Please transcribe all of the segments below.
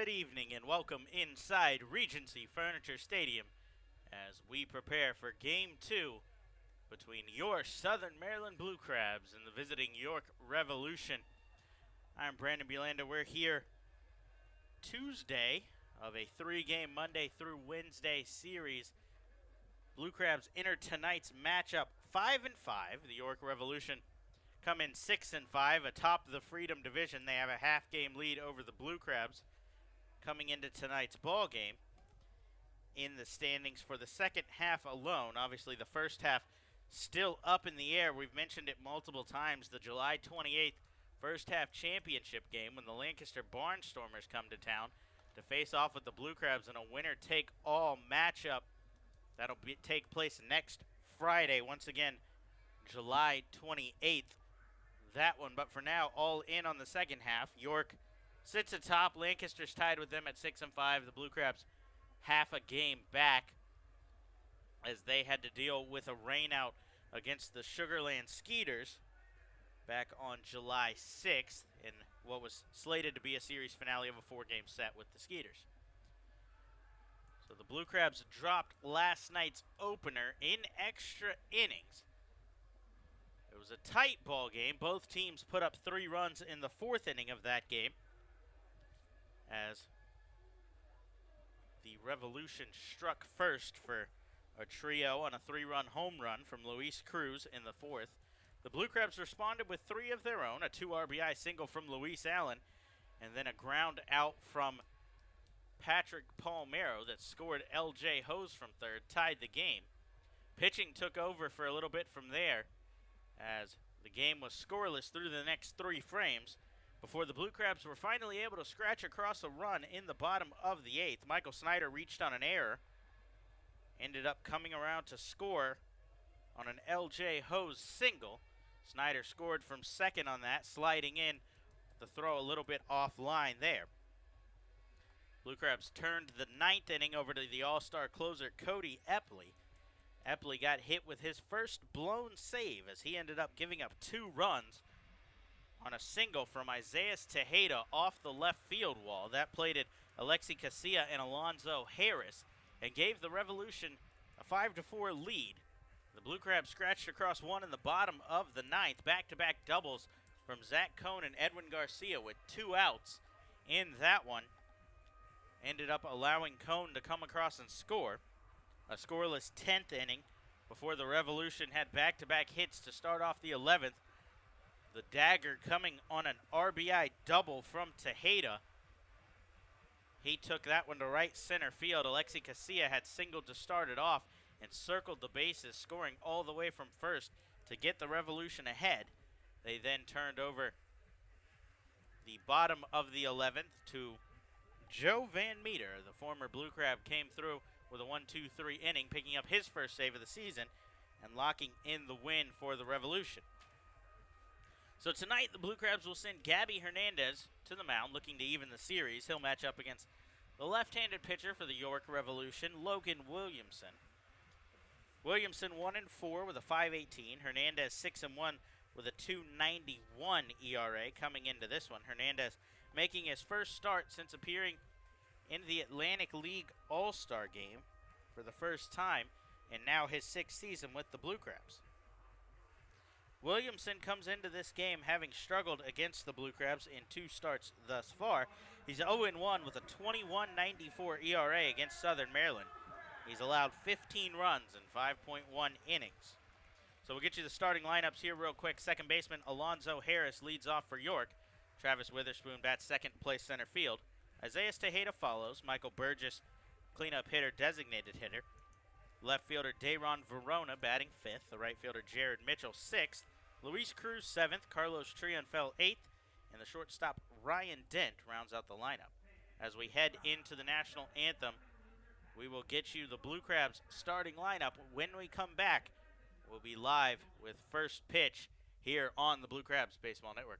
Good evening and welcome inside Regency Furniture Stadium as we prepare for Game 2 between your Southern Maryland Blue Crabs and the visiting York Revolution. I'm Brandon Bulanda. We're here Tuesday of a 3-game Monday through Wednesday series. Blue Crabs enter tonight's matchup 5-5. The York Revolution come in 6-5 atop the Freedom Division. They have a half-game lead over the Blue Crabs coming into tonight's ball game. In the standings for the second half alone, obviously the first half still up in the air. We've mentioned it multiple times. The July 28th first half championship game when the Lancaster Barnstormers come to town to face off with the Blue Crabs in a winner-take-all matchup. That'll take place next Friday. Once again, July 28th. That one, but for now, all in on the second half. York sits atop. Lancaster's tied with them at 6-5. The Blue Crabs half a game back as they had to deal with a rainout against the Sugarland Skeeters back on July 6th in what was slated to be a series finale of a 4-game set with the Skeeters. So the Blue Crabs dropped last night's opener in extra innings. It was a tight ball game. Both teams put up 3 runs in the 4th inning of that game as the Revolution struck first for a trio on a 3-run home run from Luis Cruz in the 4th. The Blue Crabs responded with 3 of their own, a 2 RBI single from Luis Allen, and then a ground out from Patrick Palmero that scored L.J. Hose from third, tied the game. Pitching took over for a little bit from there as the game was scoreless through the next 3 frames before the Blue Crabs were finally able to scratch across a run in the bottom of the 8th. Michael Snyder reached on an error, ended up coming around to score on an L.J. Hose single. Snyder scored from second on that, sliding in the throw a little bit offline there. Blue Crabs turned the 9th inning over to the all-star closer Cody Epley. Epley got hit with his first blown save as he ended up giving up 2 runs on a single from Isaias Tejeda off the left field wall. That plated Alexi Casilla and Alonzo Harris and gave the Revolution a 5-4 lead. The Blue Crabs scratched across one in the bottom of the 9th. Back-to-back doubles from Zach Cohn and Edwin Garcia with 2 outs in that one. Ended up allowing Cohn to come across and score. A scoreless 10th inning before the Revolution had back-to-back hits to start off the 11th. The dagger coming on an RBI double from Tejeda. He took that one to right center field. Alexi Casilla had singled to start it off and circled the bases, scoring all the way from first to get the Revolution ahead. They then turned over the bottom of the 11th to Joe Van Meter. The former Blue Crab came through with a 1-2-3 inning, picking up his first save of the season and locking in the win for the Revolution. So tonight, the Blue Crabs will send Gabby Hernandez to the mound, looking to even the series. He'll match up against the left-handed pitcher for the York Revolution, Logan Williamson. Williamson 1-4 with a 5.18. Hernandez 6-1 with a 2.91 ERA coming into this one. Hernandez making his first start since appearing in the Atlantic League All-Star game for the first time, and now his 6th season with the Blue Crabs. Williamson comes into this game having struggled against the Blue Crabs in 2 starts thus far. He's 0-1 with a 21.94 ERA against Southern Maryland. He's allowed 15 runs in 5.1 innings. So we'll get you the starting lineups here real quick. Second baseman Alonzo Harris leads off for York. Travis Witherspoon bats second place center field. Isaiah Tejeda follows. Michael Burgess, cleanup hitter, designated hitter. Left fielder Dayron Verona batting 5th. The right fielder Jared Mitchell 6th. Luis Cruz 7th. Carlos Triunfel 8th. And the shortstop Ryan Dent rounds out the lineup. As we head into the national anthem, we will get you the Blue Crabs starting lineup. When we come back, we'll be live with first pitch here on the Blue Crabs Baseball Network.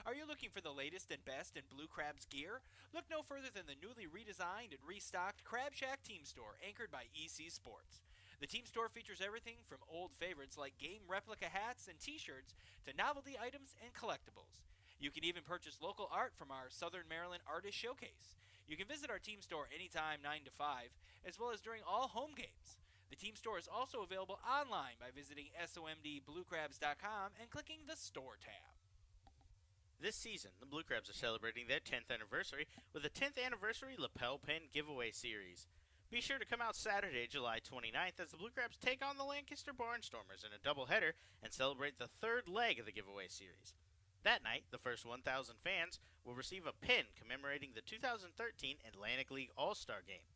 Are you looking for the latest and best in Blue Crabs gear? Look no further than the newly redesigned and restocked Crab Shack Team Store, anchored by EC Sports. The team store features everything from old favorites like game replica hats and t-shirts to novelty items and collectibles. You can even purchase local art from our Southern Maryland Artist Showcase. You can visit our team store anytime 9 to 5, as well as during all home games. The team store is also available online by visiting somdbluecrabs.com and clicking the Store tab. This season, the Blue Crabs are celebrating their 10th anniversary with a 10th anniversary lapel pin giveaway series. Be sure to come out Saturday, July 29th, as the Blue Crabs take on the Lancaster Barnstormers in a doubleheader and celebrate the third leg of the giveaway series. That night, the first 1,000 fans will receive a pin commemorating the 2013 Atlantic League All-Star Game.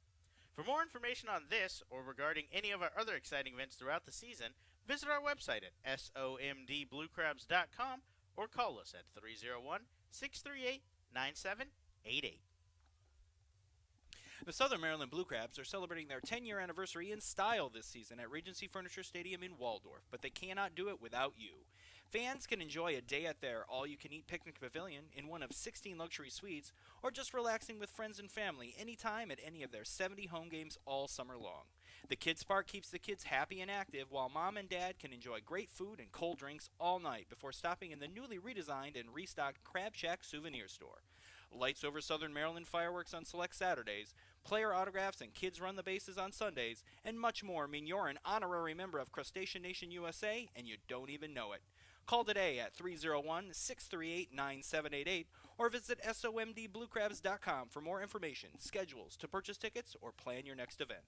For more information on this or regarding any of our other exciting events throughout the season, visit our website at somdbluecrabs.com or call us at 301-638-9788. The Southern Maryland Blue Crabs are celebrating their 10-year anniversary in style this season at Regency Furniture Stadium in Waldorf, but they cannot do it without you. Fans can enjoy a day at their all-you-can-eat picnic pavilion in one of 16 luxury suites, or just relaxing with friends and family anytime at any of their 70 home games all summer long. The Kids Park keeps the kids happy and active, while Mom and Dad can enjoy great food and cold drinks all night before stopping in the newly redesigned and restocked Crab Shack souvenir store. Lights over Southern Maryland fireworks on select Saturdays, player autographs and kids run the bases on Sundays, and much more mean you're an honorary member of Crustacean Nation USA and you don't even know it. Call today at 301-638-9788 or visit somdbluecrabs.com for more information, schedules, to purchase tickets, or plan your next event.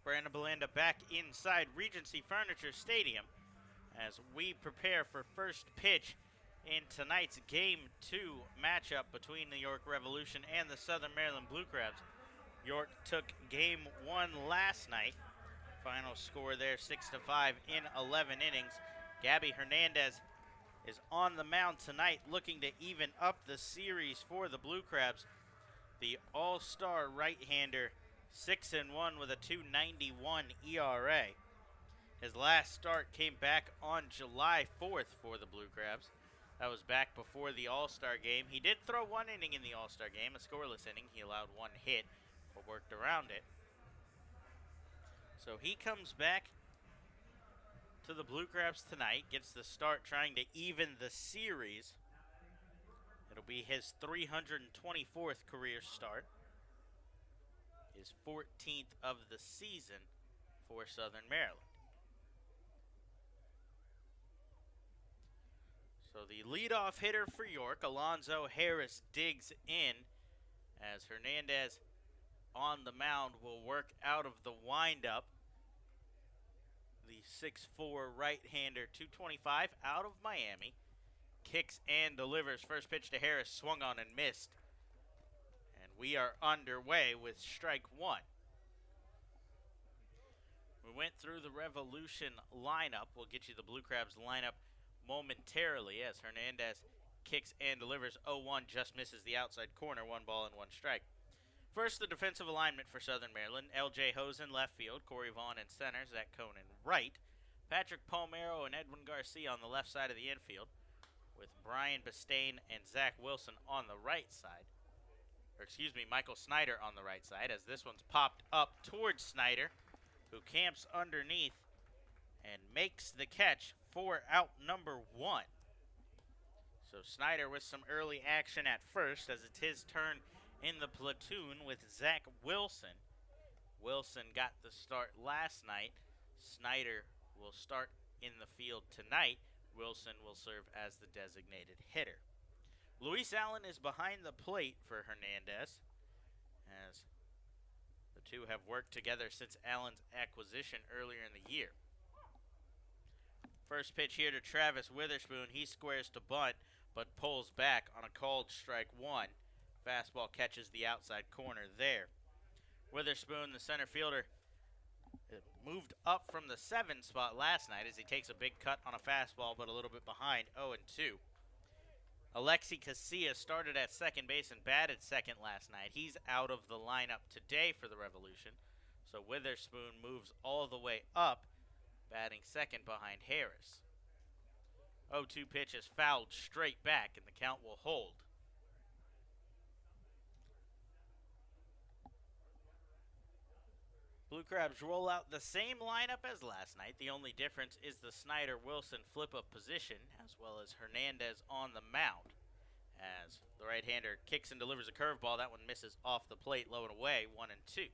Brandon Belanda back inside Regency Furniture Stadium as we prepare for first pitch in tonight's Game 2 matchup between the York Revolution and the Southern Maryland Blue Crabs. York took Game 1 last night. Final score there 6-5 in 11 innings. Gabby Hernandez is on the mound tonight looking to even up the series for the Blue Crabs. The all-star right-hander 6-1 with a 2.91 ERA. His last start came back on July 4th for the Blue Crabs. That was back before the All-Star game. He did throw one inning in the All-Star game, a scoreless inning. He allowed one hit, but worked around it. So he comes back to the Blue Crabs tonight, gets the start trying to even the series. It'll be his 324th career start. His 14th of the season for Southern Maryland. So the leadoff hitter for York, Alonzo Harris, digs in as Hernandez on the mound will work out of the windup. The 6'4 right-hander, 225 out of Miami. Kicks and delivers. First pitch to Harris, swung on and missed. We are underway with strike one. We went through the Revolution lineup. We'll get you the Blue Crabs lineup momentarily as Hernandez kicks and delivers 0-1, just misses the outside corner, 1 ball and 1 strike. First, the defensive alignment for Southern Maryland. L.J. Hosen, left field. Corey Vaughn in center. Zach Conan, right. Patrick Palmero and Edwin Garcia on the left side of the infield, with Brian Bastain and Zach Wilson on the right side. Michael Snyder on the right side, as this one's popped up towards Snyder, who camps underneath and makes the catch for out number 1. So Snyder with some early action at first, as it's his turn in the platoon with Zach Wilson. Wilson got the start last night. Snyder will start in the field tonight. Wilson will serve as the designated hitter. Luis Allen is behind the plate for Hernandez, as the two have worked together since Allen's acquisition earlier in the year. First pitch here to Travis Witherspoon. He squares to bunt, but pulls back on a called strike one. Fastball catches the outside corner there. Witherspoon, the center fielder, moved up from the 7 spot last night as he takes a big cut on a fastball, but a little bit behind, 0-2. Alexi Casillas started at second base and batted second last night. He's out of the lineup today for the Revolution, so Witherspoon moves all the way up, batting second behind Harris. 0-2 pitch is fouled straight back, and the count will hold. Blue Crabs roll out the same lineup as last night. The only difference is the Snyder-Wilson flip of position, as well as Hernandez on the mound. As the right-hander kicks and delivers a curveball, that one misses off the plate, low and away, 1-2.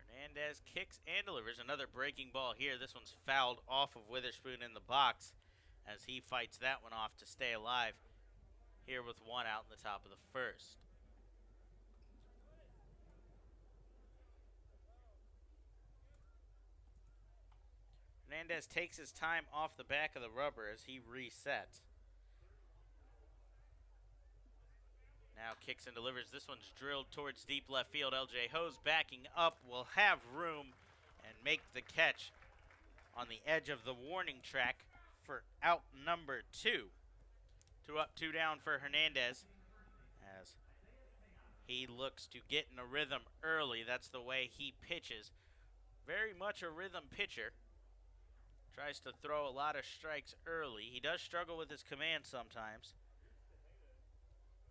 Hernandez kicks and delivers another breaking ball here. This one's fouled off of Witherspoon in the box, as he fights that one off to stay alive here with one out in the top of the first. Hernandez takes his time off the back of the rubber as he resets. Now kicks and delivers. This one's drilled towards deep left field. LJ Hose backing up will have room and make the catch on the edge of the warning track for out number 2. 2 up, 2 down for Hernandez as he looks to get in a rhythm early. That's the way he pitches. Very much a rhythm pitcher. Tries to throw a lot of strikes early. He does struggle with his command sometimes.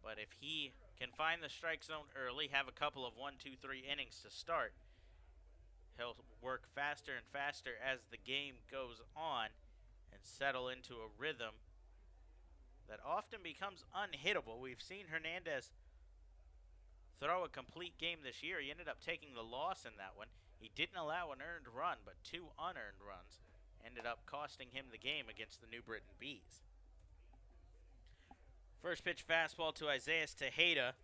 But if he can find the strike zone early, have a couple of 1, 2, 3 innings to start, he'll work faster and faster as the game goes on and settle into a rhythm that often becomes unhittable. We've seen Hernandez throw a complete game this year. He ended up taking the loss in that one. He didn't allow an earned run, but 2 unearned runs ended up costing him the game against the New Britain Bees. First pitch fastball to Isaiah Tejeda.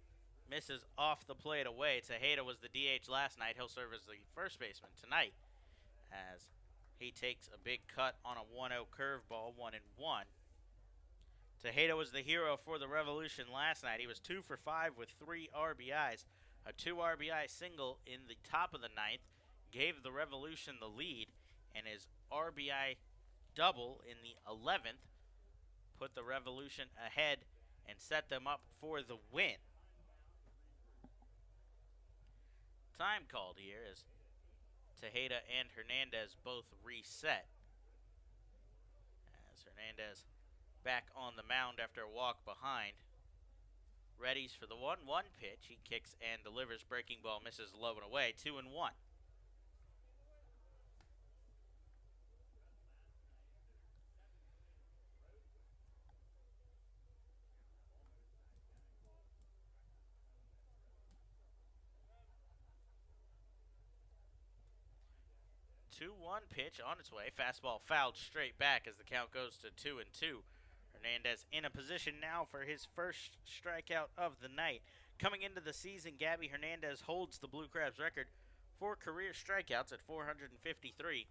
Misses off the plate away. Tejeda was the DH last night. He'll serve as the first baseman tonight as he takes a big cut on a 1-0 curveball, 1-1. Tejeda was the hero for the Revolution last night. He was 2 for 5 with 3 RBIs. A 2 RBI single in the top of the 9th gave the Revolution the lead, and his RBI double in the 11th put the Revolution ahead and set them up for the win. Time called here as Tejeda and Hernandez both reset. As Hernandez back on the mound after a walk behind. Readies for the 1-1 pitch. He kicks and delivers. Breaking ball misses low and away. 2-1. Two-one pitch on its way. Fastball fouled straight back as the count goes to 2-2. Hernandez in a position now for his first strikeout of the night. Coming into the season, Gabby Hernandez holds the Blue Crabs record for career strikeouts at 453.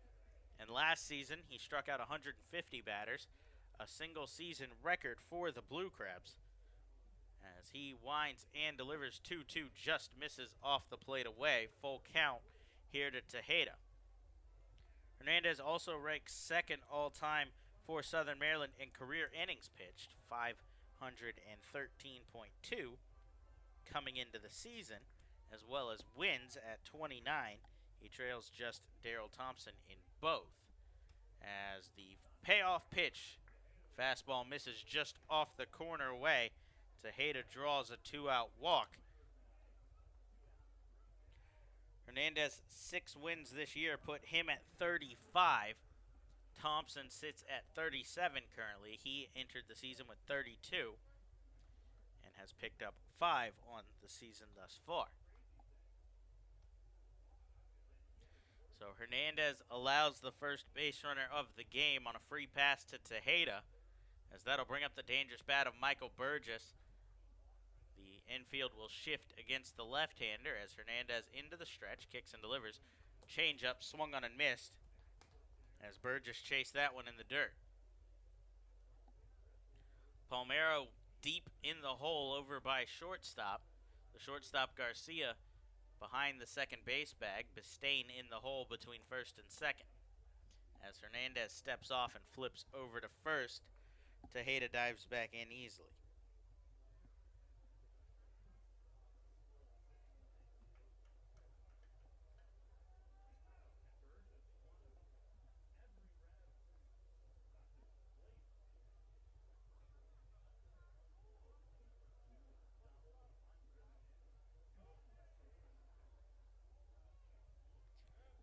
And last season, he struck out 150 batters, a single season record for the Blue Crabs. As he winds and delivers 2-2, just misses off the plate away. Full count here to Tejeda. Hernandez also ranks second all-time for Southern Maryland in career innings pitched, 513.2 coming into the season, as well as wins at 29. He trails just Daryl Thompson in both. As the payoff pitch, fastball misses just off the corner away. Tejeda draws a 2-out walk. Hernandez 6 wins this year put him at 35. Thompson sits at 37 currently. He entered the season with 32 and has picked up 5 on the season thus far. So Hernandez allows the first base runner of the game on a free pass to Tejeda, as that'll bring up the dangerous bat of Michael Burgess. The infield will shift against the left-hander as Hernandez into the stretch, kicks and delivers. Change-up, swung on and missed, as Burgess chased that one in the dirt. Palmeiro deep in the hole over by shortstop. The shortstop Garcia behind the second base bag. Bistain in the hole between first and second. As Hernandez steps off and flips over to first, Tejeda dives back in easily.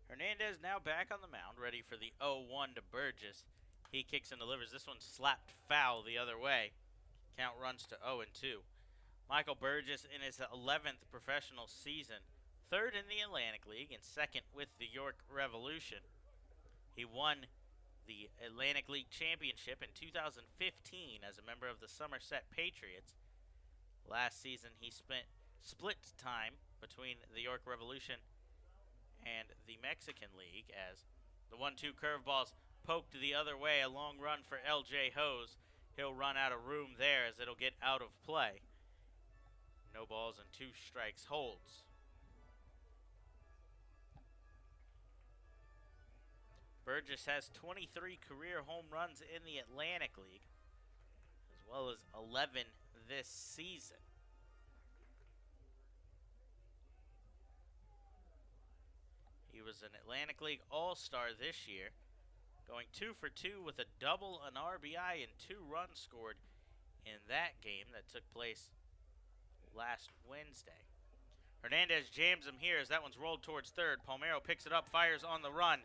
Hernandez now back on the mound, ready for the 0-1 to Burgess. He kicks and delivers. This one slapped foul the other way. Count runs to 0-2. Michael Burgess in his 11th professional season, third in the Atlantic League and second with the York Revolution. He won the Atlantic League Championship in 2015 as a member of the Somerset Patriots. Last season he split time between the York Revolution and the Mexican League as the 1-2 curveballs poked the other way. A long run for L.J. Hose. He'll run out of room there as it'll get out of play. No balls and 2 strikes holds. Burgess has 23 career home runs in the Atlantic League, as well as 11 this season. He was an Atlantic League All-Star this year, going 2 for 2 with a double, an RBI, and 2 runs scored in that game that took place last Wednesday. Hernandez jams him here as that one's rolled towards third. Palmeiro picks it up, fires on the run.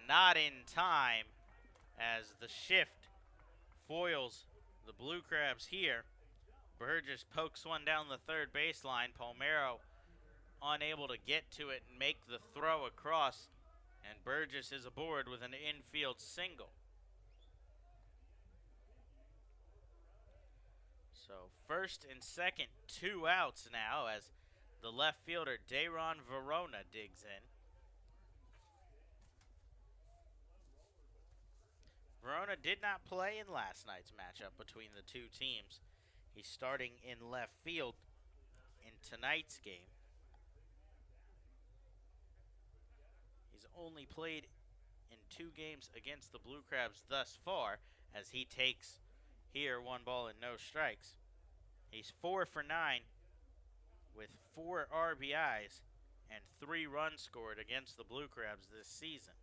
Not in time as the shift foils the Blue Crabs here. Burgess pokes one down the third baseline. Palmeiro unable to get to it and make the throw across, and Burgess is aboard with an infield single. So first and second, 2 outs now as the left fielder Dayron Verona digs in. Verona did not play in last night's matchup between the two teams. He's starting in left field in tonight's game. He's only played in 2 games against the Blue Crabs thus far, as he takes here 1 ball and no strikes. He's 4 for 9 with 4 RBIs and 3 runs scored against the Blue Crabs this season.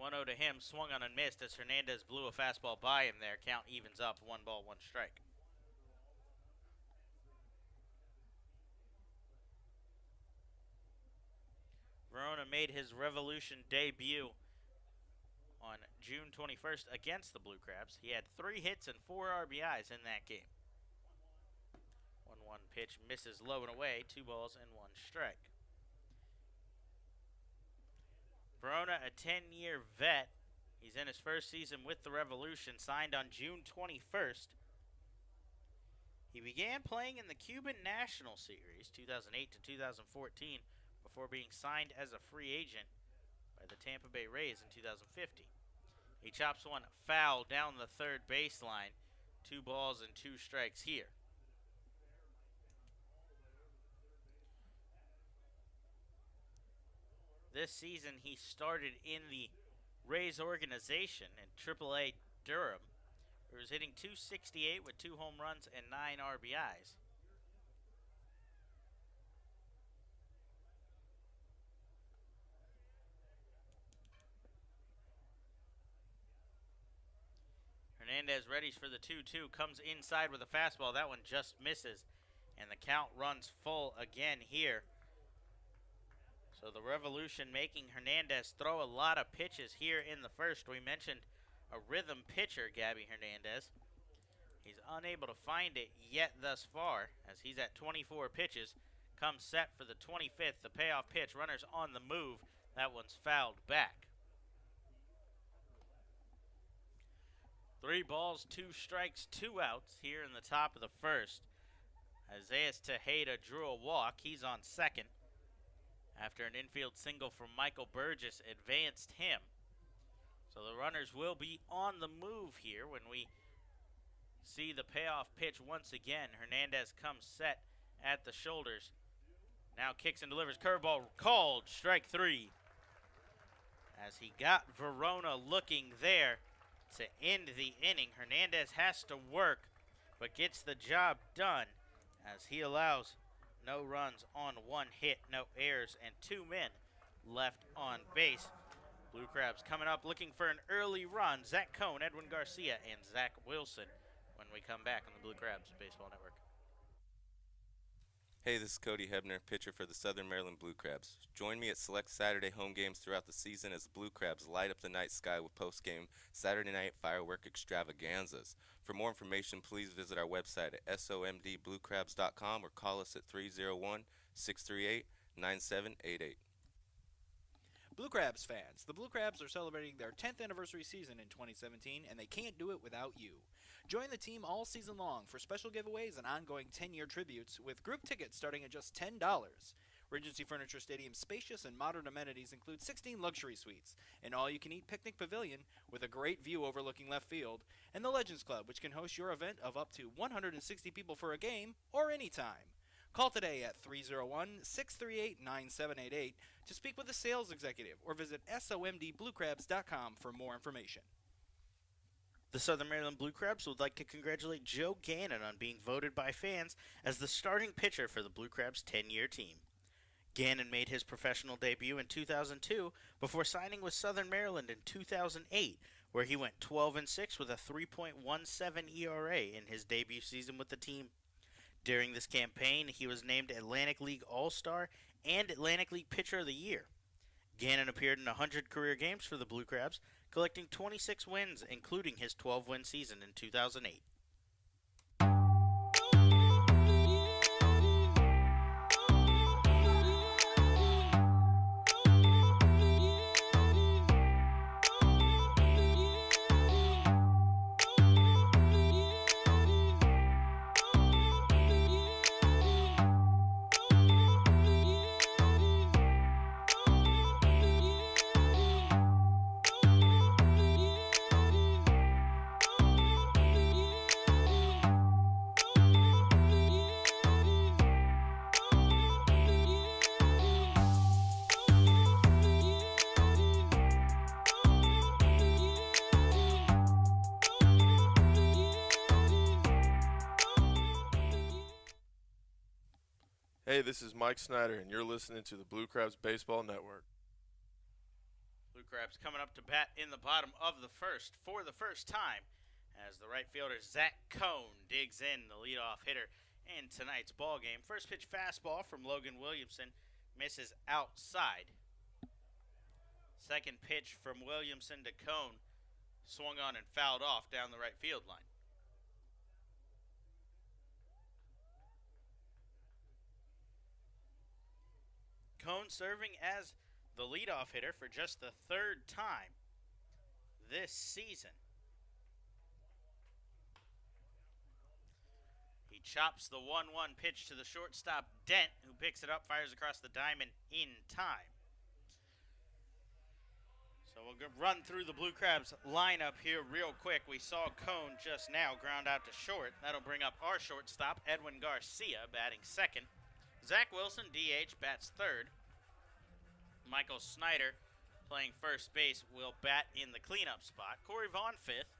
1-0 to him, swung on and missed as Hernandez blew a fastball by him there. Count evens up, 1 ball, 1 strike. Verona made his Revolution debut on June 21st against the Blue Crabs. He had 3 hits and 4 RBIs in that game. 1-1 pitch misses low and away, 2 balls and 1 strike. Verona, a 10-year vet. He's in his first season with the Revolution, signed on June 21st. He began playing in the Cuban National Series, 2008 to 2014, before being signed as a free agent by the Tampa Bay Rays in 2015. He chops one foul down the third baseline. 2 balls and 2 strikes here. This season, he started in the Rays organization in AAA Durham, where he was hitting .268 with 2 home runs and 9 RBIs. Hernandez readies for the 2-2, comes inside with a fastball. That one just misses, and the count runs full again here. So the Revolution making Hernandez throw a lot of pitches here in the first. We mentioned a rhythm pitcher, Gabby Hernandez. He's unable to find it yet thus far, as he's at 24 pitches, comes set for the 25th. The payoff pitch, runners on the move. That one's fouled back. 3 balls, 2 strikes, 2 outs here in the top of the first. Isaiah Tejeda drew a walk. He's on second after an infield single from Michael Burgess advanced him. So the runners will be on the move here when we see the payoff pitch once again. Hernandez comes set at the shoulders. Now kicks and delivers. Curveball called. Strike 3. As he got Verona looking there to end the inning. Hernandez has to work, but gets the job done as he allows no runs on 1 hit, no errors, and 2 men left on base. Blue Crabs coming up looking for an early run. Zach Cohn, Edwin Garcia, and Zach Wilson when we come back on the Blue Crabs Baseball Network. Hey, this is Cody Hebner, pitcher for the Southern Maryland Blue Crabs. Join me at select Saturday home games throughout the season as the Blue Crabs light up the night sky with post-game Saturday night firework extravaganzas. For more information, please visit our website at somdbluecrabs.com or call us at 301-638-9788. Blue Crabs fans, the Blue Crabs are celebrating their 10th anniversary season in 2017, and they can't do it without you. Join the team all season long for special giveaways and ongoing 10-year tributes with group tickets starting at just $10. Regency Furniture Stadium's spacious and modern amenities include 16 luxury suites, an all-you-can-eat picnic pavilion with a great view overlooking left field, and the Legends Club, which can host your event of up to 160 people for a game or anytime. Call today at 301-638-9788 to speak with a sales executive or visit somdbluecrabs.com for more information. The Southern Maryland Blue Crabs would like to congratulate Joe Gannon on being voted by fans as the starting pitcher for the Blue Crabs' 10-year team. Gannon made his professional debut in 2002 before signing with Southern Maryland in 2008, where he went 12-6 with a 3.17 ERA in his debut season with the team. During this campaign, he was named Atlantic League All-Star and Atlantic League Pitcher of the Year. Gannon appeared in 100 career games for the Blue Crabs, collecting 26 wins, including his 12-win season in 2008. Hey, this is Mike Snyder, and you're listening to the Blue Crabs Baseball Network. Blue Crabs coming up to bat in the bottom of the first for the first time as the right fielder Zach Cohn digs in, the leadoff hitter in tonight's ball game. First pitch fastball from Logan Williamson misses outside. Second pitch from Williamson to Cohn swung on and fouled off down the right field line. Cohn serving as the leadoff hitter for just the 3rd time this season. He chops the 1-1 pitch to the shortstop Dent, who picks it up, fires across the diamond in time. So we'll run through the Blue Crabs lineup here real quick. We saw Cohn just now ground out to short. That'll bring up our shortstop, Edwin Garcia, batting second. Zach Wilson, DH, bats third. Michael Snyder, playing first base, will bat in the cleanup spot. Corey Vaughn, fifth.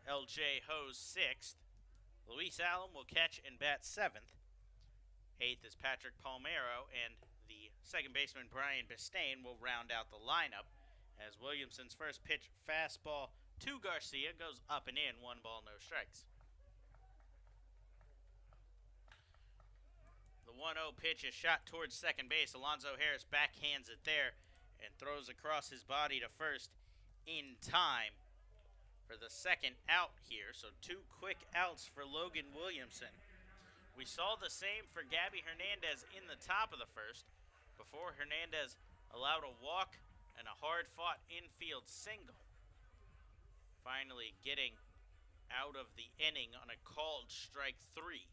LJ Hose, sixth. Luis Allen will catch and bat seventh. Eighth is Patrick Palmero, and the second baseman, Brian Bistain, will round out the lineup as Williamson's first pitch fastball to Garcia goes up and in, 1 ball, no strikes. The 1-0 pitch is shot towards second base. Alonzo Harris backhands it there and throws across his body to first in time for the second out here. So 2 quick outs for Logan Williamson. We saw the same for Gabby Hernandez in the top of the first before Hernandez allowed a walk and a hard-fought infield single. Finally getting out of the inning on a called strike 3.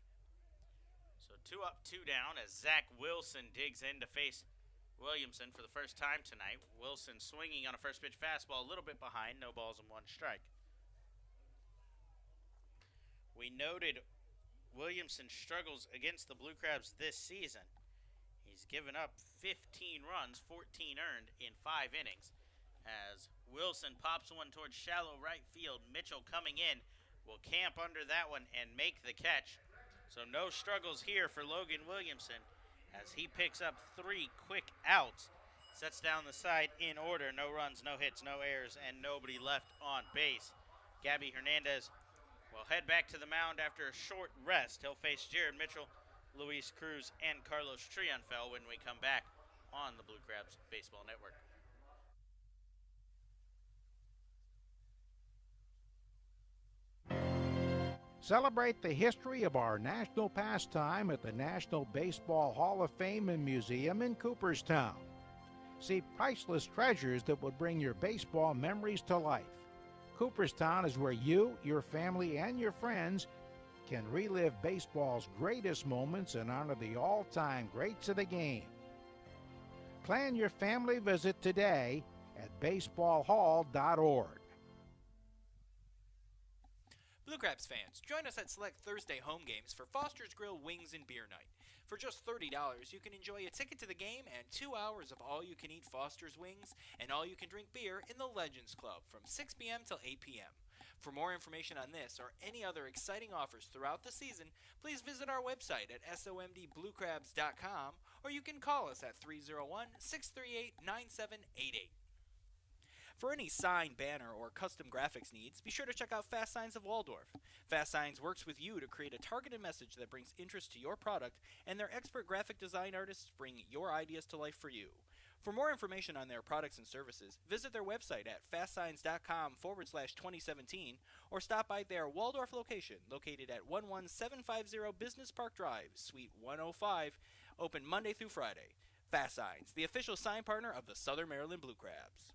So 2 up, 2 down as Zach Wilson digs in to face Williamson for the first time tonight. Wilson swinging on a first pitch fastball, a little bit behind, no balls and 1 strike. We noted Williamson's struggles against the Blue Crabs this season. He's given up 15 runs, 14 earned in 5 innings. As Wilson pops one towards shallow right field, Mitchell coming in will camp under that one and make the catch. So no struggles here for Logan Williamson as he picks up 3 quick outs. Sets down the side in order. No runs, no hits, no errors, and nobody left on base. Gabby Hernandez will head back to the mound after a short rest. He'll face Jared Mitchell, Luis Cruz, and Carlos Triunfel when we come back on the Blue Crabs Baseball Network. Celebrate the history of our national pastime at the National Baseball Hall of Fame and Museum in Cooperstown. See priceless treasures that will bring your baseball memories to life. Cooperstown is where you, your family, and your friends can relive baseball's greatest moments and honor the all-time greats of the game. Plan your family visit today at baseballhall.org. Blue Crabs fans, join us at select Thursday home games for Foster's Grill Wings and Beer Night. For just $30, you can enjoy a ticket to the game and 2 hours of all-you-can-eat Foster's Wings and all-you-can-drink beer in the Legends Club from 6 p.m. till 8 p.m. For more information on this or any other exciting offers throughout the season, please visit our website at somdbluecrabs.com or you can call us at 301-638-9788. For any sign, banner, or custom graphics needs, be sure to check out Fast Signs of Waldorf. Fast Signs works with you to create a targeted message that brings interest to your product, and their expert graphic design artists bring your ideas to life for you. For more information on their products and services, visit their website at fastsigns.com/2017 or stop by their Waldorf location located at 11750 Business Park Drive, Suite 105, open Monday through Friday. Fast Signs, the official sign partner of the Southern Maryland Blue Crabs.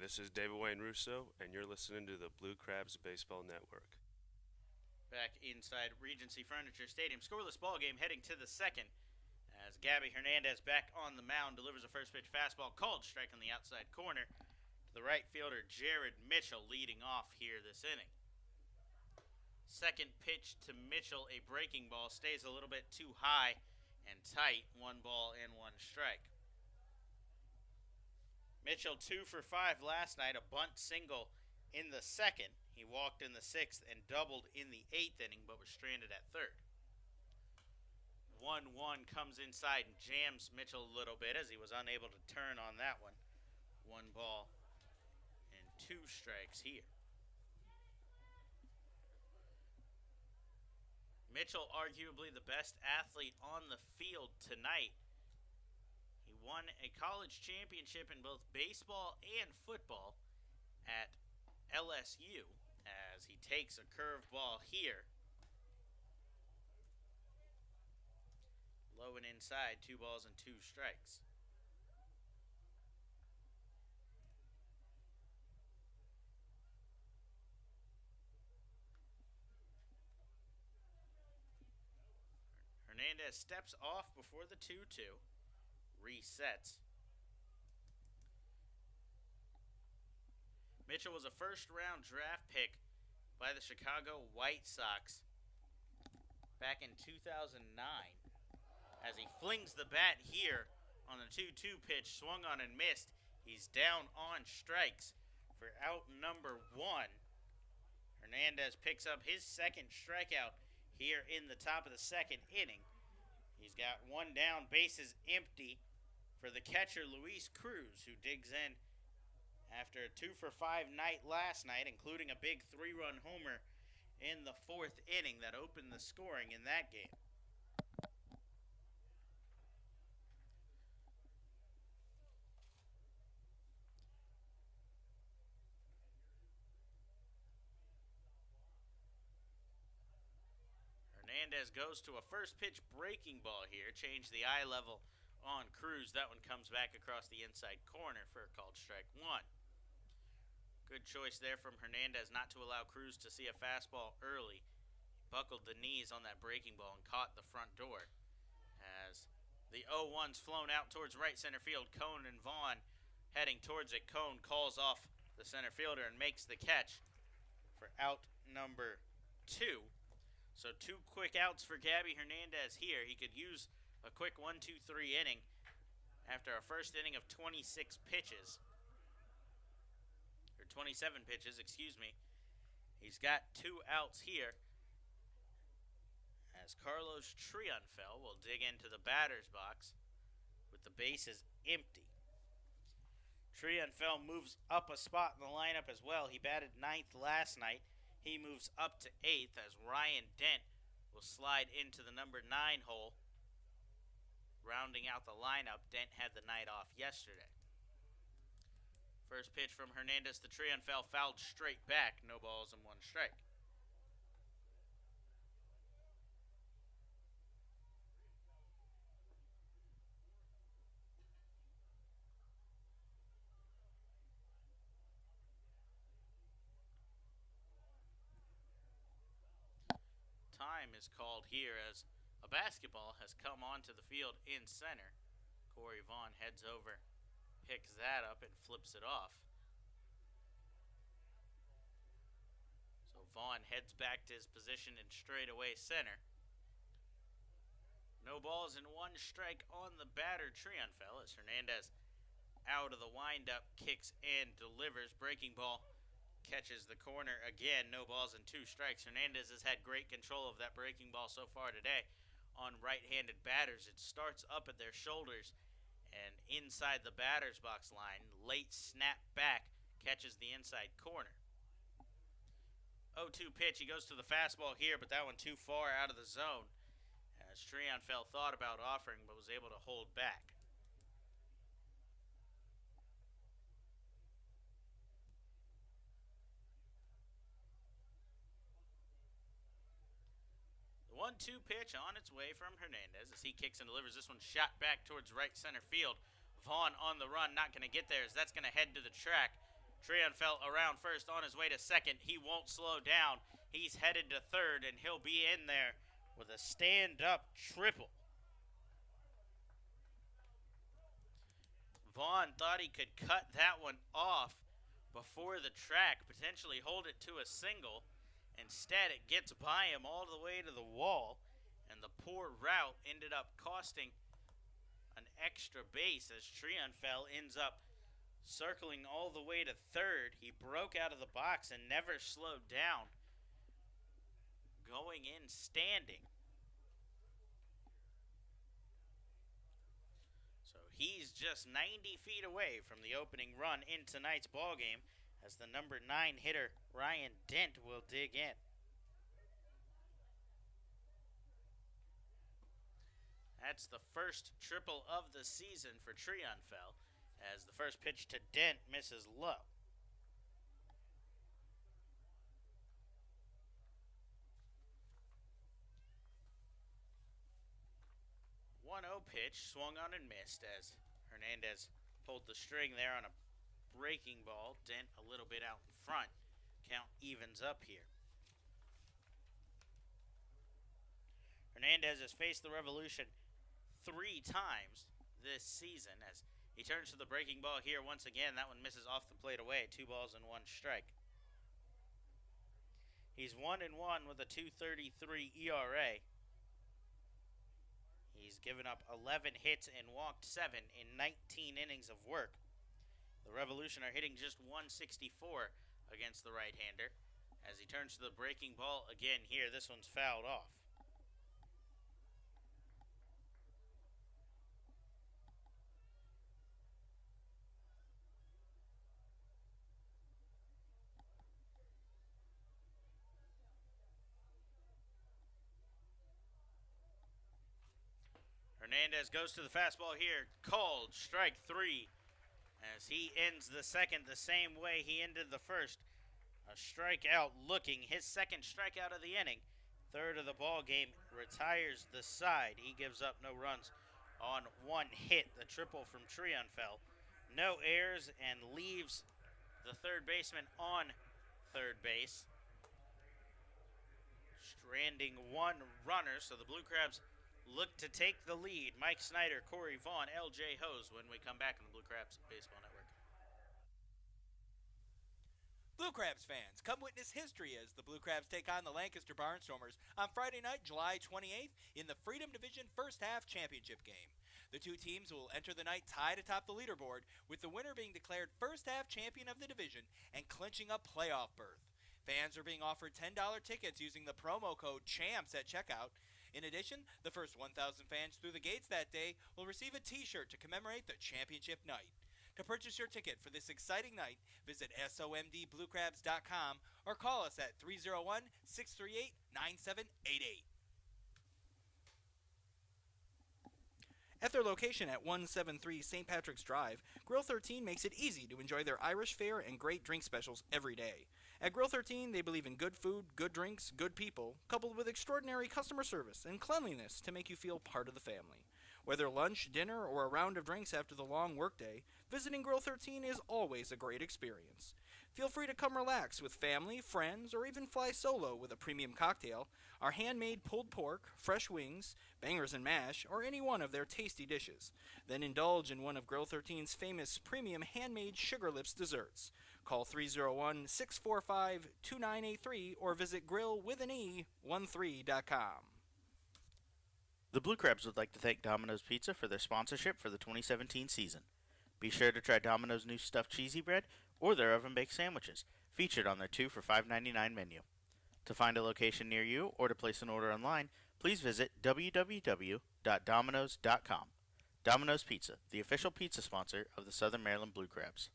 This is David Wayne Russo, and you're listening to the Blue Crabs Baseball Network. Back inside Regency Furniture Stadium, scoreless ball game heading to the second as Gabby Hernandez back on the mound delivers a first pitch fastball called strike on the outside corner to the right fielder Jared Mitchell leading off here this inning. Second pitch to Mitchell, a breaking ball, stays a little bit too high and tight, 1 ball and 1 strike. Mitchell 2 for 5 last night, a bunt single in the second. He walked in the 6th and doubled in the 8th inning, but was stranded at third. 1-1 comes inside and jams Mitchell a little bit as he was unable to turn on that one. 1 ball and 2 strikes here. Mitchell, arguably the best athlete on the field tonight. He won a college championship in both baseball and football at LSU as he takes a curved ball here. Low and inside, 2 balls and 2 strikes. Hernandez steps off before the 2-2. Resets. Mitchell was a first-round draft pick by the Chicago White Sox back in 2009 as he flings the bat here on the 2-2 pitch, swung on and missed. He's down on strikes for out number 1. Hernandez picks up his second strikeout here in the top of the second inning. He's got one down, bases empty for the catcher, Luis Cruz, who digs in after a 2-for-5 night last night, including a big 3-run homer in the 4th inning that opened the scoring in that game. Hernandez goes to a first pitch breaking ball here. Change the eye level on Cruz. That one comes back across the inside corner for a called strike 1. Good choice there from Hernandez not to allow Cruz to see a fastball early. He buckled the knees on that breaking ball and caught the front door. As the 0-1's flown out towards right center field, Cone and Vaughn heading towards it. Cone calls off the center fielder and makes the catch for out number 2. So 2 quick outs for Gabby Hernandez here. He could use a quick 1-2-3 inning after a first inning of 26 pitches. Or 27 pitches, excuse me. He's got 2 outs here as Carlos Triunfel will dig into the batter's box with the bases empty. Triunfel moves up a spot in the lineup as well. He batted 9th last night. He moves up to 8th as Ryan Dent will slide into the number 9 hole. Rounding out the lineup, Dent had the night off yesterday. First pitch from Hernandez to Triunfel, fouled straight back. No balls and 1 strike. Time is called here as a basketball has come onto the field in center. Corey Vaughn heads over, picks that up, and flips it off. So Vaughn heads back to his position in straightaway center. No balls and 1 strike on the batter, Triunfel, as Hernandez out of the windup, kicks and delivers. Breaking ball catches the corner again. No balls and 2 strikes. Hernandez has had great control of that breaking ball so far today on right-handed batters. It starts up at their shoulders and inside the batter's box line. Late snap back, catches the inside corner. 0-2 pitch. He goes to the fastball here, but that one too far out of the zone as Triunfel thought about offering but was able to hold back. The 1-2 pitch on its way from Hernandez as he kicks and delivers. This one shot back towards right center field. Vaughn on the run, not going to get there as that's going to head to the track. Triunfel around first on his way to second. He won't slow down. He's headed to third, and he'll be in there with a stand-up triple. Vaughn thought he could cut that one off before the track, potentially hold it to a single. Instead, it gets by him all the way to the wall, and the poor route ended up costing an extra base as Triunfel ends up circling all the way to third. He broke out of the box and never slowed down, going in standing. So he's just 90 feet away from the opening run in tonight's ballgame as the number 9 hitter Ryan Dent will dig in. That's the first triple of the season for Triunfel as the first pitch to Dent misses low. 1-0 pitch, swung on and missed as Hernandez pulled the string there on a breaking ball. Dent a little bit out in front. Count evens up here. Hernandez has faced the Revolution 3 times this season as he turns to the breaking ball here once again. That one misses off the plate away. 2 balls and 1 strike. He's 1-1 with a 2.33 ERA. He's given up 11 hits and walked 7 in 19 innings of work. The Revolution are hitting just 164 against the right-hander. As he turns to the breaking ball again here, this one's fouled off. Hernandez goes to the fastball here, called strike 3 as he ends the second the same way he ended the first. A strikeout looking, his second strikeout of the inning. Third of the ball game, retires the side. He gives up no runs on one hit, the triple from Trionfel. No errors and leaves the third baseman on third base. Stranding one runner, so the Blue Crabs look to take the lead. Mike Snyder, Corey Vaughn, LJ Hose when we come back on the Blue Crabs Baseball Network. Blue Crabs fans, come witness history as the Blue Crabs take on the Lancaster Barnstormers on Friday night, July 28th in the Freedom Division First Half Championship game. The two teams will enter the night tied atop the leaderboard, with the winner being declared First Half Champion of the division and clinching a playoff berth. Fans are being offered $10 tickets using the promo code CHAMPS at checkout. In addition, the first 1,000 fans through the gates that day will receive a t-shirt to commemorate the championship night. To purchase your ticket for this exciting night, visit somdbluecrabs.com or call us at 301-638-9788. At their location at 173 St. Patrick's Drive, Grill 13 makes it easy to enjoy their Irish fare and great drink specials every day. At Grill 13, they believe in good food, good drinks, good people, coupled with extraordinary customer service and cleanliness to make you feel part of the family. Whether lunch, dinner, or a round of drinks after the long workday, visiting Grill 13 is always a great experience. Feel free to come relax with family, friends, or even fly solo with a premium cocktail, our handmade pulled pork, fresh wings, bangers and mash, or any one of their tasty dishes. Then indulge in one of Grill 13's famous premium handmade Sugar Lips desserts. Call 301-645-2983 or visit grillwithane13.com. The Blue Crabs would like to thank Domino's Pizza for their sponsorship for the 2017 season. Be sure to try Domino's new stuffed cheesy bread or their oven-baked sandwiches, featured on their 2 for $5.99 menu. To find a location near you or to place an order online, please visit www.domino's.com. Domino's Pizza, the official pizza sponsor of the Southern Maryland Blue Crabs.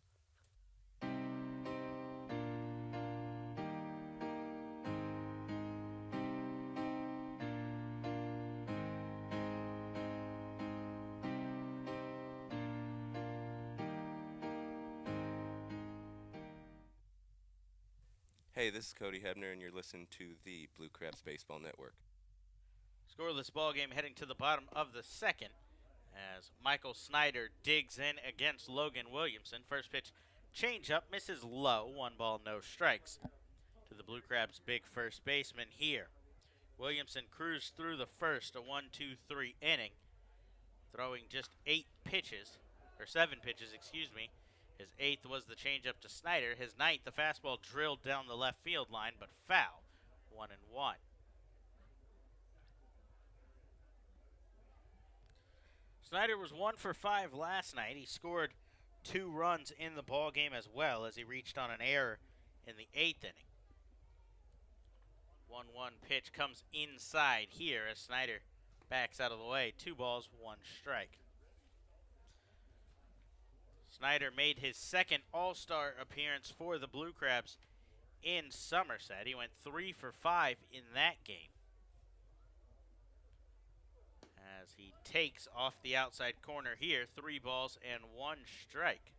Hey, this is Cody Hebner, and you're listening to the Blue Crabs Baseball Network. Scoreless ball game heading to the bottom of the second as Michael Snyder digs in against Logan Williamson. First pitch, changeup, misses low. 1 ball, no strikes to the Blue Crabs' big first baseman here. Williamson cruised through the first, a 1-2-3 inning, throwing just 7 pitches, excuse me. His 8th was the changeup to Snyder. His 9th, the fastball drilled down the left field line, but foul. 1-1. Snyder was 1 for 5 last night. He scored 2 runs in the ball game as well as he reached on an error in the 8th inning. 1-1 pitch comes inside here as Snyder backs out of the way. 2 balls, 1 strike. Snyder made his second All-Star appearance for the Blue Crabs in Somerset. He went 3 for 5 in that game, as he takes off the outside corner here. 3 balls and 1 strike.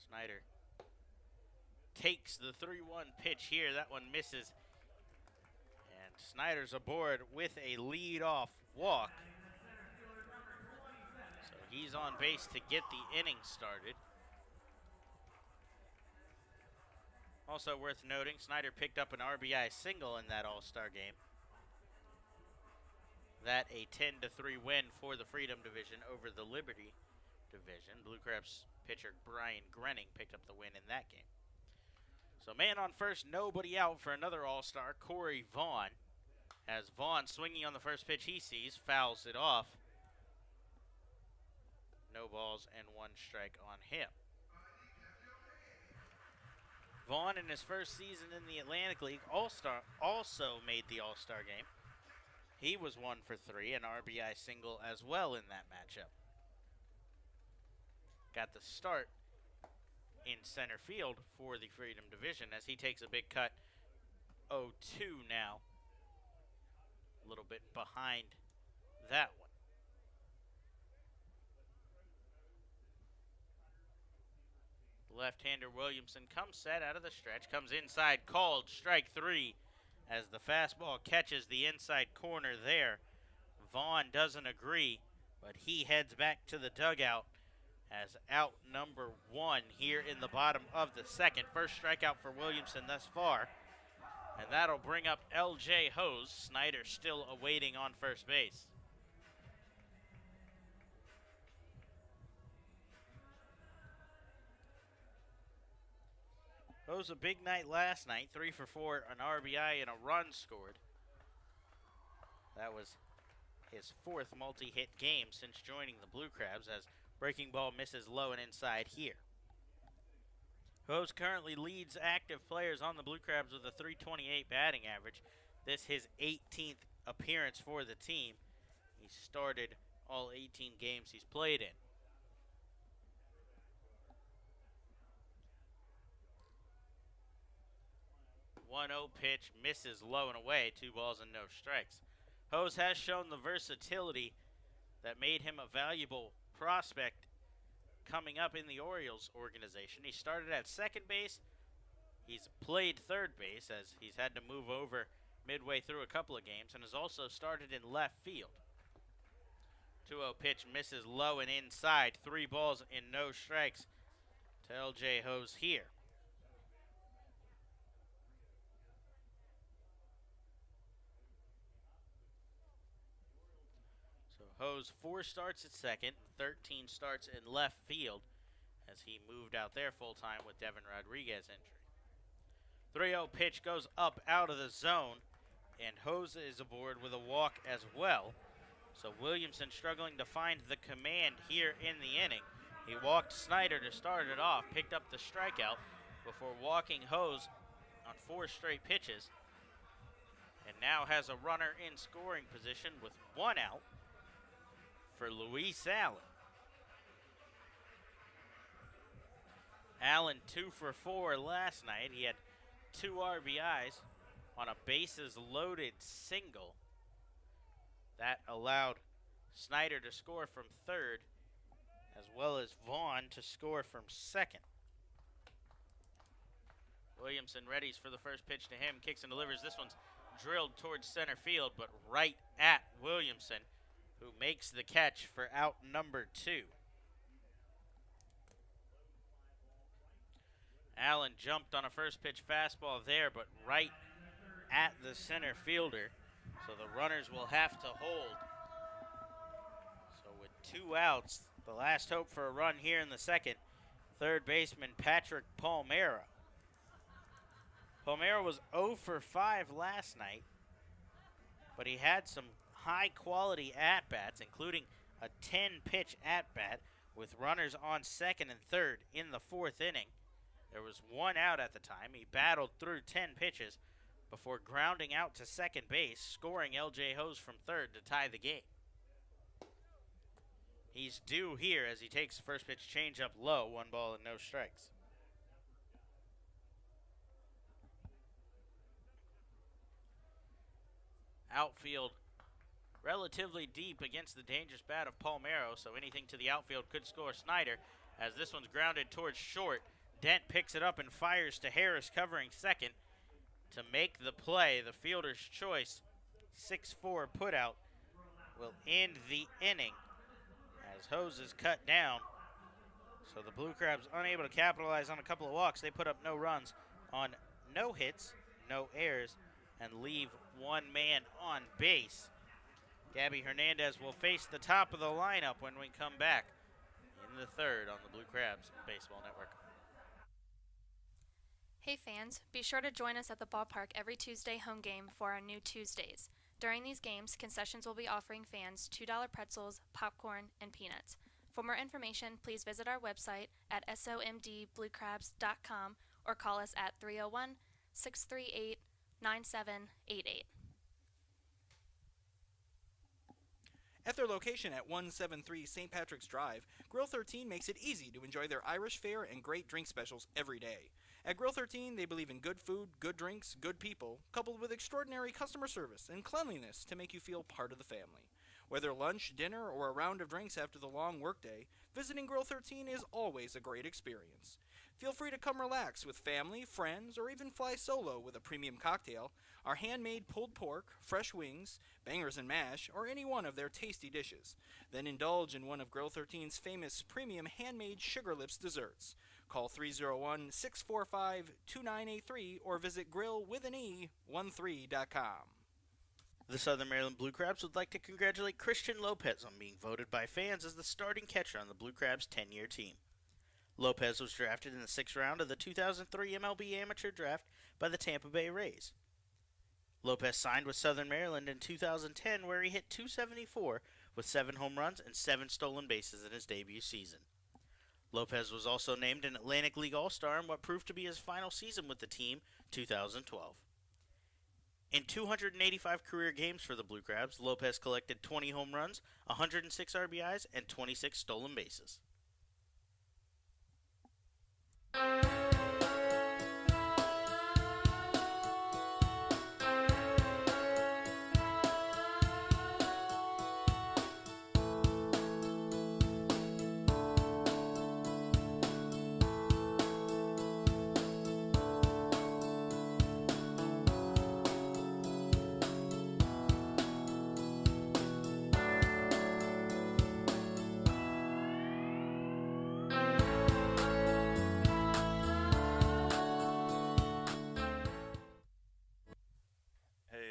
Snyder takes the 3-1 pitch here. That one misses. And Snyder's aboard with a lead-off walk. So he's on base to get the inning started. Also worth noting, Snyder picked up an RBI single in that All-Star game. That a 10-3 win for the Freedom Division over the Liberty Division. Blue Crabs pitcher Brian Grenning picked up the win in that game. So man on first, nobody out for another All-Star, Corey Vaughn. As Vaughn swinging on the first pitch he sees, fouls it off. No balls and 1 strike on him. Vaughn in his first season in the Atlantic League All-Star also made the All-Star game. He was 1 for 3, an RBI single as well in that matchup. Got the start in center field for the Freedom Division as he takes a big cut. 0-2 now. A little bit behind that one. Left-hander Williamson comes set out of the stretch, comes inside, called strike 3 as the fastball catches the inside corner there. Vaughn doesn't agree, but he heads back to the dugout as out number 1 here in the bottom of the second. First strikeout for Williamson thus far, and that'll bring up L.J. Hose. Snyder still awaiting on first base. Hose a big night last night, 3 for 4, an RBI and a run scored. That was his 4th multi-hit game since joining the Blue Crabs, as breaking ball misses low and inside here. Hose currently leads active players on the Blue Crabs with a .328 batting average. This his 18th appearance for the team. He started all 18 games he's played in. 1-0 pitch misses low and away, 2 balls and no strikes. Hose has shown the versatility that made him a valuable prospect coming up in the Orioles organization. He started at second base. He's played third base as he's had to move over midway through a couple of games, and has also started in left field. 2-0 pitch misses low and inside, 3 balls and no strikes to L.J. Hose here. Hose 4 starts at second, 13 starts in left field as he moved out there full-time with Devin Rodriguez injury. 3-0 pitch goes up out of the zone, and Hose is aboard with a walk as well. So Williamson struggling to find the command here in the inning. He walked Snyder to start it off, picked up the strikeout before walking Hose on 4 straight pitches, and now has a runner in scoring position with 1 out for Luis Allen. Allen 2 for 4 last night. He had 2 RBIs on a bases loaded single. That allowed Snyder to score from third, as well as Vaughn to score from second. Williamson readies for the first pitch to him, kicks and delivers. This one's drilled towards center field, but right at Williamson, who makes the catch for out number 2. Allen jumped on a first pitch fastball there, but right at the center fielder, so the runners will have to hold. So with 2 outs, the last hope for a run here in the second, third baseman Patrick Palmeiro. Palmeiro was 0 for 5 last night, but he had some high-quality at-bats, including a 10-pitch at-bat with runners on second and third in the 4th inning. There was 1 out at the time. He battled through 10 pitches before grounding out to second base, scoring L.J. Hose from third to tie the game. He's due here as he takes the first pitch changeup low, 1 ball and no strikes. Outfield relatively deep against the dangerous bat of Palmeiro, so anything to the outfield could score Snyder, as this one's grounded towards short. Dent picks it up and fires to Harris, covering second to make the play. The fielder's choice, 6-4 putout, will end the inning as Hose is cut down. So the Blue Crabs unable to capitalize on a couple of walks. They put up no runs on no hits, no errors, and leave 1 man on base. Gabby Hernandez will face the top of the lineup when we come back in the third on the Blue Crabs Baseball Network. Hey fans, be sure to join us at the ballpark every Tuesday home game for our new Tuesdays. During these games, concessions will be offering fans $2 pretzels, popcorn, and peanuts. For more information, please visit our website at somdbluecrabs.com or call us at 301-638-9788. At their location at 173 St. Patrick's Drive, Grill 13 makes it easy to enjoy their Irish fare and great drink specials every day. At Grill 13, they believe in good food, good drinks, good people, coupled with extraordinary customer service and cleanliness to make you feel part of the family. Whether lunch, dinner, or a round of drinks after the long workday, visiting Grill 13 is always a great experience. Feel free to come relax with family, friends, or even fly solo with a premium cocktail, our handmade pulled pork, fresh wings, bangers and mash, or any one of their tasty dishes. Then indulge in one of Grill 13's famous premium handmade Sugar Lips desserts. Call 301-645-2983 or visit grillwithane13.com. The Southern Maryland Blue Crabs would like to congratulate Christian Lopez on being voted by fans as the starting catcher on the Blue Crabs' 10-year team. Lopez was drafted in the 6th round of the 2003 MLB Amateur Draft by the Tampa Bay Rays. Lopez signed with Southern Maryland in 2010, where he hit .274 with 7 home runs and 7 stolen bases in his debut season. Lopez was also named an Atlantic League All-Star in what proved to be his final season with the team, 2012. In 285 career games for the Blue Crabs, Lopez collected 20 home runs, 106 RBIs, and 26 stolen bases.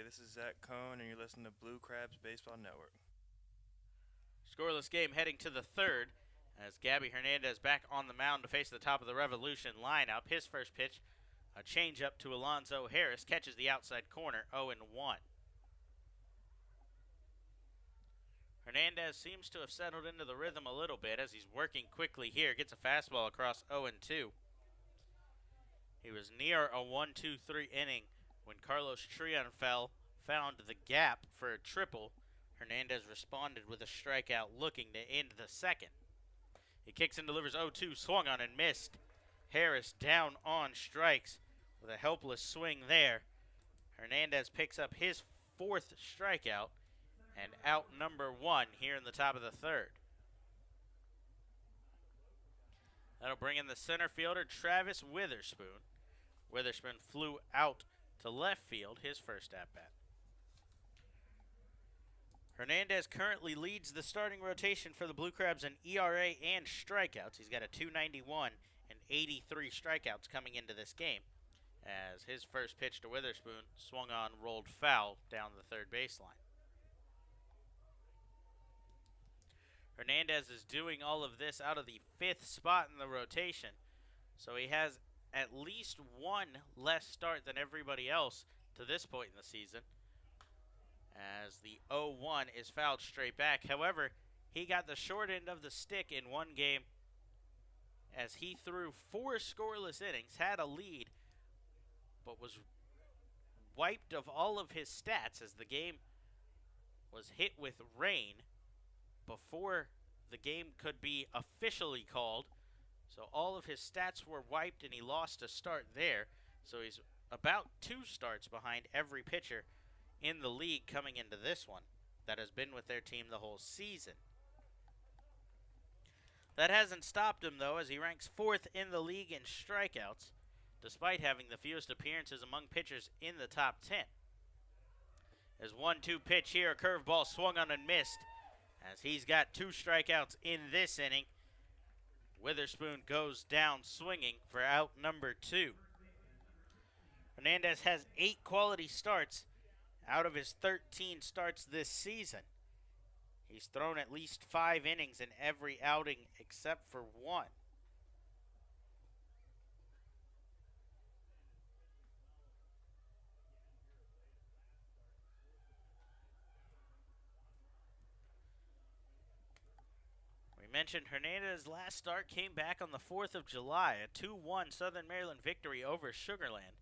This is Zach Cohn, and you're listening to Blue Crabs Baseball Network. Scoreless game heading to the 3rd as Gabby Hernandez back on the mound to face the top of the Revolution lineup. His first pitch, a changeup to Alonzo Harris, catches the outside corner, 0-1. Hernandez seems to have settled into the rhythm a little bit as he's working quickly here. Gets a fastball across 0-2. He was near a 1-2-3 inning when Carlos Trion found the gap for a triple. Hernandez responded with a strikeout looking to end the 2nd. He kicks and delivers 0-2, swung on and missed. Harris down on strikes with a helpless swing there. Hernandez picks up his 4th strikeout and out number 1 here in the top of the 3rd. That'll bring in the center fielder, Travis Witherspoon. Witherspoon flew out to left field, his first at-bat. Hernandez currently leads the starting rotation for the Blue Crabs in ERA and strikeouts. He's got a .291 and 83 strikeouts coming into this game, as his first pitch to Witherspoon swung on, rolled foul down the 3rd baseline. Hernandez is doing all of this out of the 5th spot in the rotation, so he has at least 1 less start than everybody else to this point in the season, as the 0-1 is fouled straight back. However, he got the short end of the stick in one game as he threw 4 scoreless innings, had a lead, but was wiped of all of his stats as the game was hit with rain before the game could be officially called. So all of his stats were wiped and he lost a start there. So he's about 2 starts behind every pitcher in the league coming into this one that has been with their team the whole season. That hasn't stopped him, though, as he ranks 4th in the league in strikeouts, despite having the fewest appearances among pitchers in the top 10. As 1-2 pitch here, a curveball swung on and missed, as he's got 2 strikeouts in this inning. Witherspoon goes down swinging for out number 2. Hernandez has 8 quality starts out of his 13 starts this season. He's thrown at least 5 innings in every outing except for 1. mentioned, Hernandez's last start came back on the 4th of July, a 2-1 Southern Maryland victory over Sugarland.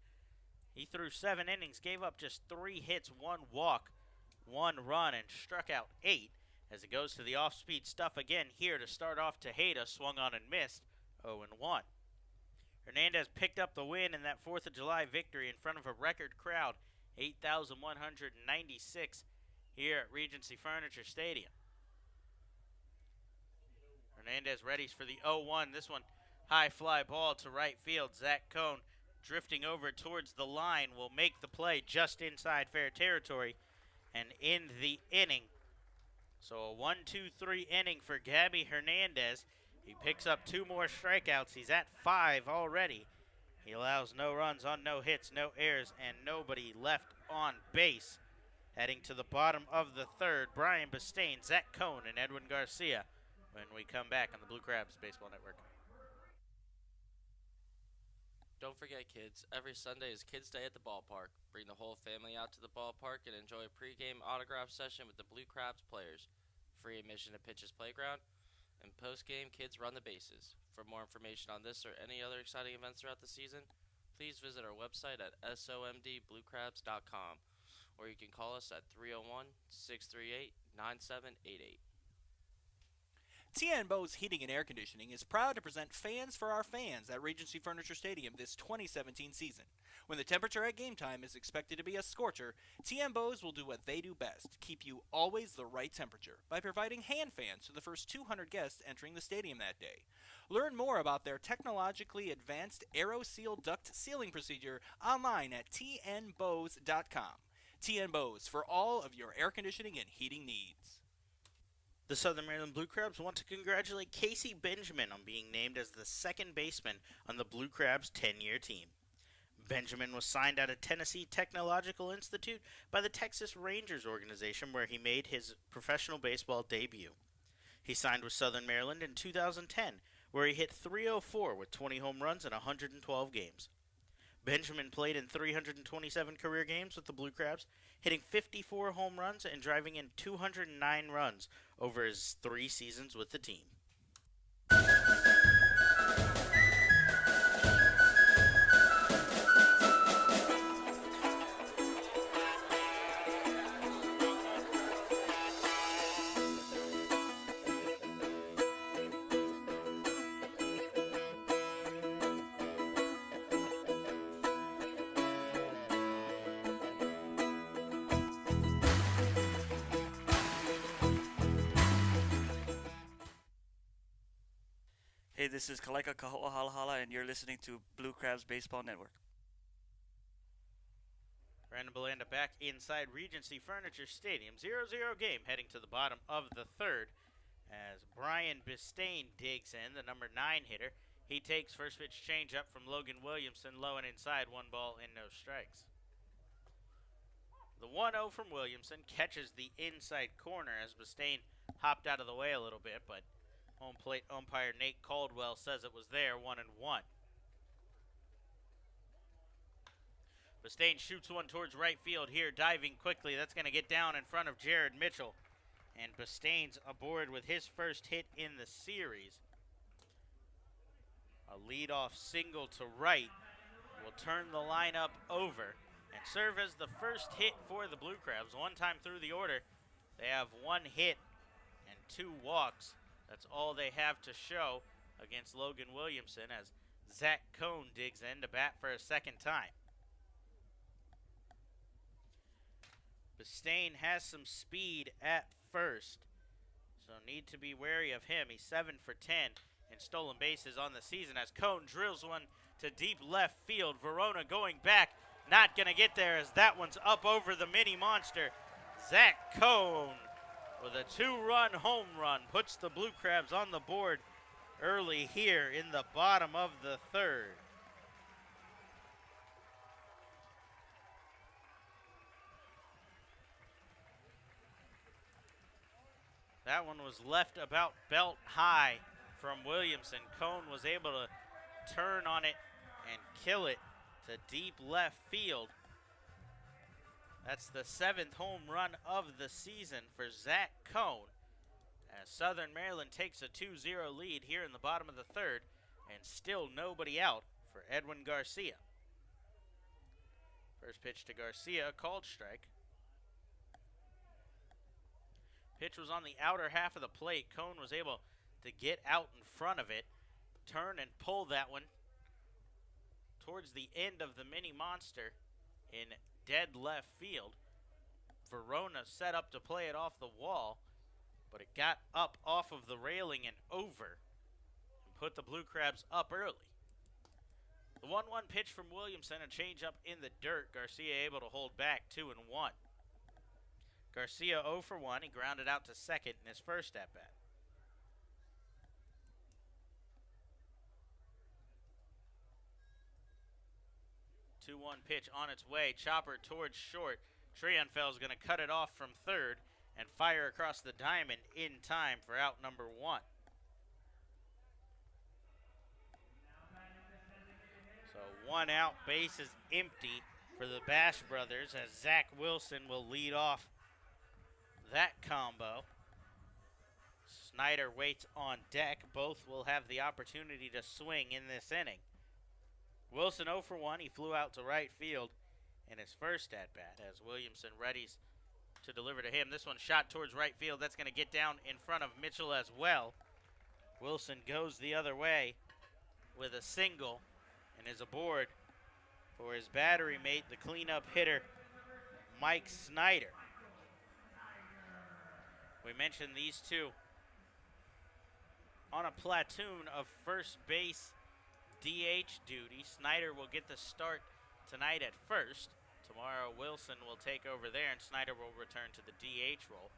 He threw 7 innings, gave up just 3 hits, 1 walk, 1 run, and struck out 8 as it goes to the off-speed stuff again here to start off Tejeda, swung on and missed, 0-1. Hernandez picked up the win in that 4th of July victory in front of a record crowd, 8,196 here at Regency Furniture Stadium. Hernandez readies for the 0-1. This one, high fly ball to right field. Zach Cohn drifting over towards the line will make the play just inside fair territory and end the inning. So a 1-2-3 inning for Gabby Hernandez. He picks up 2 more strikeouts. He's at 5 already. He allows no runs on no hits, no errors, and nobody left on base. Heading to the bottom of the 3rd, Brian Bistain, Zach Cohn, and Edwin Garcia when we come back on the Blue Crabs Baseball Network. Don't forget, kids, every Sunday is Kids Day at the ballpark. Bring the whole family out to the ballpark and enjoy a pregame autograph session with the Blue Crabs players. Free admission to Pitch's Playground, and postgame, kids run the bases. For more information on this or any other exciting events throughout the season, please visit our website at somdbluecrabs.com, or you can call us at 301-638-9788. TN Bose Heating and Air Conditioning is proud to present Fans for Our Fans at Regency Furniture Stadium this 2017 season. When the temperature at game time is expected to be a scorcher, TN Bose will do what they do best, keep you always the right temperature, by providing hand fans to the first 200 guests entering the stadium that day. Learn more about their technologically advanced AeroSeal duct sealing procedure online at tnbose.com. TN Bose for all of your air conditioning and heating needs. The Southern Maryland Blue Crabs want to congratulate Casey Benjamin on being named as the 2nd baseman on the Blue Crabs 10-year team. Benjamin was signed out of Tennessee Technological Institute by the Texas Rangers organization, where he made his professional baseball debut. He signed with Southern Maryland in 2010, where he hit .304 with 20 home runs in 112 games. Benjamin played in 327 career games with the Blue Crabs, hitting 54 home runs and driving in 209 runs over his 3 seasons with the team. Hey, this is Kalaika Kaho'ahala, and you're listening to Blue Crabs Baseball Network. Brandon Belanda back inside Regency Furniture Stadium. 0-0 game heading to the bottom of the 3rd as Brian Bistain digs in, the number 9 hitter. He takes first pitch change up from Logan Williamson, low and inside, 1 ball and no strikes. The 1-0 from Williamson catches the inside corner as Bistain hopped out of the way a little bit, but home plate umpire Nate Caldwell says it was there, 1-1. Bistain shoots one towards right field here, diving quickly. That's going to get down in front of Jared Mitchell. And Bistain's aboard with his first hit in the series. A leadoff single to right will turn the lineup over and serve as the first hit for the Blue Crabs. 1 time through the order, they have 1 hit and 2 walks. That's all they have to show against Logan Williamson as Zach Cohn digs in to bat for a 2nd time. Bistain has some speed at first, so need to be wary of him. He's 7 for 10 in stolen bases on the season as Cohn drills one to deep left field. Verona going back, not going to get there as that one's up over the mini monster. Zach Cohn with a 2-run home run puts the Blue Crabs on the board early here in the bottom of the 3rd. That one was left about belt high from Williamson. Cohn was able to turn on it and kill it to deep left field. That's the 7th home run of the season for Zach Cohn as Southern Maryland takes a 2-0 lead here in the bottom of the third, and still nobody out for Edwin Garcia. First pitch to Garcia, called strike. Pitch was on the outer half of the plate. Cone was able to get out in front of it, turn and pull that one towards the end of the mini monster in dead left field. Verona set up to play it off the wall, but it got up off of the railing and over and put the Blue Crabs up early. The 1-1 pitch from Williamson, a changeup in the dirt. Garcia able to hold back 2-1. Garcia 0 for 1. He grounded out to second in his first at-bat. 2-1 pitch on its way. Chopper towards short. Trienfeld is going to cut it off from third and fire across the diamond in time for out number 1. So 1 out, base is empty for the Bash brothers as Zach Wilson will lead off that combo. Snyder waits on deck. Both will have the opportunity to swing in this inning. Wilson 0 for 1. He flew out to right field in his first at-bat as Williamson readies to deliver to him. This one shot towards right field. That's going to get down in front of Mitchell as well. Wilson goes the other way with a single and is aboard for his battery mate, the cleanup hitter, Mike Snyder. We mentioned these two on a platoon of first base DH duty. Snyder will get the start tonight at first. Tomorrow Wilson will take over there and Snyder will return to the DH role.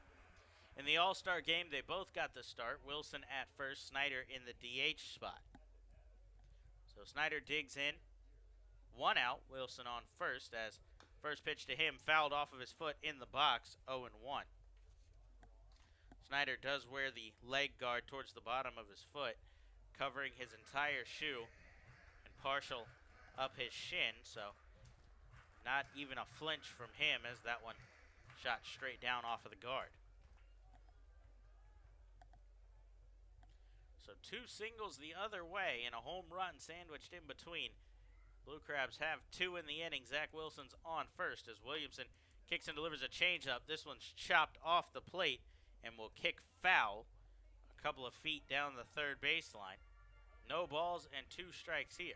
In the All-Star game, they both got the start. Wilson at first, Snyder in the DH spot. So Snyder digs in. 1 out, Wilson on first as first pitch to him fouled off of his foot in the box, 0-1. Snyder does wear the leg guard towards the bottom of his foot, covering his entire shoe and partial up his shin, so not even a flinch from him as that one shot straight down off of the guard. So 2 singles the other way and a home run sandwiched in between. Blue Crabs have 2 in the inning. Zach Wilson's on first as Williamson kicks and delivers a changeup. This one's chopped off the plate and will kick foul a couple of feet down the third baseline. No balls and 2 strikes here.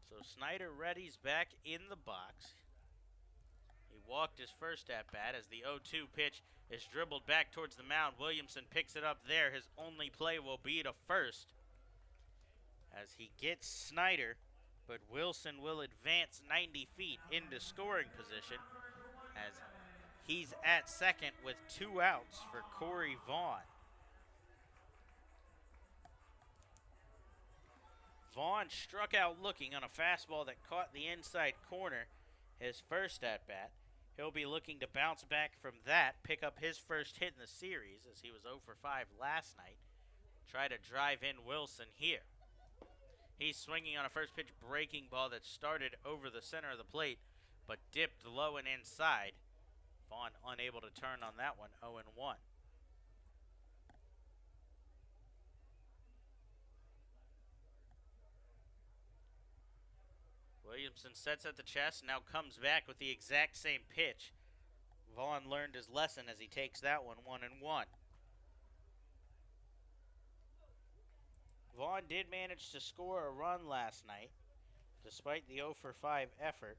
So Snyder readies back in the box. He walked his first at-bat as the 0-2 pitch is dribbled back towards the mound. Williamson picks it up there. His only play will be to first as he gets Snyder, but Wilson will advance 90 feet into scoring position as he's at second with 2 outs for Corey Vaughn. Vaughn struck out looking on a fastball that caught the inside corner his first at-bat. He'll be looking to bounce back from that, pick up his first hit in the series as he was 0 for 5 last night. Try to drive in Wilson here. He's swinging on a first pitch breaking ball that started over the center of the plate but dipped low and inside. Vaughn unable to turn on that one, 0-1. Williamson sets at the chest, now comes back with the exact same pitch. Vaughn learned his lesson as he takes that one, 1-1. Vaughn did manage to score a run last night. Despite the 0 for 5 effort,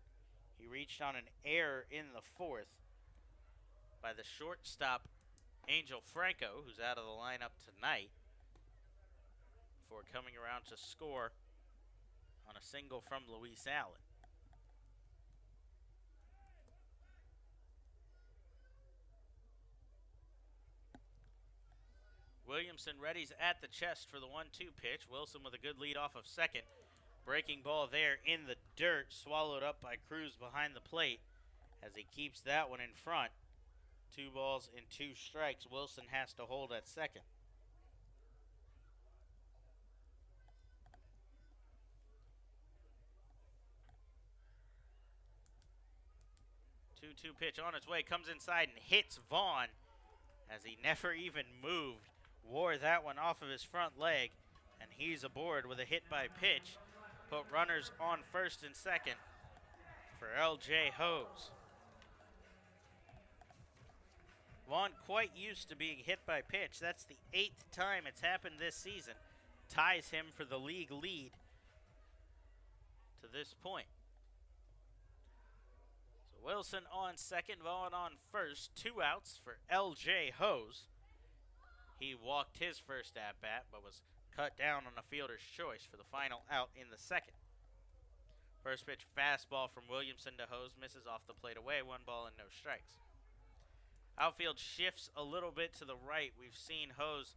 he reached on an error in the 4th by the shortstop Angel Franco, who's out of the lineup tonight, before coming around to score on a single from Luis Allen. Williamson readies at the chest for the 1-2 pitch. Wilson with a good lead off of second. Breaking ball there in the dirt, swallowed up by Cruz behind the plate as he keeps that one in front. 2 balls and 2 strikes. Wilson has to hold at second. 2 pitch on its way, comes inside and hits Vaughn as he never even moved. Wore that one off of his front leg, and he's aboard with a hit by pitch. Put runners on first and second for L.J. Hose. Vaughn quite used to being hit by pitch. That's the 8th time it's happened this season. Ties him for the league lead to this point. So Wilson on second, Vaughn on first. 2 outs for L.J. Hose. He walked his first at-bat, but was cut down on a fielder's choice for the final out in the second. First pitch fastball from Williamson to Hose, misses off the plate away, 1 ball and no strikes. Outfield shifts a little bit to the right. We've seen Hose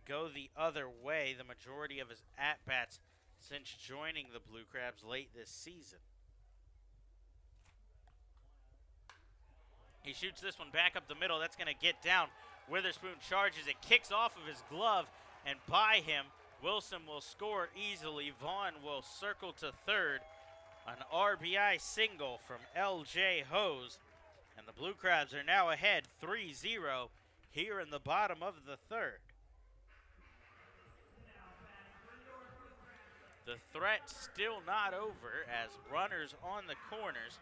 go the other way the majority of his at-bats since joining the Blue Crabs late this season. He shoots this one back up the middle. That's going to get down. Witherspoon charges it, kicks off of his glove, and by him, Wilson will score easily. Vaughn will circle to third. An RBI single from L.J. Hose. And the Blue Crabs are now ahead 3-0 here in the bottom of the third. The threat still not over as runners on the corners.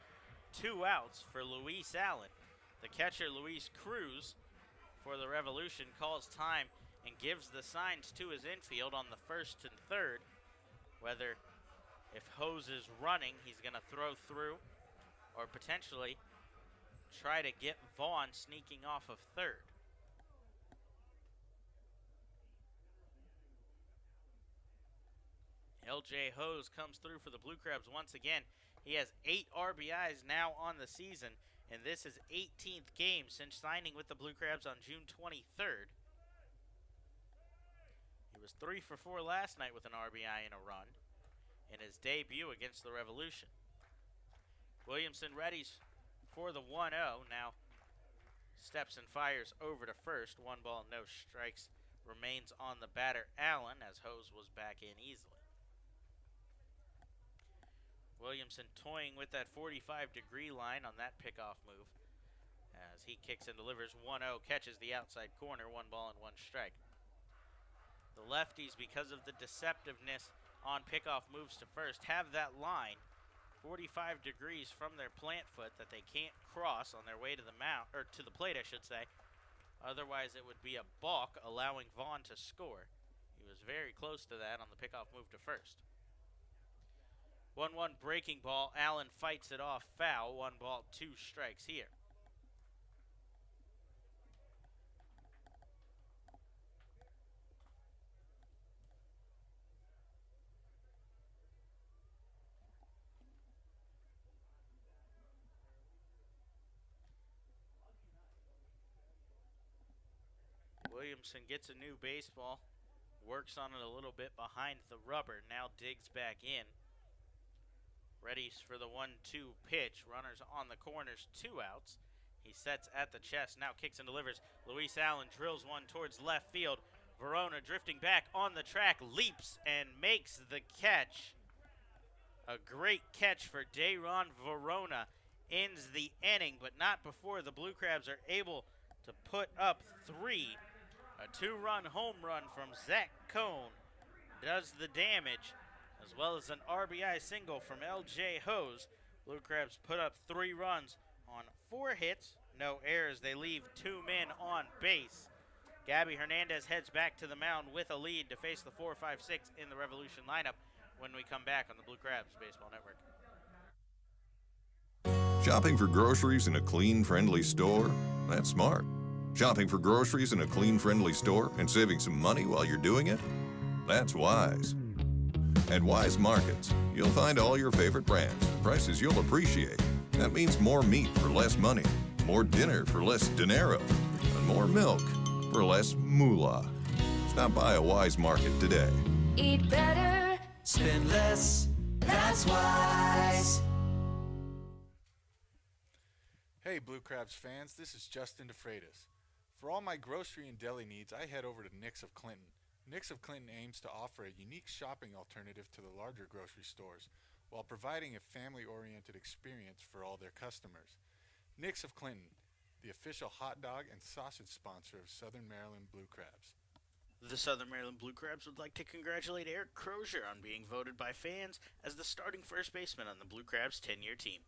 2 outs for Luis Allen. The catcher, Luis Cruz, for the Revolution, calls time and gives the signs to his infield on the first and third. Whether if Hose is running, he's going to throw through or potentially try to get Vaughn sneaking off of third. L.J. Hose comes through for the Blue Crabs once again. He has 8 RBIs now on the season, and this is 18th game since signing with the Blue Crabs on June 23rd. He was 3 for 4 last night with an RBI and a run in his debut against the Revolution. Williamson readies for the 1-0. Now steps and fires over to first. 1 ball, no strikes remains on the batter, Allen, as Hose was back in easily. Williamson toying with that 45-degree line on that pickoff move as he kicks and delivers 1-0, catches the outside corner, 1 ball and 1 strike. The lefties, because of the deceptiveness on pickoff moves to first, have that line 45 degrees from their plant foot that they can't cross on their way to the mound, or to the plate, I should say. Otherwise, it would be a balk, allowing Vaughn to score. He was very close to that on the pickoff move to first. 1-1 breaking ball. Allen fights it off foul. 1 ball, 2 strikes here. Williamson gets a new baseball, works on it a little bit behind the rubber, now digs back in. Ready for the 1-2 pitch. Runners on the corners, 2 outs. He sets at the chest, now kicks and delivers. Luis Allen drills one towards left field. Verona drifting back on the track, leaps and makes the catch. A great catch for Dayron Verona. Ends the inning, but not before the Blue Crabs are able to put up 3. A 2-run home run from Zach Cohn does the damage, as well as an RBI single from L.J. Hose. Blue Crabs put up 3 runs on 4 hits, no errors. They leave 2 men on base. Gabby Hernandez heads back to the mound with a lead to face the 4-5-6 in the Revolution lineup when we come back on the Blue Crabs Baseball Network. Shopping for groceries in a clean, friendly store? That's smart. Shopping for groceries in a clean, friendly store and saving some money while you're doing it? That's wise. At Wise Markets, you'll find all your favorite brands, prices you'll appreciate. That means more meat for less money, more dinner for less dinero, and more milk for less moolah. Stop by a Wise Market today. Eat better, spend less. That's Wise. Hey Blue Crabs fans, this is Justin DeFreitas. For all my grocery and deli needs, I head over to Nick's of Clinton. Nick's of Clinton aims to offer a unique shopping alternative to the larger grocery stores while providing a family-oriented experience for all their customers. Nick's of Clinton, the official hot dog and sausage sponsor of Southern Maryland Blue Crabs. The Southern Maryland Blue Crabs would like to congratulate Eric Crozier on being voted by fans as the starting first baseman on the Blue Crabs 10-year team.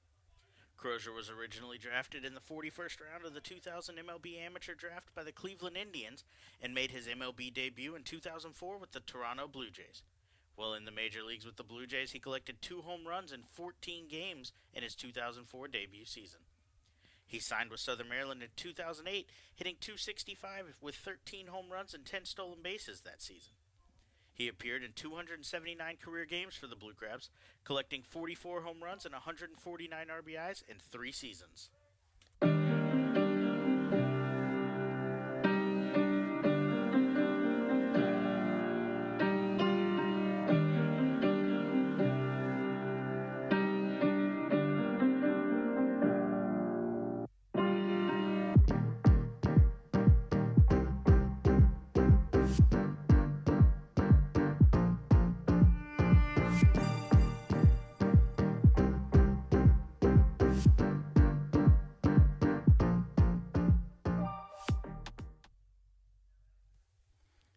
Crozier was originally drafted in the 41st round of the 2000 MLB Amateur Draft by the Cleveland Indians and made his MLB debut in 2004 with the Toronto Blue Jays. While in the major leagues with the Blue Jays, he collected 2 home runs in 14 games in his 2004 debut season. He signed with Southern Maryland in 2008, hitting .265 with 13 home runs and 10 stolen bases that season. He appeared in 279 career games for the Blue Crabs, collecting 44 home runs and 149 RBIs in 3 seasons.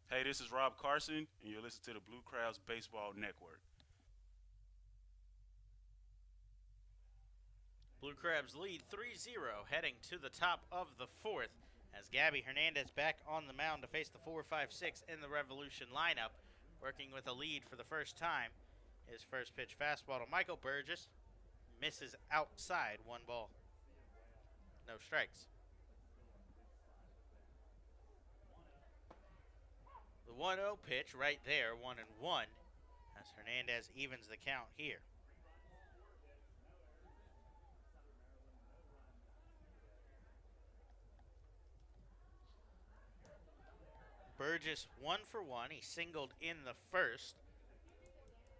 Hey, this is Rob Carson, and you're listening to the Blue Crabs Baseball Network. Blue Crabs lead 3-0 heading to the top of the 4th as Gabby Hernandez back on the mound to face the 4-5-6 in the Revolution lineup, working with a lead for the first time. His first pitch fastball to Michael Burgess misses outside, 1 ball. No strikes. The 1-0 pitch right there, 1-1, as Hernandez evens the count here. Burgess 1 for 1. He singled in the first,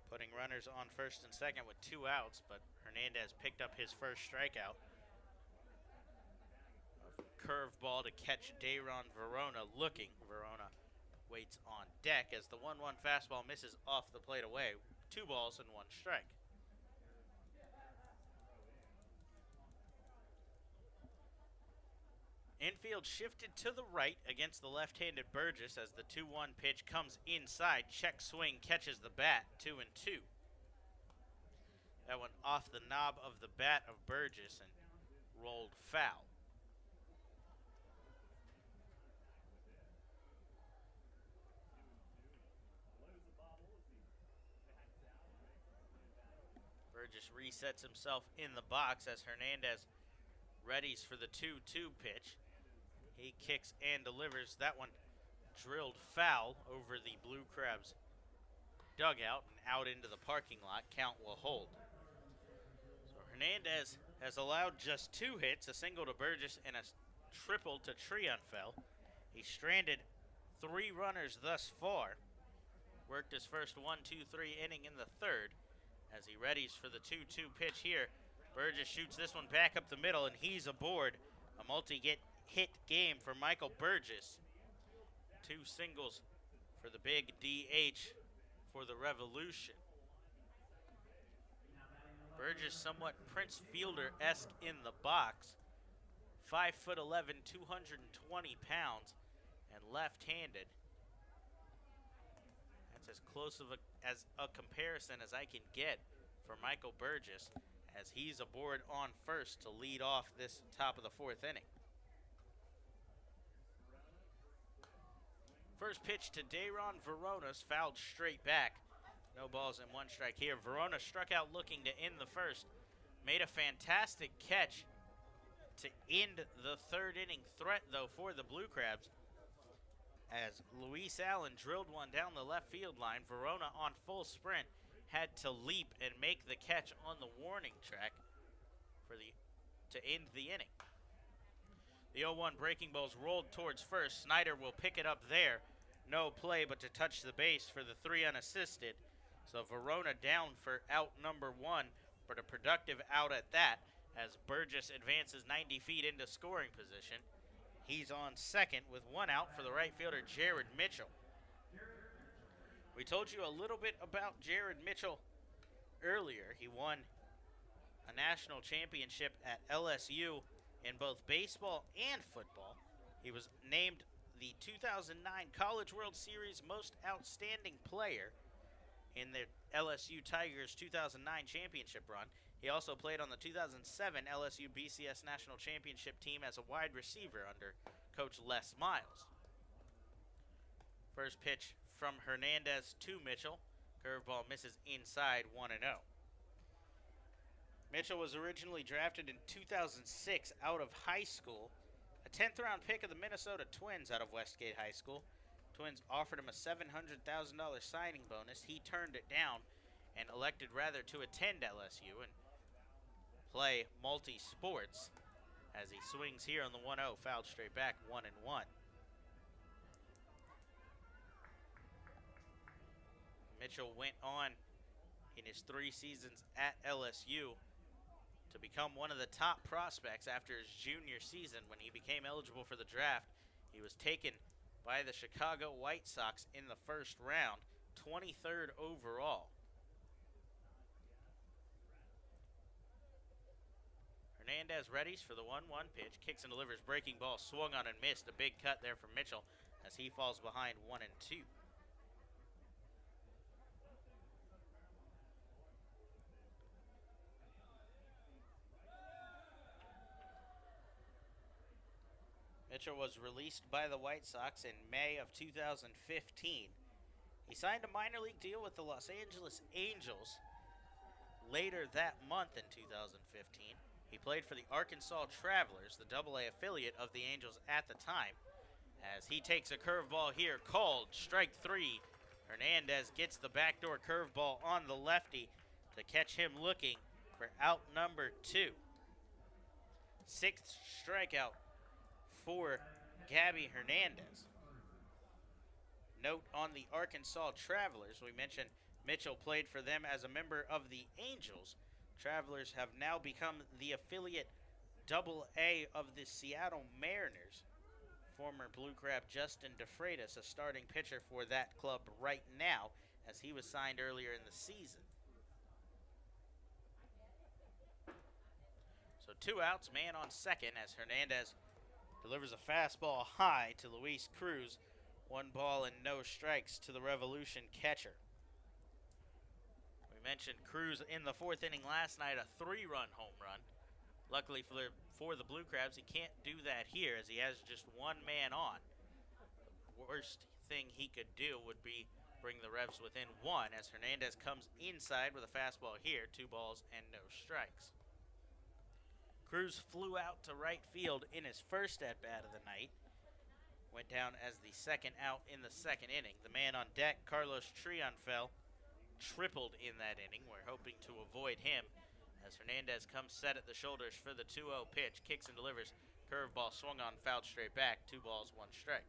putting runners on first and second with 2 outs, but Hernandez picked up his first strikeout. A curveball to catch Dayron Verona looking. Verona waits on deck as the 1-1 fastball misses off the plate away. 2 balls and 1 strike. Infield shifted to the right against the left-handed Burgess as the 2-1 pitch comes inside. Check swing catches the bat, 2-2. That one off the knob of the bat of Burgess and rolled foul. Burgess resets himself in the box as Hernandez readies for the 2-2 pitch. He kicks and delivers. That one drilled foul over the Blue Crabs dugout and out into the parking lot. Count will hold. So Hernandez has allowed just 2 hits, a single to Burgess and a triple to Triunfel. He stranded 3 runners thus far. Worked his first 1-2-3 inning in the 3rd. As he readies for the 2-2 pitch here, Burgess shoots this one back up the middle, and he's aboard. A multi-hit game for Michael Burgess. 2 singles for the big DH for the Revolution. Burgess somewhat Prince Fielder-esque in the box. 5'11", 220 pounds, and left-handed. As close of a comparison as I can get for Michael Burgess, as he's aboard on first to lead off this top of the 4th inning. First pitch to Dayron Verona's fouled straight back. No balls and 1 strike here. Verona struck out looking to end the first. Made a fantastic catch to end the 3rd inning threat, though, for the Blue Crabs, as Luis Allen drilled one down the left field line. Verona on full sprint had to leap and make the catch on the warning track to end the inning. The 0-1 breaking balls rolled towards first. Snyder will pick it up there. No play but to touch the base for the 3 unassisted. So Verona down for out number 1, but a productive out at that as Burgess advances 90 feet into scoring position. He's on second with 1 out for the right fielder, Jared Mitchell. We told you a little bit about Jared Mitchell earlier. He won a national championship at LSU in both baseball and football. He was named the 2009 College World Series Most Outstanding Player in the LSU Tigers 2009 championship run. He also played on the 2007 LSU BCS National Championship team as a wide receiver under Coach Les Miles. First pitch from Hernandez to Mitchell. Curveball misses inside, 1-0. Mitchell was originally drafted in 2006 out of high school, a 10th round pick of the Minnesota Twins out of Westgate High School. Twins offered him a $700,000 signing bonus. He turned it down and elected rather to attend LSU and play multi-sports as he swings here on the 1-0, fouled straight back, 1-1. Mitchell went on in his 3 seasons at LSU to become one of the top prospects after his junior season when he became eligible for the draft. He was taken by the Chicago White Sox in the first round, 23rd overall. Hernandez readies for the 1-1 pitch, kicks and delivers, breaking ball, swung on and missed. A big cut there from Mitchell as he falls behind 1-2. Mitchell was released by the White Sox in May of 2015. He signed a minor league deal with the Los Angeles Angels later that month in 2015. He played for the Arkansas Travelers, the AA affiliate of the Angels at the time. As he takes a curveball here, called strike 3. Hernandez gets the backdoor curveball on the lefty to catch him looking for out number 2. 6th strikeout for Gabby Hernandez. Note on the Arkansas Travelers, we mentioned Mitchell played for them as a member of the Angels. Travelers have now become the affiliate AA of the Seattle Mariners. Former Blue Crab Justin DeFreitas, a starting pitcher for that club right now, as he was signed earlier in the season. So 2 outs, man on second as Hernandez delivers a fastball high to Luis Cruz. 1 ball and no strikes to the Revolution catcher. We mentioned Cruz in the 4th inning last night, a 3-run home run. Luckily for the Blue Crabs, he can't do that here as he has just 1 man on. The worst thing he could do would be bring the Revs within 1 as Hernandez comes inside with a fastball here, 2 balls and no strikes. Cruz flew out to right field in his first at-bat of the night. Went down as the 2nd out in the 2nd inning. The man on deck, Carlos Triunfel, tripled in that inning. We're hoping to avoid him as Hernandez comes set at the shoulders for the 2-0 pitch. Kicks and delivers. Curveball swung on, fouled straight back. 2 balls, 1 strike.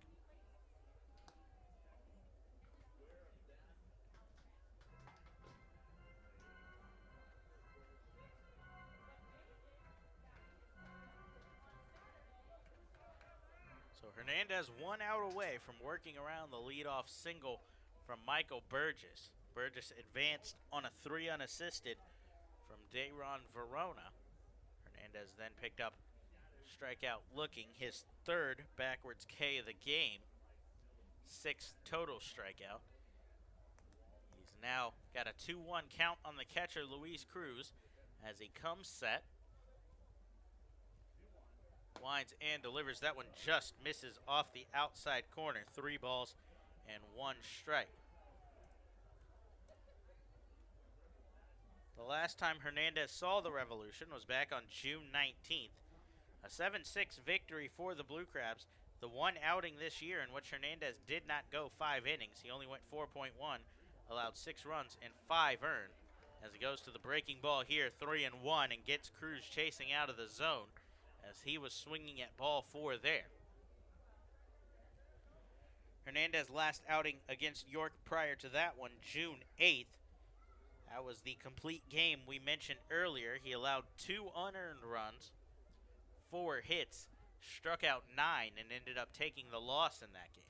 So Hernandez 1 out away from working around the leadoff single from Michael Burgess. Burgess advanced on a 3 unassisted from Dayron Verona. Hernandez then picked up strikeout looking, his 3rd backwards K of the game. 6th total strikeout. He's now got a 2-1 count on the catcher, Luis Cruz, as he comes set. Winds and delivers. That one just misses off the outside corner. 3 balls and 1 strike. The last time Hernandez saw the Revolution was back on June 19th. A 7-6 victory for the Blue Crabs. The 1 outing this year in which Hernandez did not go 5 innings. He only went 4.1, allowed 6 runs and 5 earned. As he goes to the breaking ball here, 3-1, and gets Cruz chasing out of the zone as he was swinging at ball 4 there. Hernandez last outing against York prior to that one, June 8th. That was the complete game we mentioned earlier. He allowed 2 unearned runs, 4 hits, struck out 9, and ended up taking the loss in that game.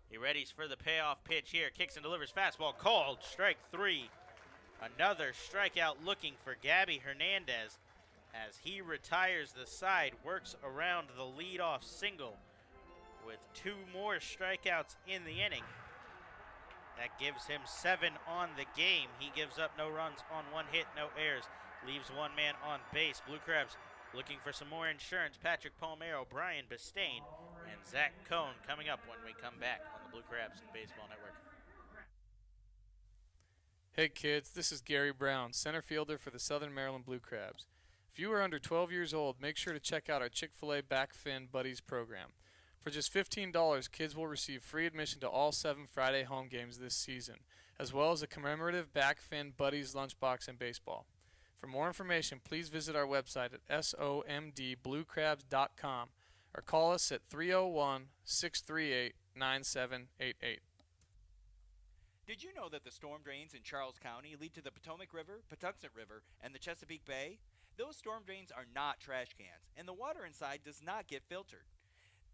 He readies for the payoff pitch here. Kicks and delivers fastball called. Strike 3. Another strikeout looking for Gabby Hernandez as he retires the side, works around the leadoff single with 2 more strikeouts in the inning. That gives him 7 on the game. He gives up no runs on 1 hit, no errors, leaves 1 man on base. Blue Crabs looking for some more insurance. Patrick Palmero, Brian Bistain, and Zach Cohn coming up when we come back on the Blue Crabs Baseball Network. Hey kids, this is Gary Brown, center fielder for the Southern Maryland Blue Crabs. If you are under 12 years old, make sure to check out our Chick-fil-A Back Fin Buddies program. For just $15, kids will receive free admission to all 7 Friday home games this season, as well as a commemorative Back Fin Buddies lunchbox and baseball. For more information, please visit our website at somdbluecrabs.com or call us at 301-638-9788. Did you know that the storm drains in Charles County lead to the Potomac River, Patuxent River, and the Chesapeake Bay? Those storm drains are not trash cans, and the water inside does not get filtered.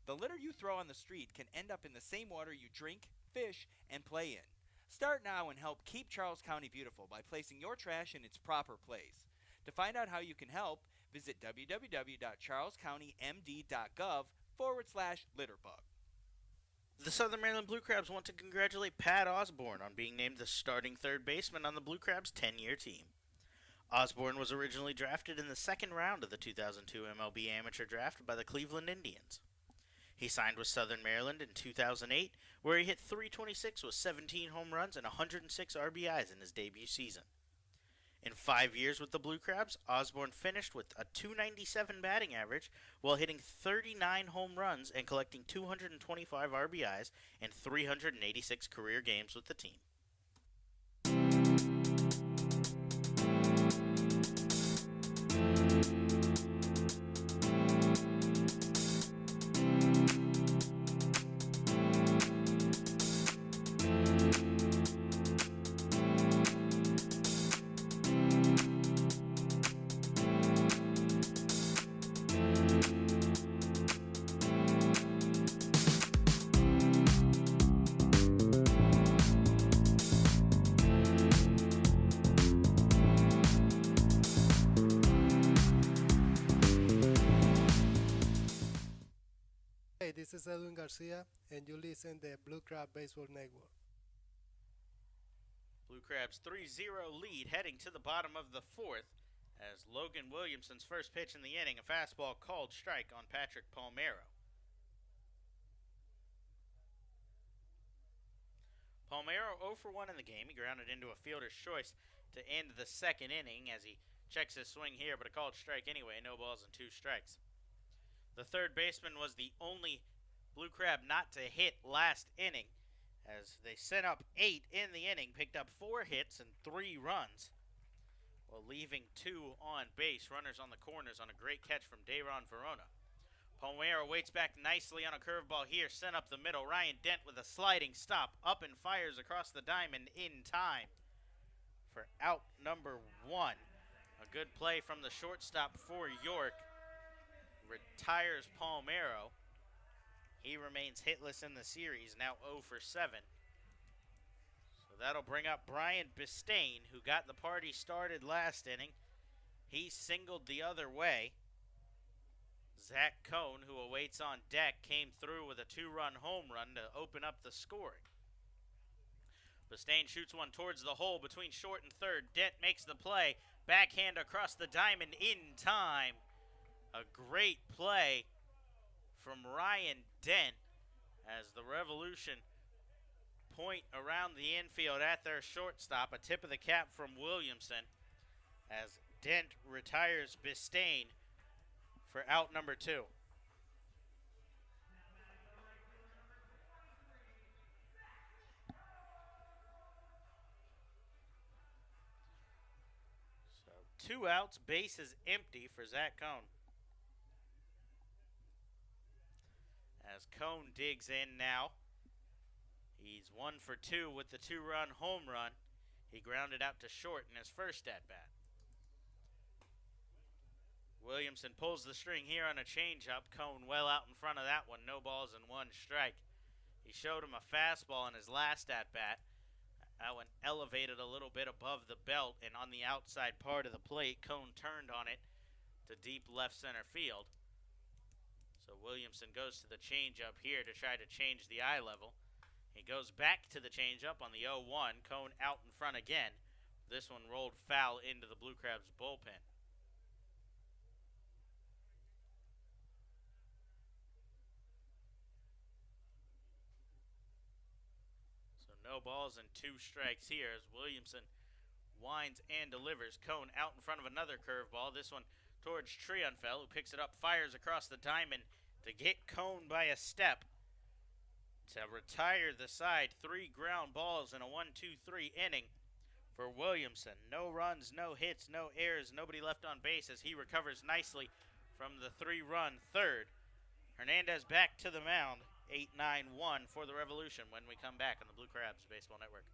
The litter you throw on the street can end up in the same water you drink, fish, and play in. Start now and help keep Charles County beautiful by placing your trash in its proper place. To find out how you can help, visit www.charlescountymd.gov/litterbug. The Southern Maryland Blue Crabs want to congratulate Pat Osborne on being named the starting third baseman on the Blue Crabs' 10-year team. Osborne was originally drafted in the 2nd round of the 2002 MLB Amateur Draft by the Cleveland Indians. He signed with Southern Maryland in 2008, where he hit .326 with 17 home runs and 106 RBIs in his debut season. In 5 years with the Blue Crabs, Osborne finished with a .297 batting average while hitting 39 home runs and collecting 225 RBIs in 386 career games with the team. Hey, this is Edwin Garcia, and you listen to the Blue Crab Baseball Network. Blue Crabs 3-0 lead heading to the bottom of the 4th as Logan Williamson's first pitch in the inning, a fastball called strike on Patrick Palmero. Palmero 0 for 1 in the game. He grounded into a fielder's choice to end the 2nd inning as he checks his swing here, but a called strike anyway, no balls and 2 strikes. The third baseman was the only Blue Crab not to hit last inning as they sent up 8 in the inning, picked up 4 hits and 3 runs while leaving 2 on base, runners on the corners on a great catch from Dayron Verona. Palmero waits back nicely on a curveball here, sent up the middle. Ryan Dent with a sliding stop, up and fires across the diamond in time for out number 1. A good play from the shortstop for York. Retires Palmero. He remains hitless in the series, now 0 for 7. So that'll bring up Brian Bistain, who got the party started last inning. He singled the other way. Zach Cohn, who awaits on deck, came through with a 2-run home run to open up the scoring. Bistain shoots one towards the hole between short and third. Dent makes the play. Backhand across the diamond in time. A great play from Ryan Dent as the Revolution point around the infield at their shortstop. A tip of the cap from Williamson as Dent retires Bistain for out number 2. So 2 outs, bases empty for Zach Cohn. As Cohn digs in now, he's 1 for 2 with the 2-run home run. He grounded out to short in his first at-bat. Williamson pulls the string here on a changeup. Cohn well out in front of that one. No balls and 1 strike. He showed him a fastball in his last at-bat. That one elevated a little bit above the belt and on the outside part of the plate. Cohn turned on it to deep left center field. So Williamson goes to the changeup here to try to change the eye level. He goes back to the changeup on the 0-1. Cone out in front again. This one rolled foul into the Blue Crabs bullpen. So no balls and 2 strikes here as Williamson winds and delivers. Cone out in front of another curveball. This one towards Trionfel, who picks it up, fires across the diamond to get Cone by a step to retire the side. 3 ground balls in a 1-2-3 inning for Williamson. No runs, no hits, no errors, nobody left on base as he recovers nicely from the 3-run third. Hernandez back to the mound. 8-9-1 for the Revolution when we come back on the Blue Crabs Baseball Network.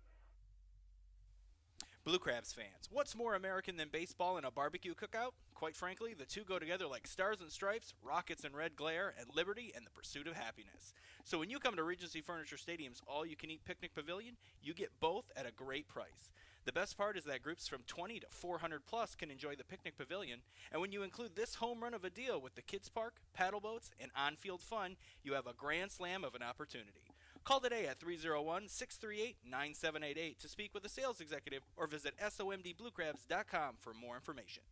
Blue Crabs fans, what's more American than baseball and a barbecue cookout? Quite frankly, the two go together like stars and stripes, rockets and red glare, and liberty and the pursuit of happiness. So when you come to Regency Furniture Stadium's all-you-can-eat picnic pavilion, you get both at a great price. The best part is that groups from 20 to 400 plus can enjoy the picnic pavilion, and when you include this home run of a deal with the kids park, paddle boats, and on-field fun, you have a grand slam of an opportunity. Call today at 301-638-9788 to speak with a sales executive or visit somdbluecrabs.com for more information.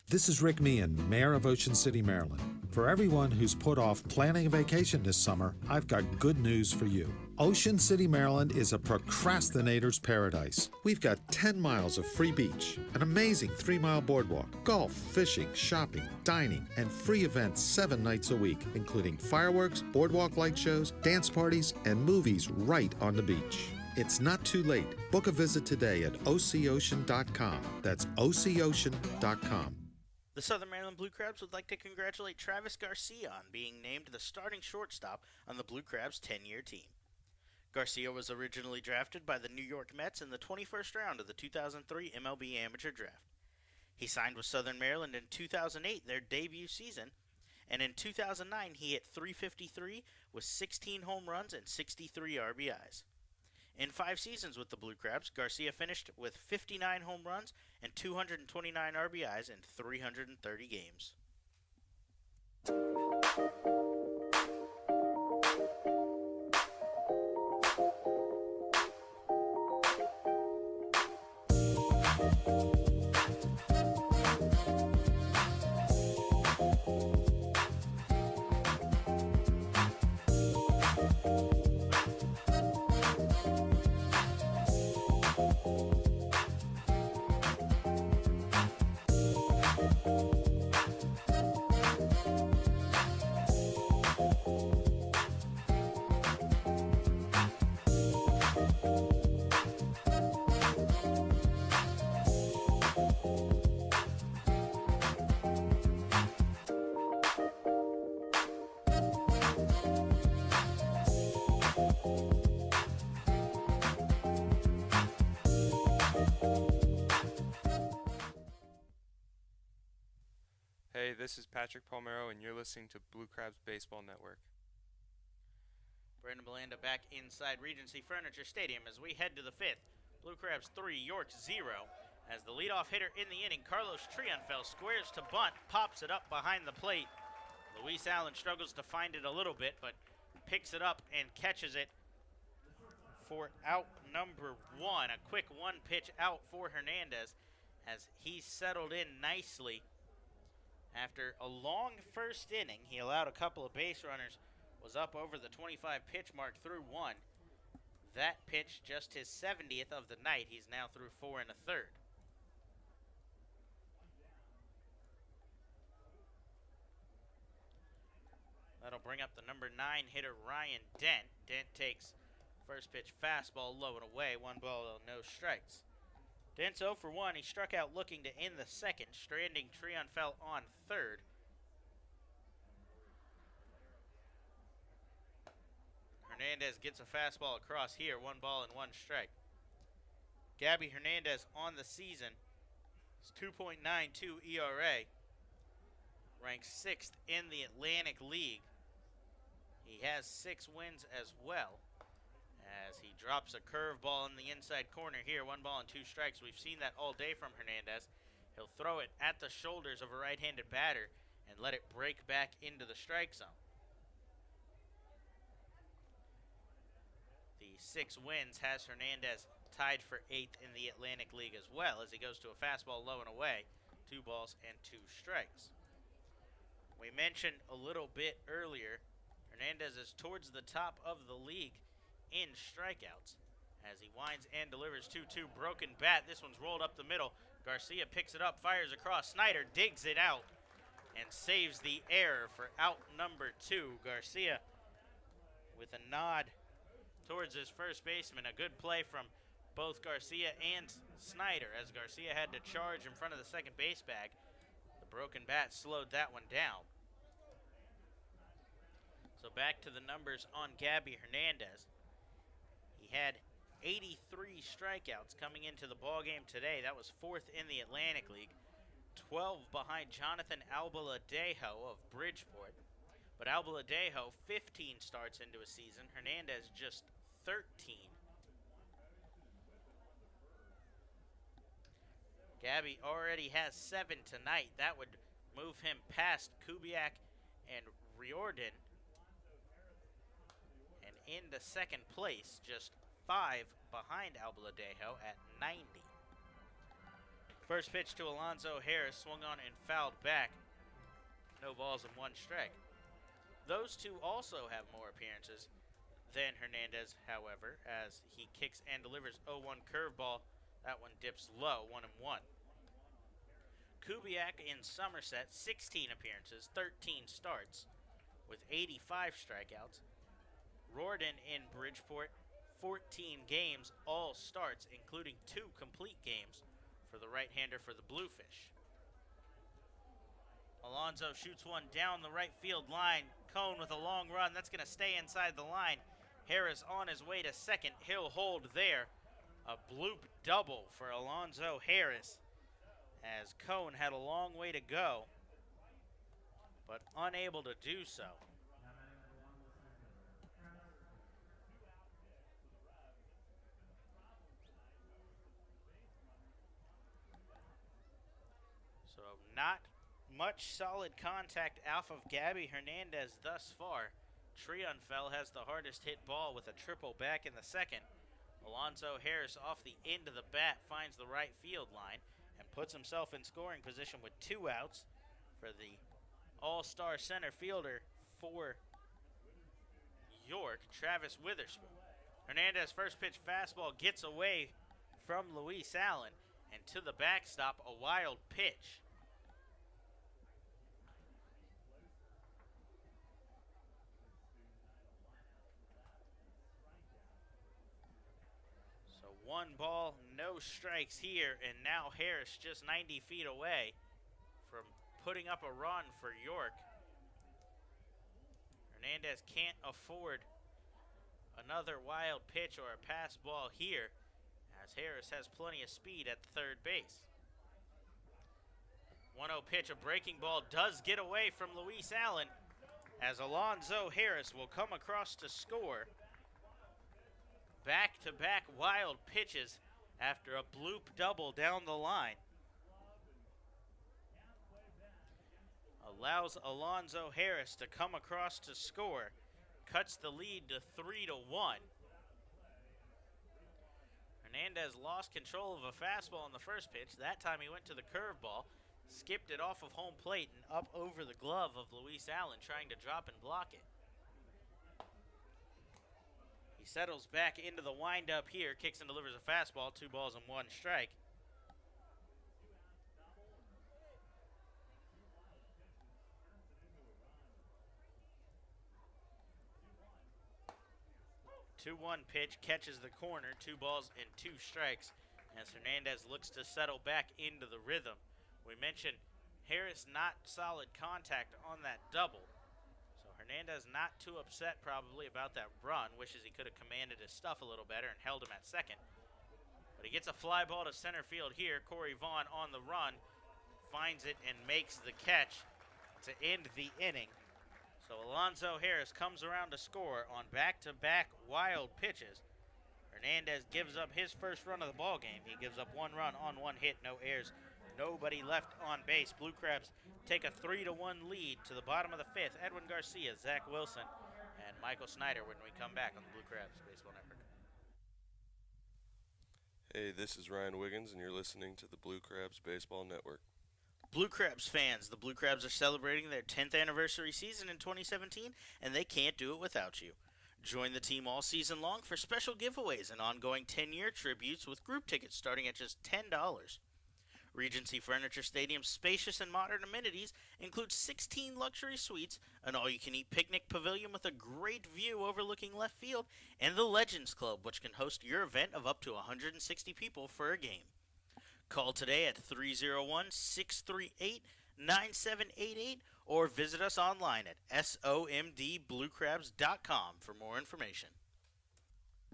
This is Rick Meehan, Mayor of Ocean City, Maryland. For everyone who's put off planning a vacation this summer, I've got good news for you. Ocean City, Maryland is a procrastinator's paradise. We've got 10 miles of free beach, an amazing 3-mile boardwalk, golf, fishing, shopping, dining, and free events 7 nights a week, including fireworks, boardwalk light shows, dance parties, and movies right on the beach. It's not too late. Book a visit today at ococean.com. That's ococean.com. The Southern Maryland Blue Crabs would like to congratulate Travis Garcia on being named the starting shortstop on the Blue Crabs' 10-year team. Garcia was originally drafted by the New York Mets in the 21st round of the 2003 MLB Amateur Draft. He signed with Southern Maryland in 2008, their debut season, and in 2009 he hit .353 with 16 home runs and 63 RBIs. In 5 seasons with the Blue Crabs, Garcia finished with 59 home runs and 229 RBIs in 330 games. Hey, this is Patrick Palmero, and you're listening to Blue Crabs Baseball Network. Brandon Belanda back inside Regency Furniture Stadium as we head to the 5th. Blue Crabs 3, York 0. As the leadoff hitter in the inning, Carlos Trionfel squares to bunt, pops it up behind the plate. Luis Allen struggles to find it a little bit, but picks it up and catches it for out number 1. A quick 1-pitch out for Hernandez as he settled in nicely. After a long first inning, he allowed a couple of base runners, was up over the 25 pitch mark through 1. That pitch just his 70th of the night. He's now through 4 1/3. That'll bring up the number 9 hitter, Ryan Dent. Dent takes first pitch fastball low and away. 1 ball, no strikes. Dent's 0 for 1. He struck out looking to end the second, stranding Trionfel on third. Hernandez gets a fastball across here. 1 ball and 1 strike. Gabby Hernandez on the season. His 2.92 ERA. Ranks 6th in the Atlantic League. He has 6 wins as well. As he drops a curveball in the inside corner here. 1 ball and 2 strikes. We've seen that all day from Hernandez. He'll throw it at the shoulders of a right-handed batter and let it break back into the strike zone. The 6 wins has Hernandez tied for 8th in the Atlantic League as well, as he goes to a fastball low and away, 2 balls and 2 strikes. We mentioned a little bit earlier, Hernandez is towards the top of the league in strikeouts as he winds and delivers 2-2. Broken bat. This one's rolled up the middle. Garcia picks it up, fires across. Snyder digs it out and saves the error for out number 2. Garcia with a nod towards his first baseman. A good play from both Garcia and Snyder as Garcia had to charge in front of the second base bag. The broken bat slowed that one down. So back to the numbers on Gabby Hernandez. He had 83 strikeouts coming into the ballgame today. That was 4th in the Atlantic League. 12 behind Jonathan Albaladejo of Bridgeport. But Albaladejo, 15 starts into a season. Hernandez just 13. Gabby already has 7 tonight. That would move him past Kubiak and Riordan and into second place, just 5 behind Albaladejo at 90. First pitch to Alonzo Harris, swung on and fouled back. No balls and 1 strike. Those two also have more appearances than Hernandez, however, as he kicks and delivers 0-1 curveball. That one dips low, 1-1. Kubiak in Somerset, 16 appearances, 13 starts, with 85 strikeouts. Riordan in Bridgeport, 14 games, all starts, including 2 complete games for the right-hander for the Bluefish. Alonzo shoots one down the right field line. Cone with a long run. That's going to stay inside the line. Harris on his way to second. He'll hold there. A bloop double for Alonzo Harris, as Cone had a long way to go, but unable to do so. So not much solid contact off of Gabby Hernandez thus far. Trionfell has the hardest hit ball with a triple back in the second. Alonzo Harris off the end of the bat finds the right field line and puts himself in scoring position with 2 outs for the all-star center fielder for York, Travis Witherspoon. Hernandez first pitch fastball gets away from Luis Allen and to the backstop, a wild pitch. So 1 ball, no strikes here, and now Harris just 90 feet away from putting up a run for York. Hernandez can't afford another wild pitch or a pass ball here, as Harris has plenty of speed at third base. 1-0 pitch, a breaking ball does get away from Luis Allen, as Alonzo Harris will come across to score. Back-to-back wild pitches after a bloop double down the line. Allows Alonzo Harris to come across to score. Cuts the lead to 3-1. Hernandez lost control of a fastball in the first pitch. That time he went to the curveball, skipped it off of home plate and up over the glove of Luis Allen, trying to drop and block it. He settles back into the windup here, kicks and delivers a fastball, 2 balls and 1 strike. The 2-1 pitch catches the corner, 2 balls and 2 strikes, as Hernandez looks to settle back into the rhythm. We mentioned Harris not solid contact on that double. So Hernandez not too upset probably about that run. Wishes he could have commanded his stuff a little better and held him at second. But he gets a fly ball to center field here. Corey Vaughn on the run, finds it and makes the catch to end the inning. So Alonzo Harris comes around to score on back-to-back wild pitches. Hernandez gives up his first run of the ball game. He gives up 1 run on 1 hit, no errors, nobody left on base. Blue Crabs take a 3-1 lead to the bottom of the 5th. Edwin Garcia, Zach Wilson, and Michael Snyder when we come back on the Blue Crabs Baseball Network. Hey, this is Ryan Wiggins, and you're listening to the Blue Crabs Baseball Network. Blue Crabs fans, the Blue Crabs are celebrating their 10th anniversary season in 2017, and they can't do it without you. Join the team all season long for special giveaways and ongoing 10-year tributes with group tickets starting at just $10. Regency Furniture Stadium's spacious and modern amenities include 16 luxury suites, an all-you-can-eat picnic pavilion with a great view overlooking left field, and the Legends Club, which can host your event of up to 160 people for a game. Call today at 301-638-9788 or visit us online at somdbluecrabs.com for more information.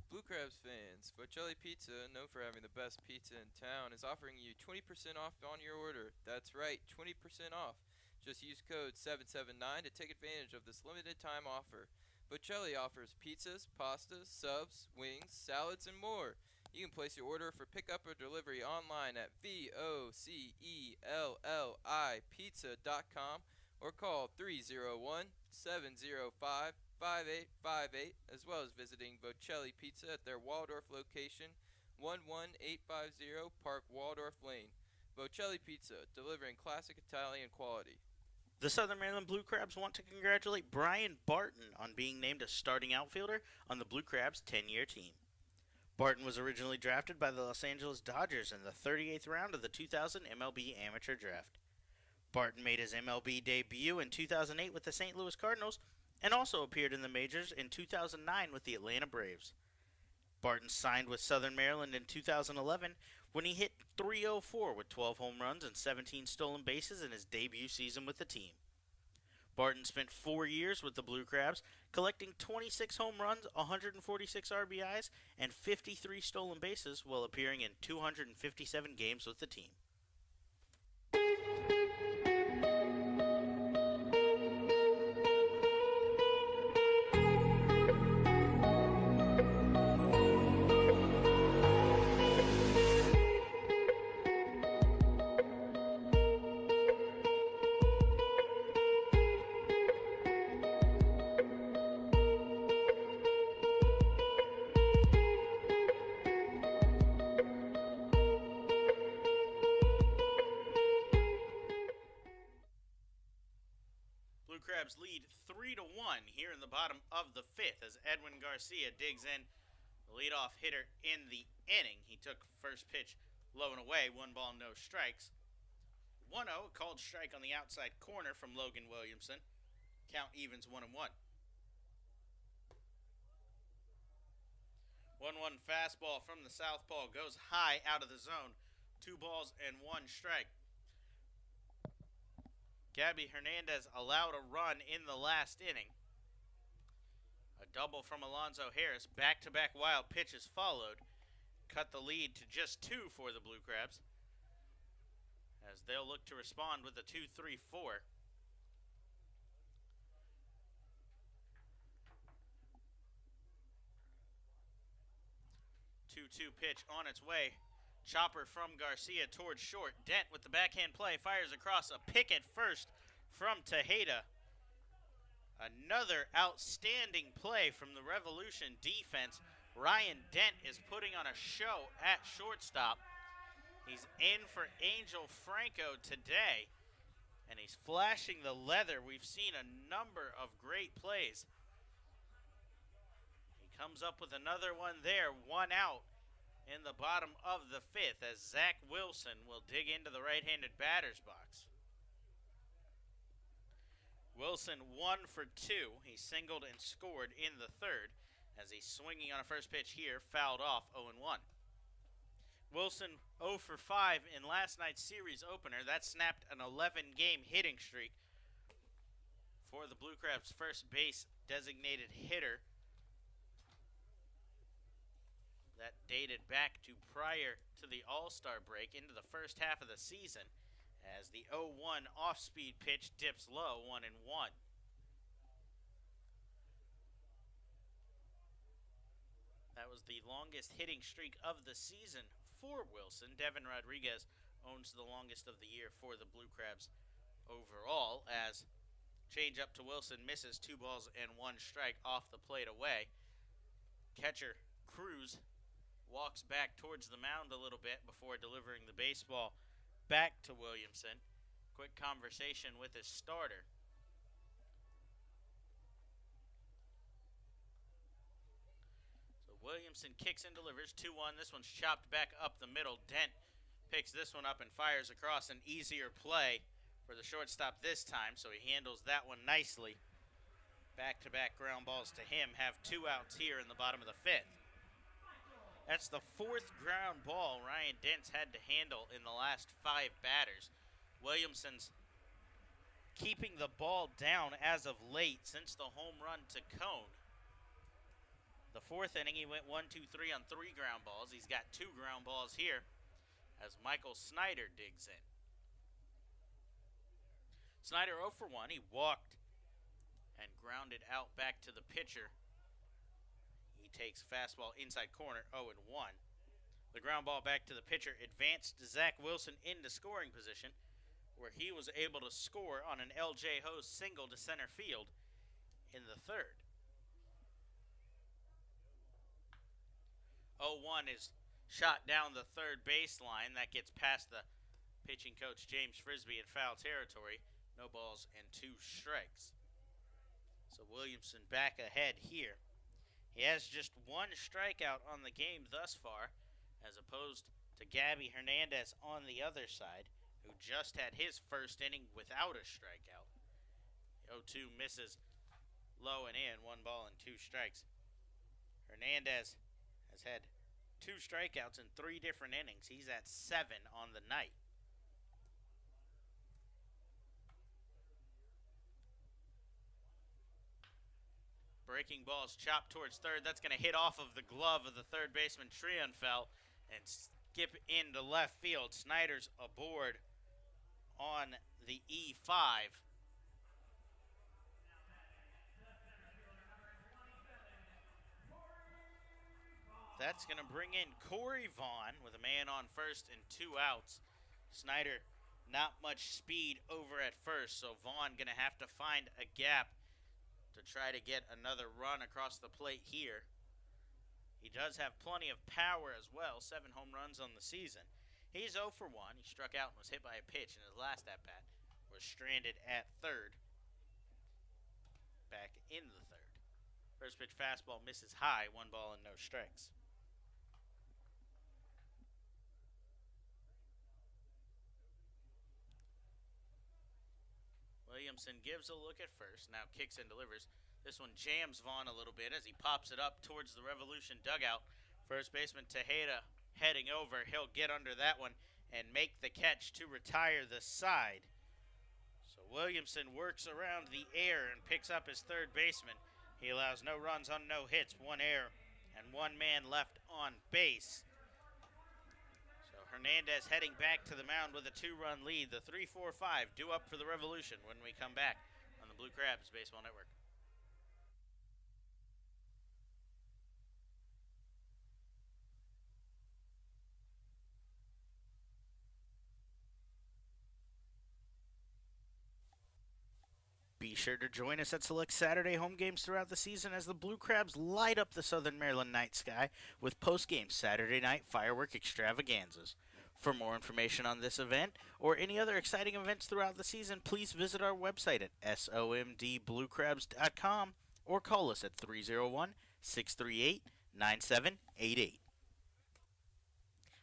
Blue Crabs fans, Bocelli Pizza, known for having the best pizza in town, is offering you 20% off on your order. That's right, 20% off. Just use code 779 to take advantage of this limited time offer. Bocelli offers pizzas, pastas, subs, wings, salads, and more. You can place your order for pickup or delivery online at VOCELLI pizza.com or call 301-705-5858, as well as visiting Bocelli Pizza at their Waldorf location, 11850 Park Waldorf Lane. Bocelli Pizza, delivering classic Italian quality. The Southern Maryland Blue Crabs want to congratulate Brian Barton on being named a starting outfielder on the Blue Crabs' 10-year team. Barton was originally drafted by the Los Angeles Dodgers in the 38th round of the 2000 MLB Amateur Draft. Barton made his MLB debut in 2008 with the St. Louis Cardinals and also appeared in the majors in 2009 with the Atlanta Braves. Barton signed with Southern Maryland in 2011 when he hit .304 with 12 home runs and 17 stolen bases in his debut season with the team. Barton spent 4 years with the Blue Crabs, collecting 26 home runs, 146 RBIs, and 53 stolen bases while appearing in 257 games with the team. Lead 3-1 here in the bottom of the 5th as Edwin Garcia digs in, the leadoff hitter in the inning. He took first pitch low and away, 1 ball, no strikes. 1-0, called strike on the outside corner from Logan Williamson. Count evens 1-1. 1-1 fastball from the southpaw goes high out of the zone. 2 balls and 1 strike. Gabby Hernandez allowed a run in the last inning. A double from Alonzo Harris. Back-to-back wild pitches followed. Cut the lead to just 2 for the Blue Crabs, as they'll look to respond with a 2-3-4. 2-2 pitch on its way. Chopper from Garcia towards short. Dent with the backhand play fires across, a pick at first from Tejeda. Another outstanding play from the Revolution defense. Ryan Dent is putting on a show at shortstop. He's in for Angel Franco today, and he's flashing the leather. We've seen a number of great plays. He comes up with another one there, 1 out in the bottom of the 5th as Zach Wilson will dig into the right-handed batter's box. Wilson 1 for 2. He singled and scored in the 3rd as he's swinging on a first pitch here, fouled off 0-1. Wilson 0 for 5 in last night's series opener. That snapped an 11-game hitting streak for the Blue Crabs' first base designated hitter. That dated back to prior to the All-Star break into the first half of the season as the 0-1 off-speed pitch dips low, 1-1. That was the longest hitting streak of the season for Wilson. Devin Rodriguez owns the longest of the year for the Blue Crabs overall, as change up to Wilson misses 2 balls and 1 strike off the plate away. Catcher Cruz walks back towards the mound a little bit before delivering the baseball back to Williamson. Quick conversation with his starter. So Williamson kicks and delivers 2-1. This one's chopped back up the middle. Dent picks this one up and fires across, an easier play for the shortstop this time, so he handles that one nicely. Back-to-back ground balls to him, have 2 outs here in the bottom of the 5th. That's the 4th ground ball Ryan Dent's had to handle in the last 5 batters. Williamson's keeping the ball down as of late since the home run to Cone. The 4th inning, he went 1, 2, 3 on 3 ground balls. He's got 2 ground balls here as Michael Snyder digs in. Snyder 0 for 1. He walked and grounded out back to the pitcher. He takes fastball inside corner, 0-1. The ground ball back to the pitcher advanced Zach Wilson into scoring position, where he was able to score on an L.J. Hose single to center field in the 3rd. 0-1 is shot down the 3rd baseline. That gets past the pitching coach James Frisbee in foul territory. No balls and 2 strikes. So Williamson back ahead here. He has just 1 strikeout on the game thus far, as opposed to Gabby Hernandez on the other side, who just had his 1st inning without a strikeout. 0-2 misses low and in, 1 ball and 2 strikes. Hernandez has had 2 strikeouts in 3 different innings. He's at 7 on the night. Breaking ball's chopped towards 3rd. That's going to hit off of the glove of the 3rd baseman Triunfel and skip into left field. Snyder's aboard on the E5. That's going to bring in Corey Vaughn with a man on first and 2 outs. Snyder, not much speed over at first, so Vaughn going to have to find a gap to try to get another run across the plate here. He does have plenty of power as well, 7 home runs on the season. He's 0 for 1. He struck out and was hit by a pitch in his last at-bat. Was stranded at 3rd. Back in the 3rd. First pitch fastball misses high, 1 ball and no strikes. Williamson gives a look at first, now kicks and delivers. This one jams Vaughn a little bit as he pops it up towards the Revolution dugout. First baseman Tejeda heading over. He'll get under that one and make the catch to retire the side. So Williamson works around the air and picks up his 3rd baseman. He allows no runs on no hits, 1 error, and 1 man left on base. Hernandez heading back to the mound with a 2-run lead. The 3-4-5 due up for the Revolution when we come back on the Blue Crabs Baseball Network. Be sure to join us at select Saturday home games throughout the season as the Blue Crabs light up the Southern Maryland night sky with post-game Saturday night firework extravaganzas. For more information on this event or any other exciting events throughout the season, please visit our website at somdbluecrabs.com or call us at 301-638-9788.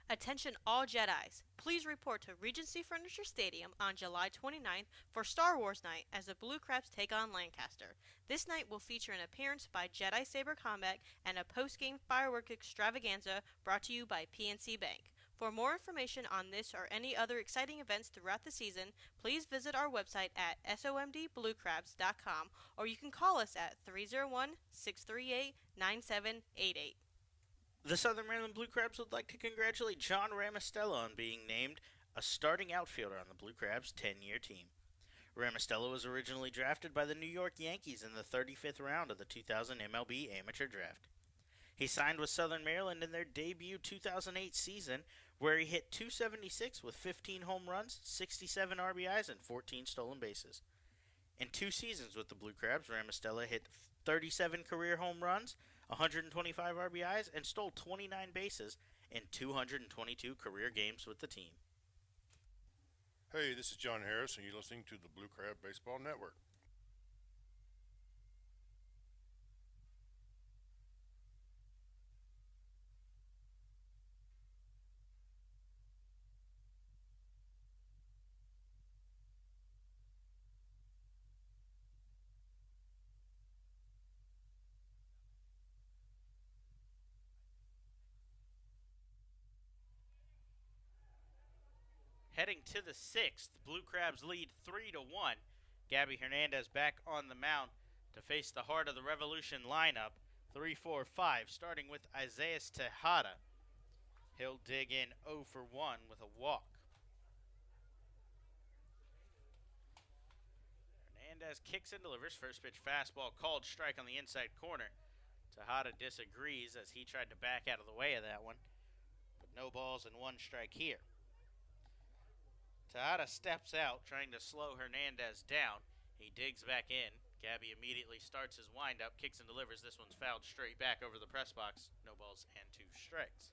Attention all Jedis. Please report to Regency Furniture Stadium on July 29th for Star Wars Night as the Blue Crabs take on Lancaster. This night will feature an appearance by Jedi Saber Combat and a post-game firework extravaganza brought to you by PNC Bank. For more information on this or any other exciting events throughout the season, please visit our website at somdbluecrabs.com or you can call us at 301-638-9788. The Southern Maryland Blue Crabs would like to congratulate John Ramastello on being named a starting outfielder on the Blue Crabs' 10-year team. Ramastello was originally drafted by the New York Yankees in the 35th round of the 2000 MLB Amateur Draft. He signed with Southern Maryland in their debut 2008 season, where he hit .276 with 15 home runs, 67 RBIs, and 14 stolen bases. In 2 seasons with the Blue Crabs, Ramostella hit 37 career home runs, 125 RBIs, and stole 29 bases in 222 career games with the team. Hey, this is John Harris, and you're listening to the Blue Crab Baseball Network. Heading to the 6th, Blue Crabs lead 3-1. Gabby Hernandez back on the mound to face the heart of the Revolution lineup, 3-4-5, starting with Isaiah Tejada. He'll dig in 0 for 1 with a walk. Hernandez kicks and delivers. First pitch fastball called strike on the inside corner. Tejada disagrees as he tried to back out of the way of that one, but no balls and 1 strike here. Tejada steps out, trying to slow Hernandez down. He digs back in. Gabby immediately starts his windup, kicks and delivers. This one's fouled straight back over the press box. No balls and 2 strikes.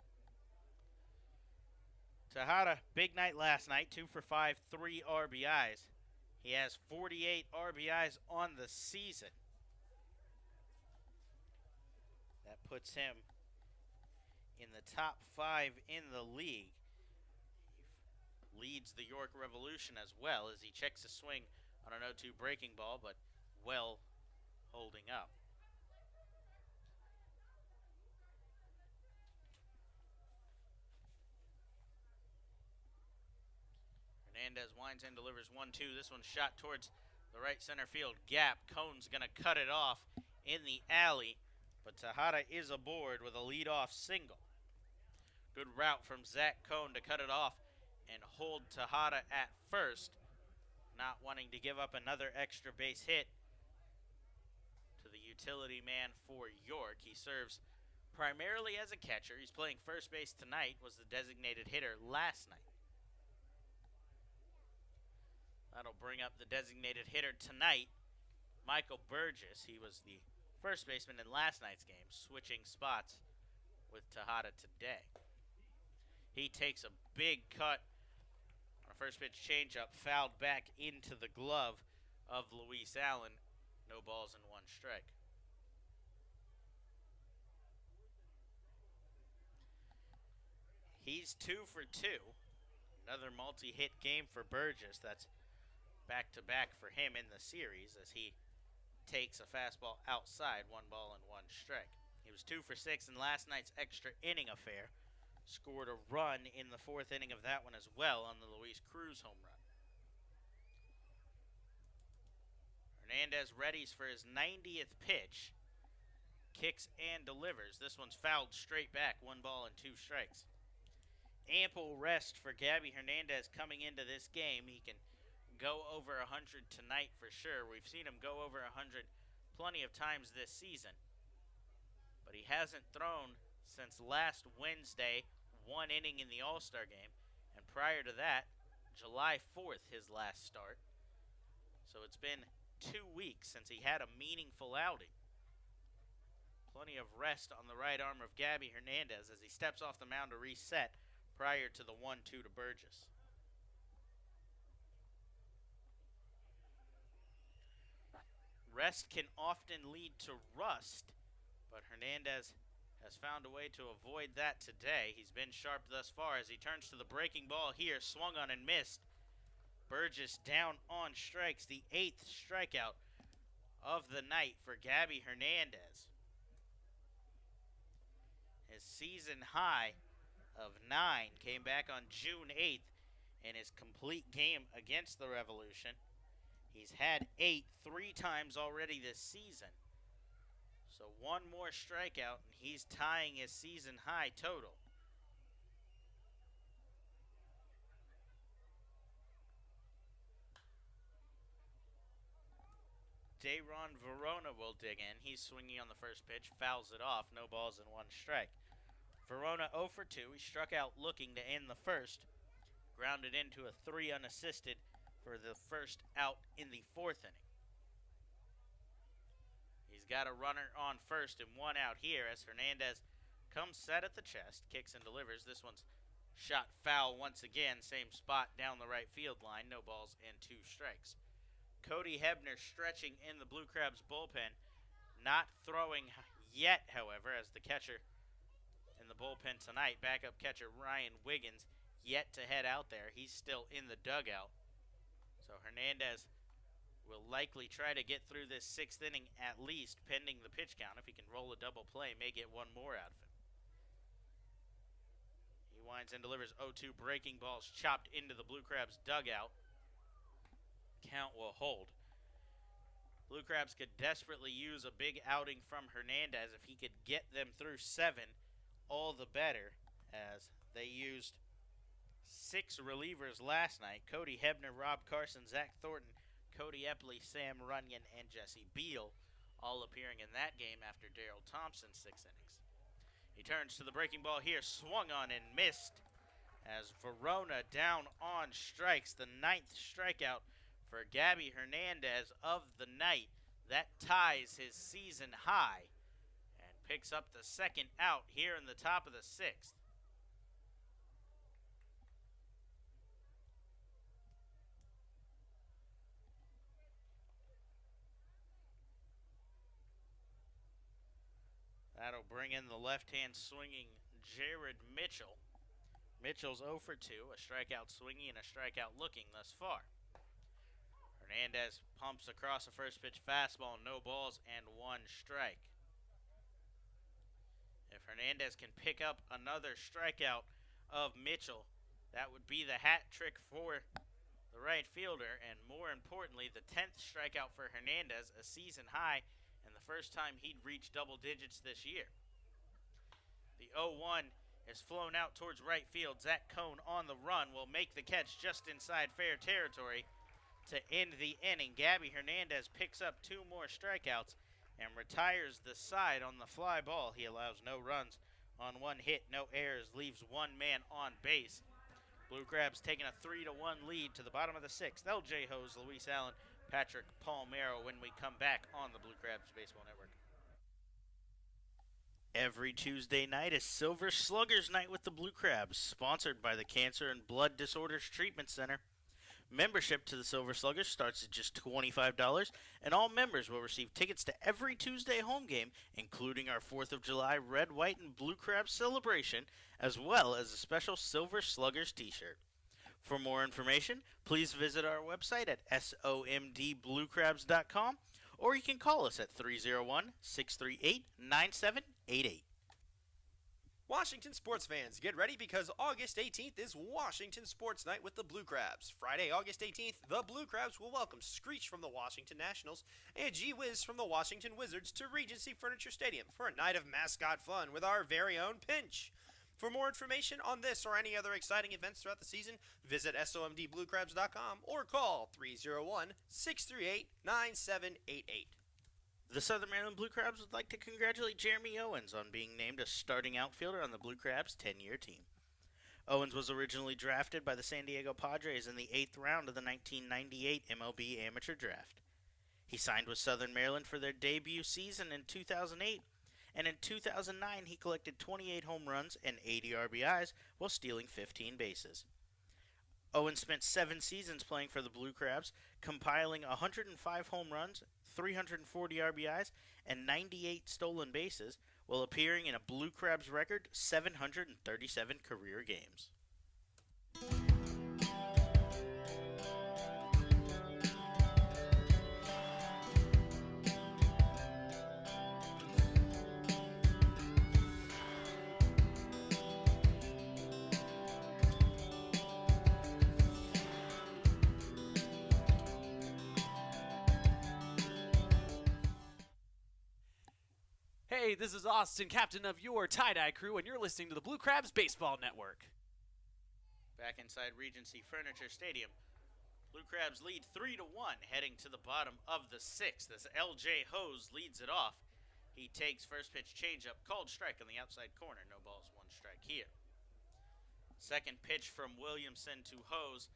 Tejada, big night last night, 2 for 5, 3 RBIs. He has 48 RBIs on the season. That puts him in the top 5 in the league. Leads the York Revolution as well as he checks a swing on an 0-2 breaking ball, but well holding up. Hernandez winds and delivers 1-2. This one's shot towards the right center field gap. Cohn's going to cut it off in the alley, but Tejada is aboard with a leadoff single. Good route from Zach Cohn to cut it off and hold Tejada at first, not wanting to give up another extra base hit to the utility man for York. He serves primarily as a catcher. He's playing first base tonight, was the designated hitter last night. That'll bring up the designated hitter tonight, Michael Burgess. He was the first baseman in last night's game, switching spots with Tejada today. He takes a big cut. First pitch changeup fouled back into the glove of Luis Allen. No balls and 1 strike. He's 2 for 2. Another multi-hit game for Burgess. That's back-to-back for him in the series as he takes a fastball outside, 1 ball and 1 strike. He was 2 for 6 in last night's extra inning affair. Scored a run in the 4th inning of that one as well on the Luis Cruz home run. Hernandez readies for his 90th pitch. Kicks and delivers. This one's fouled straight back, 1 ball and 2 strikes. Ample rest for Gabby Hernandez coming into this game. He can go over 100 tonight for sure. We've seen him go over 100 plenty of times this season. But he hasn't thrown since last Wednesday, 1 inning in the All-Star game, and prior to that, July 4th, his last start. So it's been 2 weeks since he had a meaningful outing. Plenty of rest on the right arm of Gabby Hernandez as he steps off the mound to reset prior to the 1-2 to Burgess. Rest can often lead to rust, but Hernandez has found a way to avoid that today. He's been sharp thus far as he turns to the breaking ball here, swung on and missed. Burgess down on strikes, the 8th strikeout of the night for Gabby Hernandez. His season high of 9 came back on June 8th in his complete game against the Revolution. He's had 8 3 times already this season. So 1 more strikeout, and he's tying his season high total. Dayron Verona will dig in. He's swinging on the first pitch, fouls it off, no balls and 1 strike. Verona 0 for 2. He struck out looking to end the first, grounded into a 3 unassisted for the first out in the 4th inning. He's got a runner on first and 1 out here as Hernandez comes set at the chest, kicks and delivers. This one's shot foul once again, same spot down the right field line, no balls and 2 strikes. Cody Hebner stretching in the Blue Crabs bullpen, not throwing yet, however, as the catcher in the bullpen tonight, backup catcher Ryan Wiggins, yet to head out there. He's still in the dugout. So Hernandez will likely try to get through this 6th inning at least, pending the pitch count. If he can roll a double play, may get 1 more out of him. He winds and delivers 0-2 breaking balls chopped into the Blue Crabs dugout. Count will hold. Blue Crabs could desperately use a big outing from Hernandez. If he could get them through 7, all the better, as they used 6 relievers last night. Cody Hebner, Rob Carson, Zach Thornton, Cody Epley, Sam Runyon, and Jesse Beal, all appearing in that game after Darrell Thompson's 6 innings. He turns to the breaking ball here, swung on and missed, as Verona down on strikes. The 9th strikeout for Gabby Hernandez of the night. That ties his season high and picks up the 2nd out here in the top of the 6th. That'll bring in the left-hand swinging Jared Mitchell. Mitchell's 0 for 2, a strikeout swinging and a strikeout looking thus far. Hernandez pumps across a first pitch fastball, no balls and 1 strike. If Hernandez can pick up another strikeout of Mitchell, that would be the hat trick for the right fielder, and more importantly, the 10th strikeout for Hernandez, a season high, and the first time he'd reached double digits this year. The 0-1 is flown out towards right field. Zach Cohn on the run will make the catch just inside fair territory to end the inning. Gabby Hernandez picks up 2 more strikeouts and retires the side on the fly ball. He allows no runs on 1 hit, no errors, leaves 1 man on base. Blue Crabs taking a 3-1 lead to the bottom of the 6th. LJ Hose, Luis Allen, Patrick Palmero when we come back on the Blue Crabs Baseball Network. Every Tuesday night is Silver Sluggers Night with the Blue Crabs, sponsored by the Cancer and Blood Disorders Treatment Center. Membership to the Silver Sluggers starts at just $25, and all members will receive tickets to every Tuesday home game, including our 4th of July Red, White, and Blue Crabs celebration, as well as a special Silver Sluggers t-shirt. For more information, please visit our website at somdbluecrabs.com, or you can call us at 301-638-9788. Washington sports fans, get ready because August 18th is Washington Sports Night with the Blue Crabs. Friday, August 18th, the Blue Crabs will welcome Screech from the Washington Nationals and Gee Whiz from the Washington Wizards to Regency Furniture Stadium for a night of mascot fun with our very own Pinch. For more information on this or any other exciting events throughout the season, visit somdbluecrabs.com or call 301-638-9788. The Southern Maryland Blue Crabs would like to congratulate Jeremy Owens on being named a starting outfielder on the Blue Crabs' 10-year team. Owens was originally drafted by the San Diego Padres in the 8th round of the 1998 MLB Amateur Draft. He signed with Southern Maryland for their debut season in 2008, and in 2009 he collected 28 home runs and 80 RBIs while stealing 15 bases. Owens spent 7 seasons playing for the Blue Crabs, compiling 105 home runs, 340 RBIs, and 98 stolen bases, while appearing in a Blue Crabs record 737 career games. Hey, this is Austin, captain of your tie-dye crew, and you're listening to the Blue Crabs Baseball Network. Back inside Regency Furniture Stadium, Blue Crabs lead 3-1 heading to the bottom of the 6th as L.J. Hose leads it off. He takes first pitch changeup, called strike on the outside corner. No balls, 1 strike here. Second pitch from Williamson to Hose.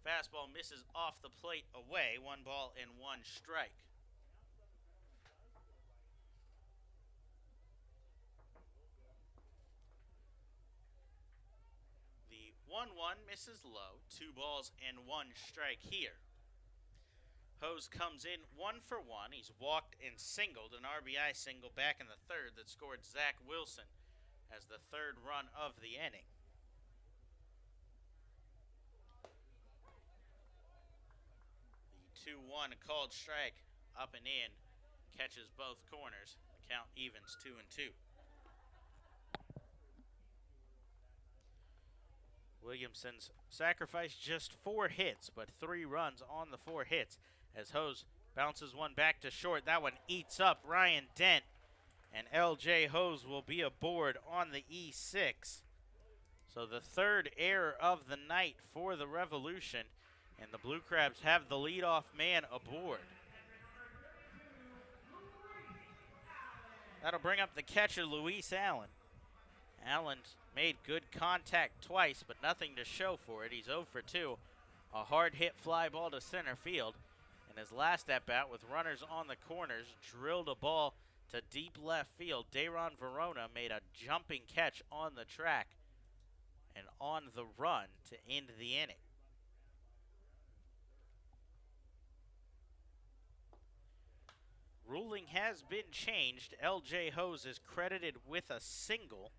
Fastball misses off the plate away. 1 ball and 1 strike. The 1-1 misses low. 2 balls and 1 strike here. Hose comes in 1 for 1. He's walked and singled, an RBI single back in the 3rd that scored Zach Wilson as the 3rd run of the inning. The 2-1 called strike up and in, catches both corners. The count evens 2-2. Williamson's sacrificed just 4 hits, but 3 runs on the 4 hits. As Hose bounces one back to short. That one eats up Ryan Dent. And L.J. Hose will be aboard on the E6. So the 3rd error of the night for the Revolution. And the Blue Crabs have the leadoff man aboard. That'll bring up the catcher, Luis Allen. Allen's made good contact twice, but nothing to show for it. He's 0 for 2. A hard hit fly ball to center field. In his last at-bat with runners on the corners, drilled a ball to deep left field. Dayron Verona made a jumping catch on the track and on the run to end the inning. Ruling has been changed. L.J. Hose is credited with a single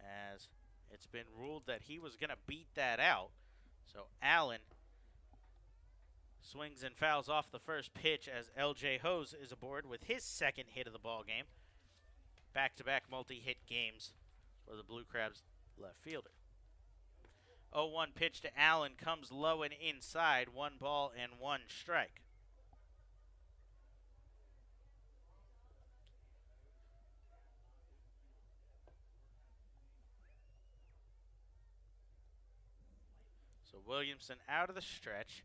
as it's been ruled that he was going to beat that out. So Allen swings and fouls off the first pitch as L.J. Hose is aboard with his 2nd hit of the ball game. Back-to-back multi-hit games for the Blue Crabs left fielder. 0-1 pitch to Allen comes low and inside. 1 ball and 1 strike. So Williamson out of the stretch.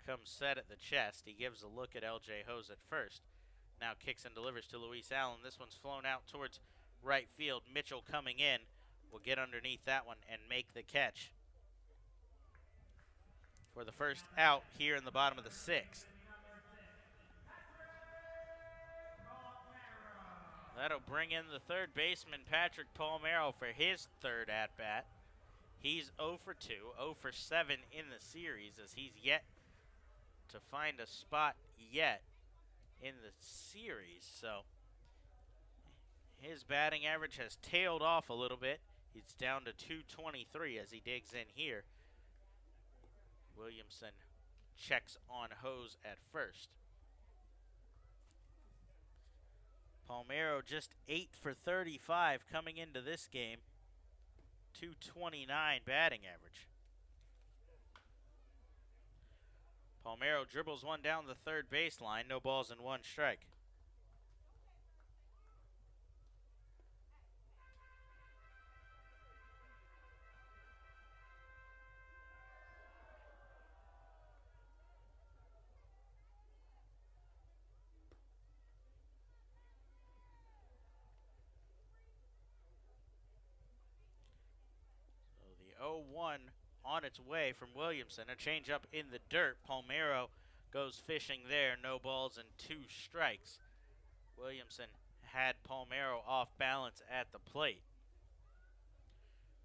Comes set at the chest. He gives a look at L.J. Hose at first. Now kicks and delivers to Luis Allen. This one's flown out towards right field. Mitchell coming in will get underneath that one and make the catch for the first out here in the bottom of the 6th. That'll bring in the 3rd baseman, Patrick Palmero, for his 3rd at-bat. He's 0 for 2, 0 for 7 in the series as he's yet to find a spot yet in the series. So his batting average has tailed off a little bit. He's down to 223 as he digs in here. Williamson checks on Hose at first. Palmero just 8 for 35 coming into this game. 229 batting average. Palmero dribbles one down the 3rd baseline. No balls and 1 strike. So the 0-1 on its way from Williamson. A changeup in the dirt. Palmero goes fishing there. No balls and 2 strikes. Williamson had Palmero off balance at the plate.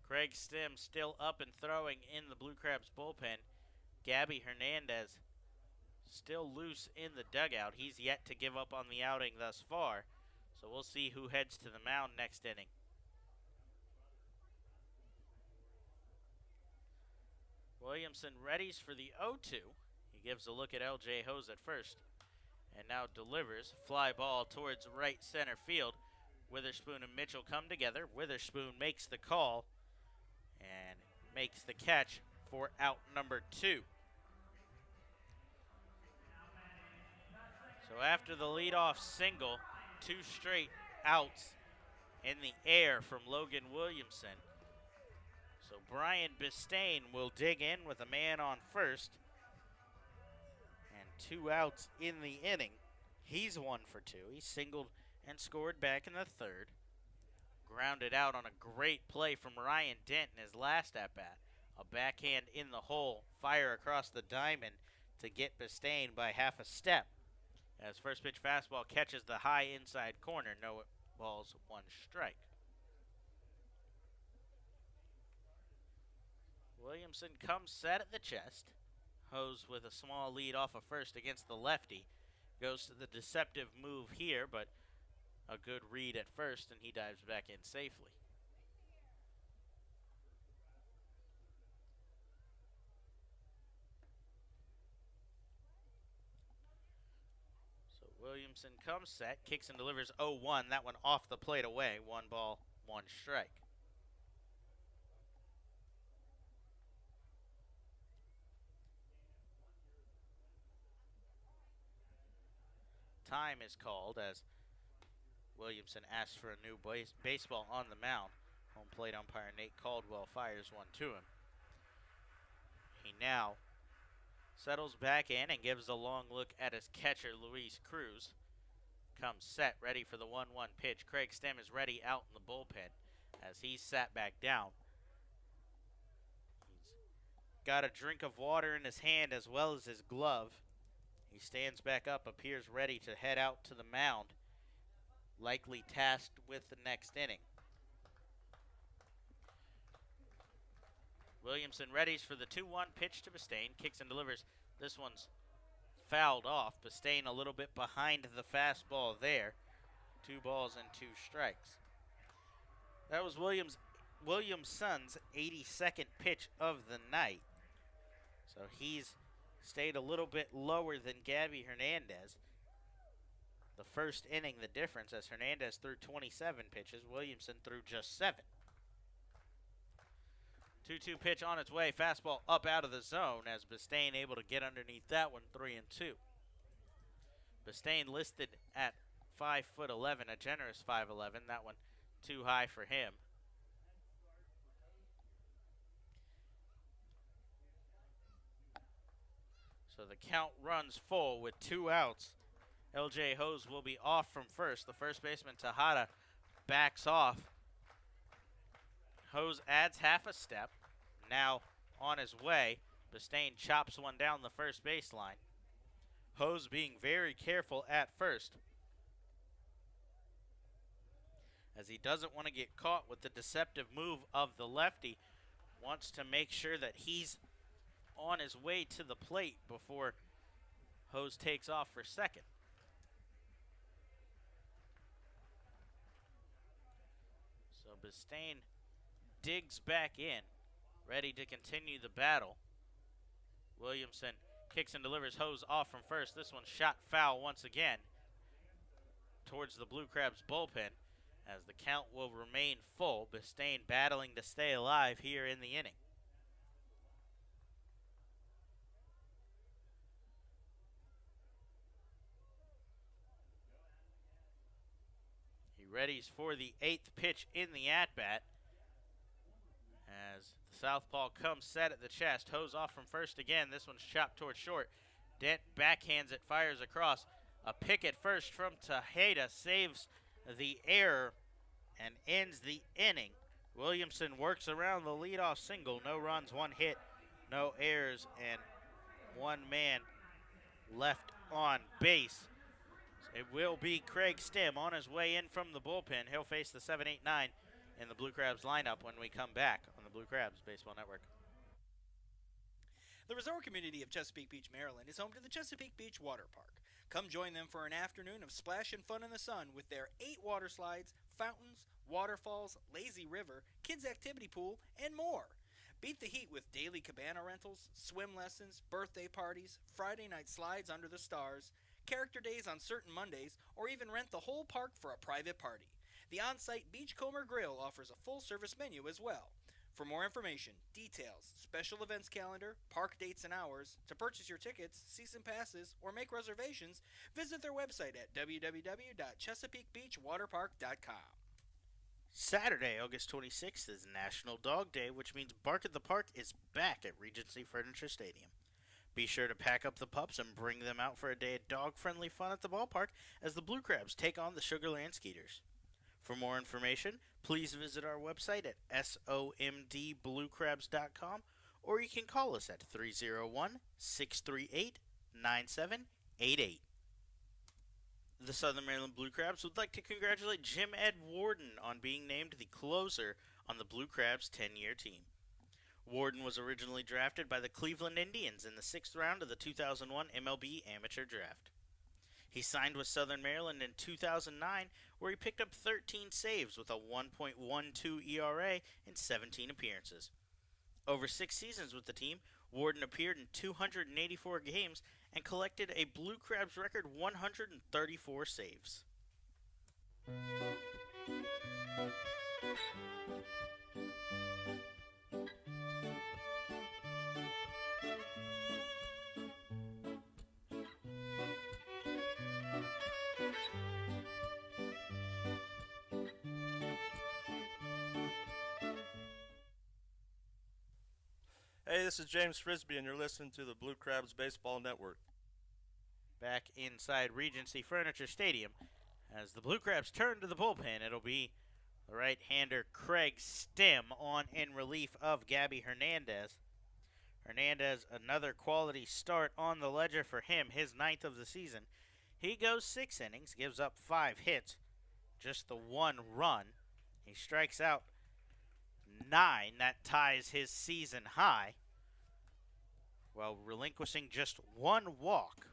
Craig Stim still up and throwing in the Blue Crabs bullpen. Gabby Hernandez still loose in the dugout. He's yet to give up on the outing thus far. So we'll see who heads to the mound next inning. Williamson readies for the 0-2. He gives a look at L.J. Hose at first and now delivers. Fly ball towards right center field. Witherspoon and Mitchell come together. Witherspoon makes the call and makes the catch for out number 2. So after the leadoff single, 2 straight outs in the air from Logan Williamson. So Brian Bistain will dig in with a man on first. 2 outs in the inning. He's 1 for 2. He singled and scored back in the third. Grounded out on a great play from Ryan Dent in his last at-bat. A backhand in the hole, fire across the diamond to get Bistain by half a step. As first pitch fastball catches the high inside corner, no balls, 1 strike. Williamson comes set at the chest. Hose with a small lead off of first against the lefty. Goes to the deceptive move here, but a good read at first, and he dives back in safely. So Williamson comes set, kicks and delivers 0-1. That one off the plate away. 1 ball, 1 strike. Time is called as Williamson asks for a new baseball on the mound. Home plate umpire Nate Caldwell fires one to him. He now settles back in and gives a long look at his catcher, Luis Cruz. Comes set, ready for the 1-1 pitch. Craig Stem is ready out in the bullpen as he's sat back down. He's got a drink of water in his hand as well as his glove. He stands back up, appears ready to head out to the mound, likely tasked with the next inning. Williamson readies for the 2-1 pitch to Bistain, kicks and delivers. This one's fouled off. Bistain a little bit behind the fastball there. 2 balls and 2 strikes. That was Williamson's 82nd pitch of the night. So he's stayed a little bit lower than Gabby Hernandez. The first inning, the difference, as Hernandez threw 27 pitches, Williamson threw just 7. 2-2 pitch on its way, fastball up out of the zone as Bistain able to get underneath that one, 3-2. Bistain listed at 5'11", a generous 5'11", that one too high for him. So the count runs full with 2 outs. LJ Hose will be off from first. The first baseman, Tejada, backs off. Hose adds half a step. Now on his way, Bistain chops one down the first baseline. Hose being very careful at first, as he doesn't want to get caught with the deceptive move of the lefty. Wants to make sure that he's on his way to the plate before Hose takes off for second. So Bistain digs back in, ready to continue the battle. Williamson kicks and delivers. Hose off from first. This one's shot foul once again towards the Blue Crabs bullpen, as the count will remain full. Bistain battling to stay alive here in the inning. He readies for the 8th pitch in the at-bat, as the southpaw comes set at the chest. Hose off from first again. This one's chopped towards short. Dent backhands it, fires across. A pick at first from Tejada saves the error and ends the inning. Williamson works around the leadoff single. No runs, 1 hit, no errors, and 1 man left on base. It will be Craig Stem on his way in from the bullpen. He'll face the 7-8-9 in the Blue Crabs lineup when we come back on the Blue Crabs Baseball Network. The resort community of Chesapeake Beach, Maryland is home to the Chesapeake Beach Water Park. Come join them for an afternoon of splash and fun in the sun with their 8 water slides, fountains, waterfalls, lazy river, kids activity pool, and more. Beat the heat with daily cabana rentals, swim lessons, birthday parties, Friday night slides under the stars, character days on certain Mondays, or even rent the whole park for a private party. The on-site Beachcomber Grill offers a full-service menu as well. For more information, details, special events calendar, park dates and hours, to purchase your tickets, season passes, or make reservations, visit their website at www.chesapeakebeachwaterpark.com. Saturday, August 26th is National Dog Day, which means Bark at the Park is back at Regency Furniture Stadium. Be sure to pack up the pups and bring them out for a day of dog-friendly fun at the ballpark as the Blue Crabs take on the Sugarland Skeeters. For more information, please visit our website at somdbluecrabs.com, or you can call us at 301-638-9788. The Southern Maryland Blue Crabs would like to congratulate Jim Ed Warden on being named the closer on the Blue Crabs' 10-year team. Warden was originally drafted by the Cleveland Indians in the 6th round of the 2001 MLB Amateur Draft. He signed with Southern Maryland in 2009, where he picked up 13 saves with a 1.12 ERA in 17 appearances. Over 6 seasons with the team, Warden appeared in 284 games and collected a Blue Crabs record 134 saves. Hey, this is James Frisbee, and you're listening to the Blue Crabs Baseball Network. Back inside Regency Furniture Stadium, as the Blue Crabs turn to the bullpen, it'll be the right-hander Craig Stem on in relief of Gabby Hernandez. Hernandez, another quality start on the ledger for him, his 9th of the season. He goes 6 innings, gives up 5 hits, just the 1 run. He strikes out 9. That ties his season high, while relinquishing just 1 walk.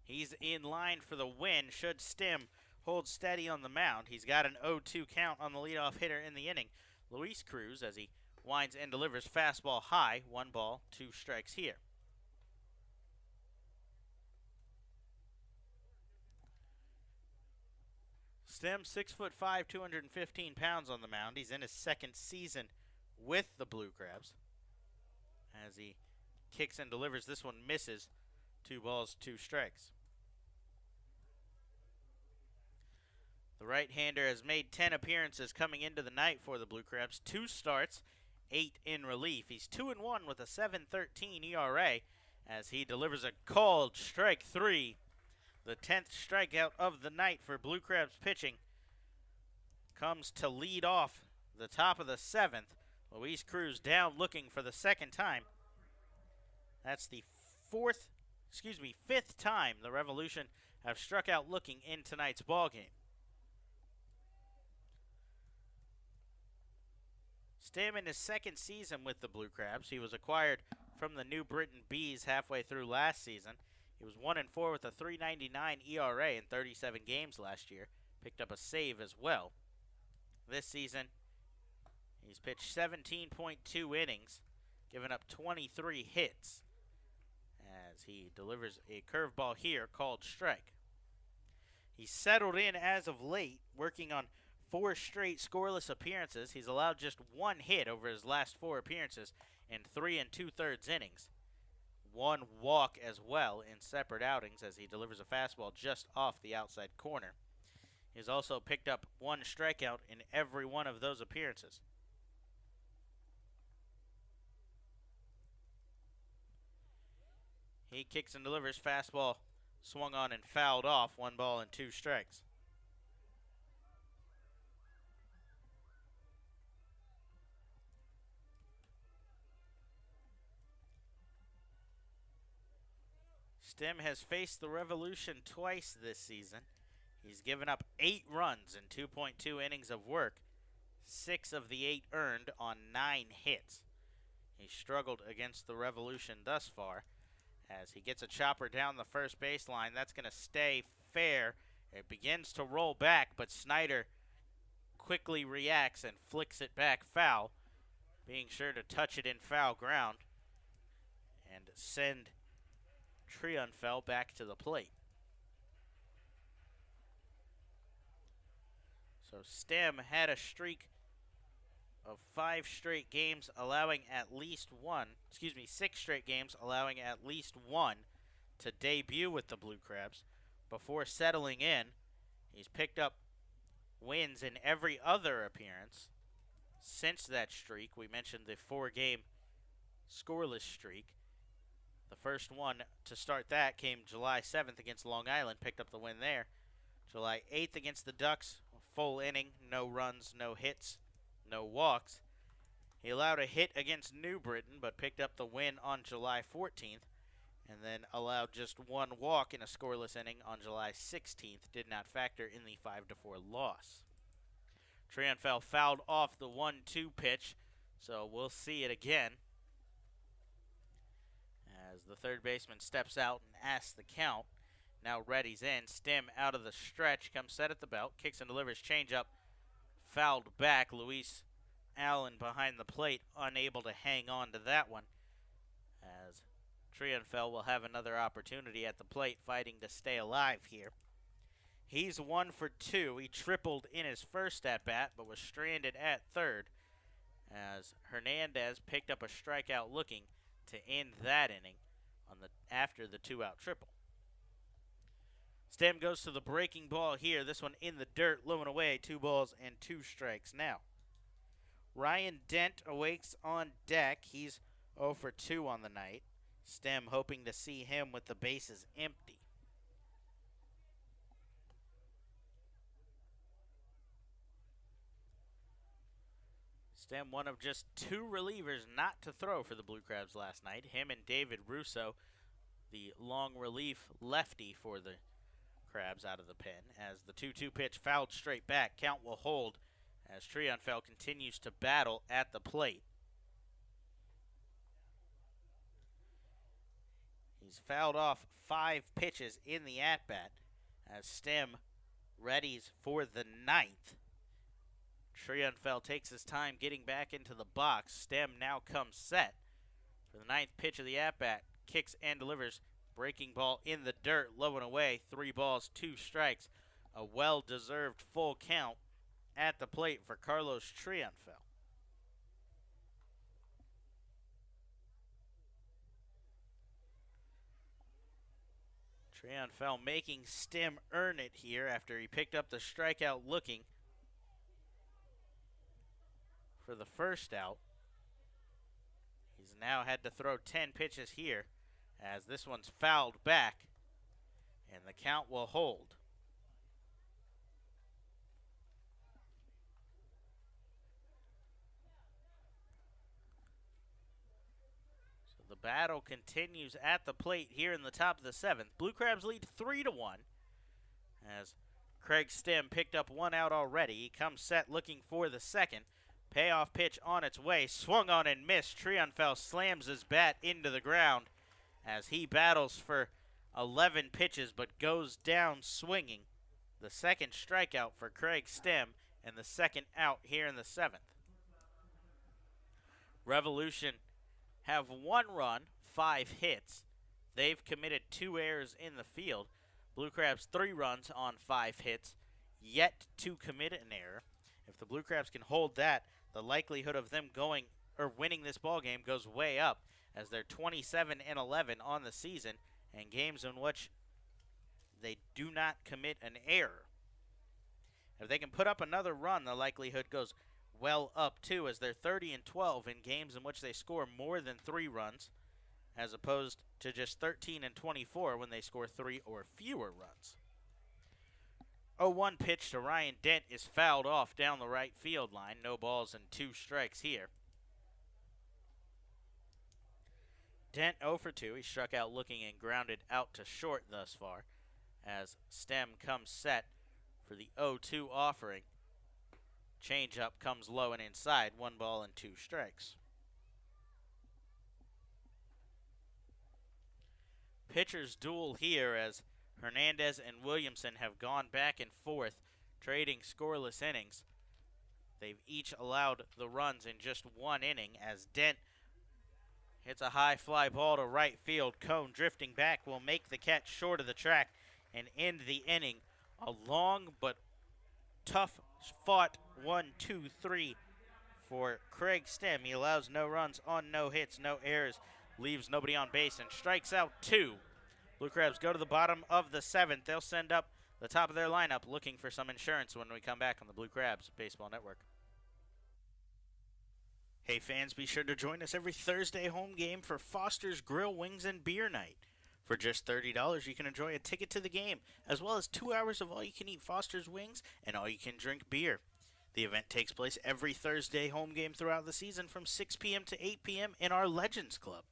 He's in line for the win should Stem hold steady on the mound. He's got an 0-2 count on the leadoff hitter in the inning, Luis Cruz, as he winds and delivers fastball high. 1 ball, 2 strikes here. Stem, 6'5", 215 pounds on the mound. He's in his 2nd season with the Blue Crabs. As he kicks and delivers, this one misses. 2 balls, 2 strikes. The right-hander has made 10 appearances coming into the night for the Blue Crabs. 2 starts, 8 in relief. He's 2-1 with a 7.13 ERA as he delivers a called strike 3. The 10th strikeout of the night for Blue Crabs pitching comes to lead off the top of the 7th. Luis Cruz down looking for the 2nd time. That's the 5th time the Revolution have struck out looking in tonight's ballgame. Stem in his 2nd season with the Blue Crabs. He was acquired from the New Britain Bees halfway through last season. He was 1-4 with a 3.99 ERA in 37 games last year. Picked up a save as well. This season, he's pitched 17.2 innings, giving up 23 hits, as he delivers a curveball here called strike. He's settled in as of late, working on 4 straight scoreless appearances. He's allowed just 1 hit over his last 4 appearances in 3 2/3 innings. 1 walk as well in separate outings as he delivers a fastball just off the outside corner. He's also picked up 1 strikeout in every one of those appearances. He kicks and delivers fastball, swung on and fouled off. 1 ball and 2 strikes. Stem has faced the Revolution twice this season. He's given up 8 runs in 2.2 innings of work, 6 of the 8 earned on 9 hits. He struggled against the Revolution thus far as he gets a chopper down the first baseline. That's going to stay fair. It begins to roll back, but Snyder quickly reacts and flicks it back foul, being sure to touch it in foul ground and send Triunfel back to the plate. So Stem had a streak of 5 straight games allowing at least 6 straight games allowing at least 1 to debut with the Blue Crabs. Before settling in, he's picked up wins in every other appearance since that streak. We mentioned the 4-game scoreless streak. The first one to start that came July 7th against Long Island, picked up the win there. July 8th against the Ducks, full inning, no runs, no hits, no walks. He allowed a hit against New Britain, but picked up the win on July 14th, and then allowed just one walk in a scoreless inning on July 16th, did not factor in the 5-4 loss. Trianfel fouled off the 1-2 pitch, so we'll see it again. As the third baseman steps out and asks the count. Now Reddy's in. Stim out of the stretch. Comes set at the belt. Kicks and delivers. Changeup. Fouled back. Luis Allen behind the plate. Unable to hang on to that one. As Trianfel will have another opportunity at the plate. Fighting to stay alive here. He's 1 for 2. He tripled in his first at-bat, but was stranded at third. As Hernandez picked up a strikeout looking to end that inning after the 2-out triple. Stem goes to the breaking ball here. This one in the dirt, low and away. 2 balls and 2 strikes now. Ryan Dent awakes on deck. He's 0 for 2 on the night. Stem hoping to see him with the bases empty. Stem one of just 2 relievers not to throw for the Blue Crabs last night. Him and David Russo, the long relief lefty for the Crabs out of the pen. As the 2-2 pitch fouled straight back, count will hold as Trianfel continues to battle at the plate. He's fouled off 5 pitches in the at-bat as Stem readies for the 9th. Trianfel takes his time getting back into the box. Stem now comes set for the 9th pitch of the at-bat. Kicks and delivers. Breaking ball in the dirt, low and away. 3 balls, 2 strikes. A well-deserved full count at the plate for Carlos Trianfel. Trianfel making Stem earn it here after he picked up the strikeout looking for the first out. He's now had to throw 10 pitches here as this one's fouled back and the count will hold. So the battle continues at the plate here in the top of the 7th. Blue Crabs lead 3-1 as Craig Stem picked up 1 out already. He comes set looking for the 2nd. Payoff pitch on its way, swung on and missed. Trianfel slams his bat into the ground as he battles for 11 pitches but goes down swinging. The 2nd strikeout for Craig Stem and the 2nd out here in the 7th. Revolution have 1 run, 5 hits. They've committed 2 errors in the field. Blue Crabs 3 runs on 5 hits, yet to commit an error. If the Blue Crabs can hold that, the likelihood of them winning this ball game goes way up as they're 27-11 on the season and games in which they do not commit an error. If they can put up another run, the likelihood goes well up too as they're 30-12 in games in which they score more than 3 runs as opposed to just 13-24 when they score 3 or fewer runs. 0-1 pitch to Ryan Dent is fouled off down the right field line. No balls and 2 strikes here. Dent 0 for 2. He struck out looking and grounded out to short thus far as Stem comes set for the 0-2 offering. Changeup comes low and inside. 1 ball and 2 strikes. Pitchers duel here as Hernandez and Williamson have gone back and forth, trading scoreless innings. They've each allowed the runs in just 1 inning as Dent hits a high fly ball to right field. Cone drifting back will make the catch short of the track and end the inning. A long but tough fought 1-2-3 for Craig Stem. He allows no runs on no hits, no errors, leaves nobody on base, and strikes out 2. Blue Crabs go to the bottom of the 7th. They'll send up the top of their lineup looking for some insurance when we come back on the Blue Crabs Baseball Network. Hey fans, be sure to join us every Thursday home game for Foster's Grill Wings and Beer Night. For just $30, you can enjoy a ticket to the game, as well as 2 hours of all-you-can-eat Foster's Wings and all-you-can-drink beer. The event takes place every Thursday home game throughout the season from 6 p.m. to 8 p.m. in our Legends Club.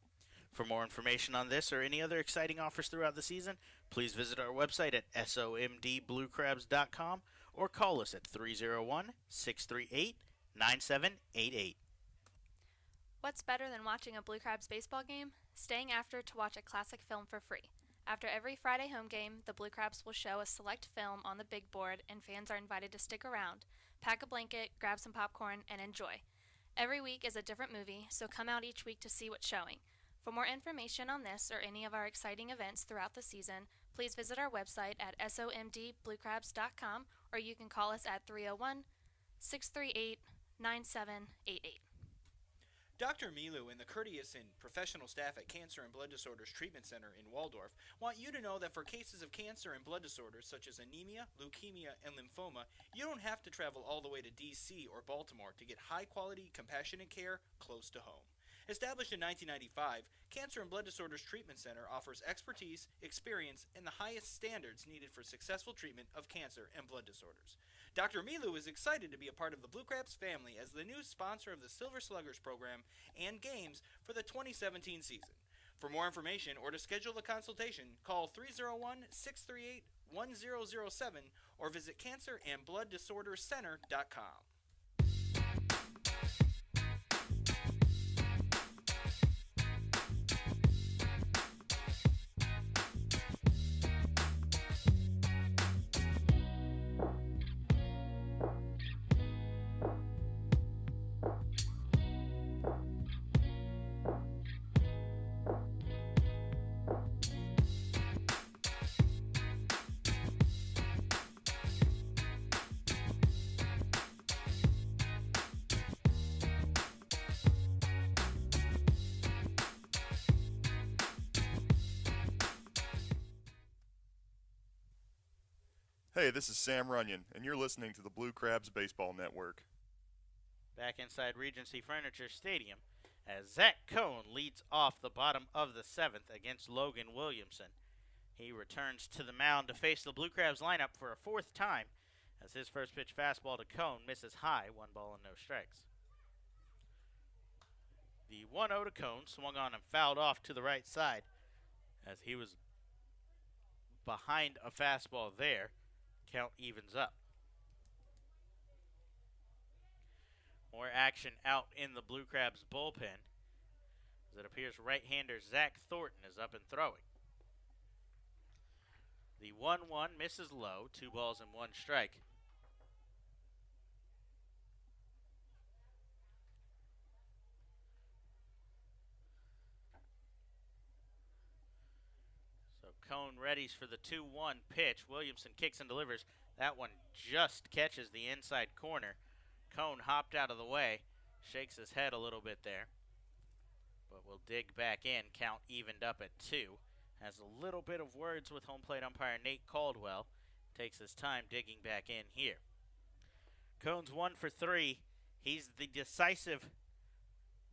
For more information on this or any other exciting offers throughout the season, please visit our website at somdbluecrabs.com or call us at 301-638-9788. What's better than watching a Blue Crabs baseball game? Staying after to watch a classic film for free. After every Friday home game, the Blue Crabs will show a select film on the big board, and fans are invited to stick around, pack a blanket, grab some popcorn, and enjoy. Every week is a different movie, so come out each week to see what's showing. For more information on this or any of our exciting events throughout the season, please visit our website at somdbluecrabs.com, or you can call us at 301-638-9788. Dr. Milu and the courteous and professional staff at Cancer and Blood Disorders Treatment Center in Waldorf want you to know that for cases of cancer and blood disorders such as anemia, leukemia, and lymphoma, you don't have to travel all the way to D.C. or Baltimore to get high-quality, compassionate care close to home. Established in 1995, Cancer and Blood Disorders Treatment Center offers expertise, experience, and the highest standards needed for successful treatment of cancer and blood disorders. Dr. Milu is excited to be a part of the Blue Crabs family as the new sponsor of the Silver Sluggers program and games for the 2017 season. For more information or to schedule a consultation, call 301-638-1007 or visit cancerandblooddisorderscenter.com. Hey, this is Sam Runyon, and you're listening to the Blue Crabs Baseball Network. Back inside Regency Furniture Stadium, as Zach Cohn leads off the bottom of the 7th against Logan Williamson. He returns to the mound to face the Blue Crabs lineup for a 4th time, as his first pitch fastball to Cohn misses high, 1 ball and no strikes. The 1-0 to Cohn swung on and fouled off to the right side, as he was behind a fastball there. Count evens up. More action out in the Blue Crabs bullpen, as it appears right-hander Zach Thornton is up and throwing. The 1-1 misses low, 2 balls and 1 strike. So Cohn readies for the 2-1 pitch. Williamson kicks and delivers. That one just catches the inside corner. Cohn hopped out of the way, shakes his head a little bit there, but will dig back in. Count evened up at 2. Has a little bit of words with home plate umpire Nate Caldwell. Takes his time digging back in here. Cohn's 1 for 3. He's the decisive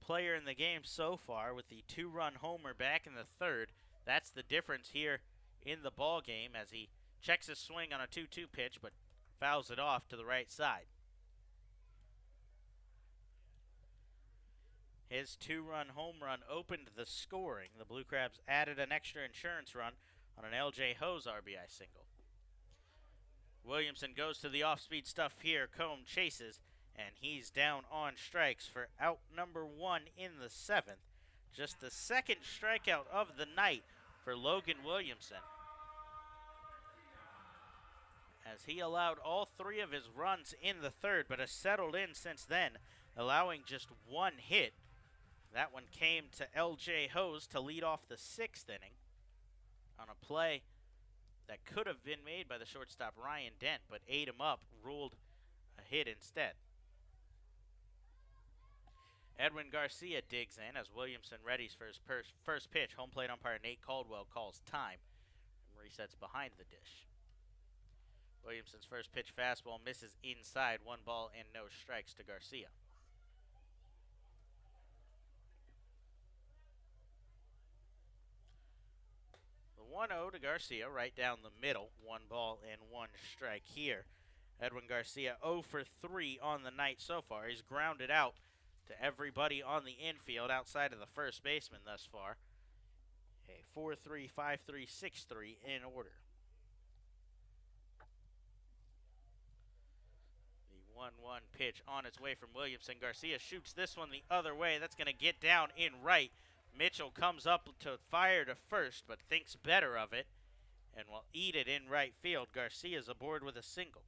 player in the game so far with the 2-run homer back in the 3rd. That's the difference here in the ball game, as he checks his swing on a 2-2 pitch but fouls it off to the right side. His 2-run home run opened the scoring. The Blue Crabs added an extra insurance run on an LJ Hose RBI single. Williamson goes to the off-speed stuff here. Cohn chases, and he's down on strikes for out number 1 in the 7th. Just the 2nd strikeout of the night for Logan Williamson, as he allowed all 3 of his runs in the 3rd, but has settled in since then, allowing just 1 hit. That one came to LJ Hose to lead off the 6th inning on a play that could have been made by the shortstop Ryan Dent, but ate him up, ruled a hit instead. Edwin Garcia digs in as Williamson readies for his first pitch. Home plate umpire Nate Caldwell calls time and resets behind the dish. Williamson's first pitch fastball misses inside, 1 ball and no strikes to Garcia. 1-0 to Garcia, right down the middle. 1 ball and 1 strike here. Edwin Garcia 0 for 3 on the night so far. He's grounded out to everybody on the infield outside of the first baseman thus far. A 4-3, 5-3, 6-3 in order. The 1-1 pitch on its way from Williamson. Garcia shoots this one the other way. That's going to get down in right. Mitchell comes up to fire to first, but thinks better of it and will eat it in right field. Garcia's aboard with a single.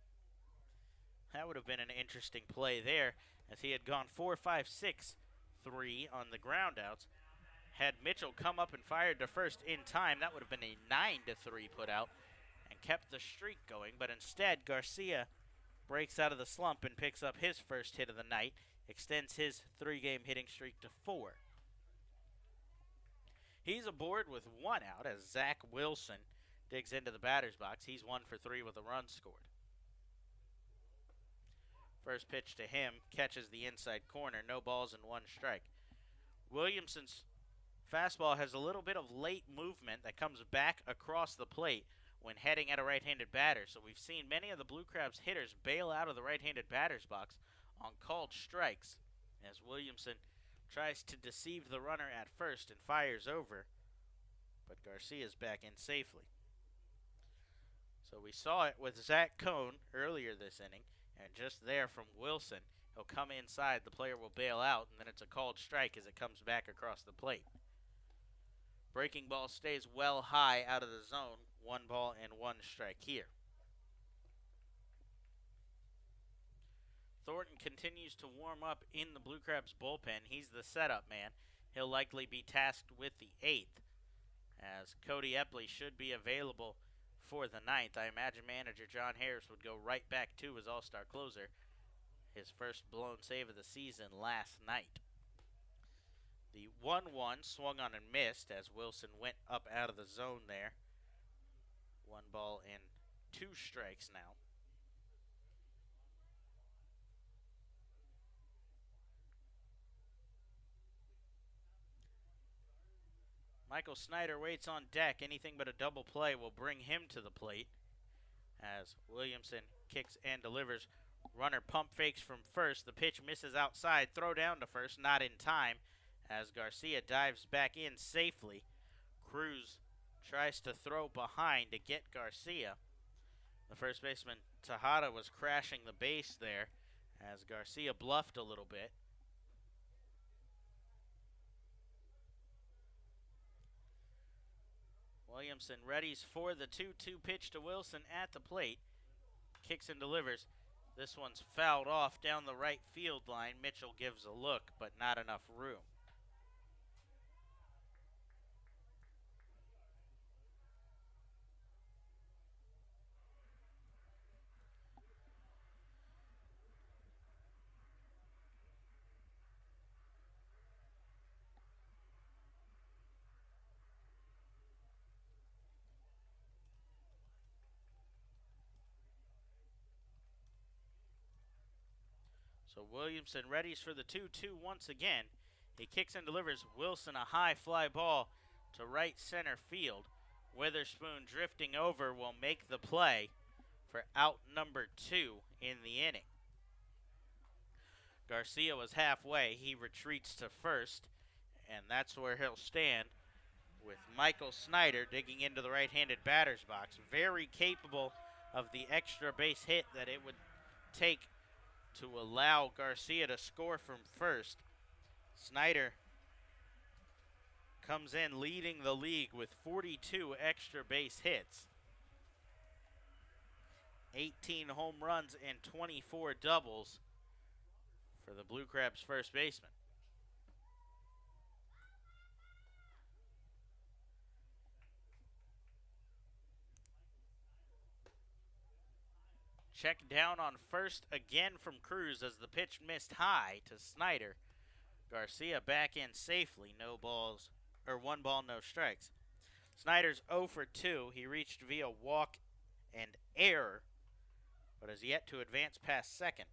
That would have been an interesting play there, as he had gone 4-5-6-3 on the groundouts. Had Mitchell come up and fired to first in time, that would have been a 9-3 put out and kept the streak going. But instead, Garcia breaks out of the slump and picks up his first hit of the night, extends his 3-game hitting streak to 4. He's aboard with 1 out as Zach Wilson digs into the batter's box. He's 1 for 3 with a run scored. First pitch to him catches the inside corner. No balls and 1 strike. Williamson's fastball has a little bit of late movement that comes back across the plate when heading at a right-handed batter. So we've seen many of the Blue Crabs hitters bail out of the right-handed batter's box on called strikes as Williamson tries to deceive the runner at first and fires over, but Garcia's back in safely. So we saw it with Zach Cohn earlier this inning, and just there from Wilson, he'll come inside, the player will bail out, and then it's a called strike as it comes back across the plate. Breaking ball stays well high out of the zone, 1 ball and 1 strike here. Thornton continues to warm up in the Blue Crabs bullpen. He's the setup man. He'll likely be tasked with the 8th, as Cody Epley should be available for the 9th. I imagine manager John Harris would go right back to his all-star closer, his first blown save of the season last night. The 1-1 swung on and missed as Wilson went up out of the zone there. 1 ball and 2 strikes now. Michael Snyder waits on deck. Anything but a double play will bring him to the plate as Williamson kicks and delivers. Runner pump fakes from first. The pitch misses outside. Throw down to first, not in time, as Garcia dives back in safely. Cruz tries to throw behind to get Garcia. The first baseman, Tejada, was crashing the base there as Garcia bluffed a little bit. Williamson readies for the 2-2 pitch to Wilson at the plate. Kicks and delivers. This one's fouled off down the right field line. Mitchell gives a look, but not enough room. So Williamson readies for the 2-2 once again. He kicks and delivers. Wilson a high fly ball to right center field. Witherspoon drifting over will make the play for out number 2 in the inning. Garcia was halfway. He retreats to first, and that's where he'll stand with Michael Snyder digging into the right-handed batter's box. Very capable of the extra base hit that it would take to allow Garcia to score from first. Snyder comes in leading the league with 42 extra base hits, 18 home runs and 24 doubles for the Blue Crabs first baseman. Check down on first again from Cruz as the pitch missed high to Snyder. Garcia back in safely. No balls, or 1 ball, no strikes. Snyder's 0 for 2. He reached via walk and error, but has yet to advance past second.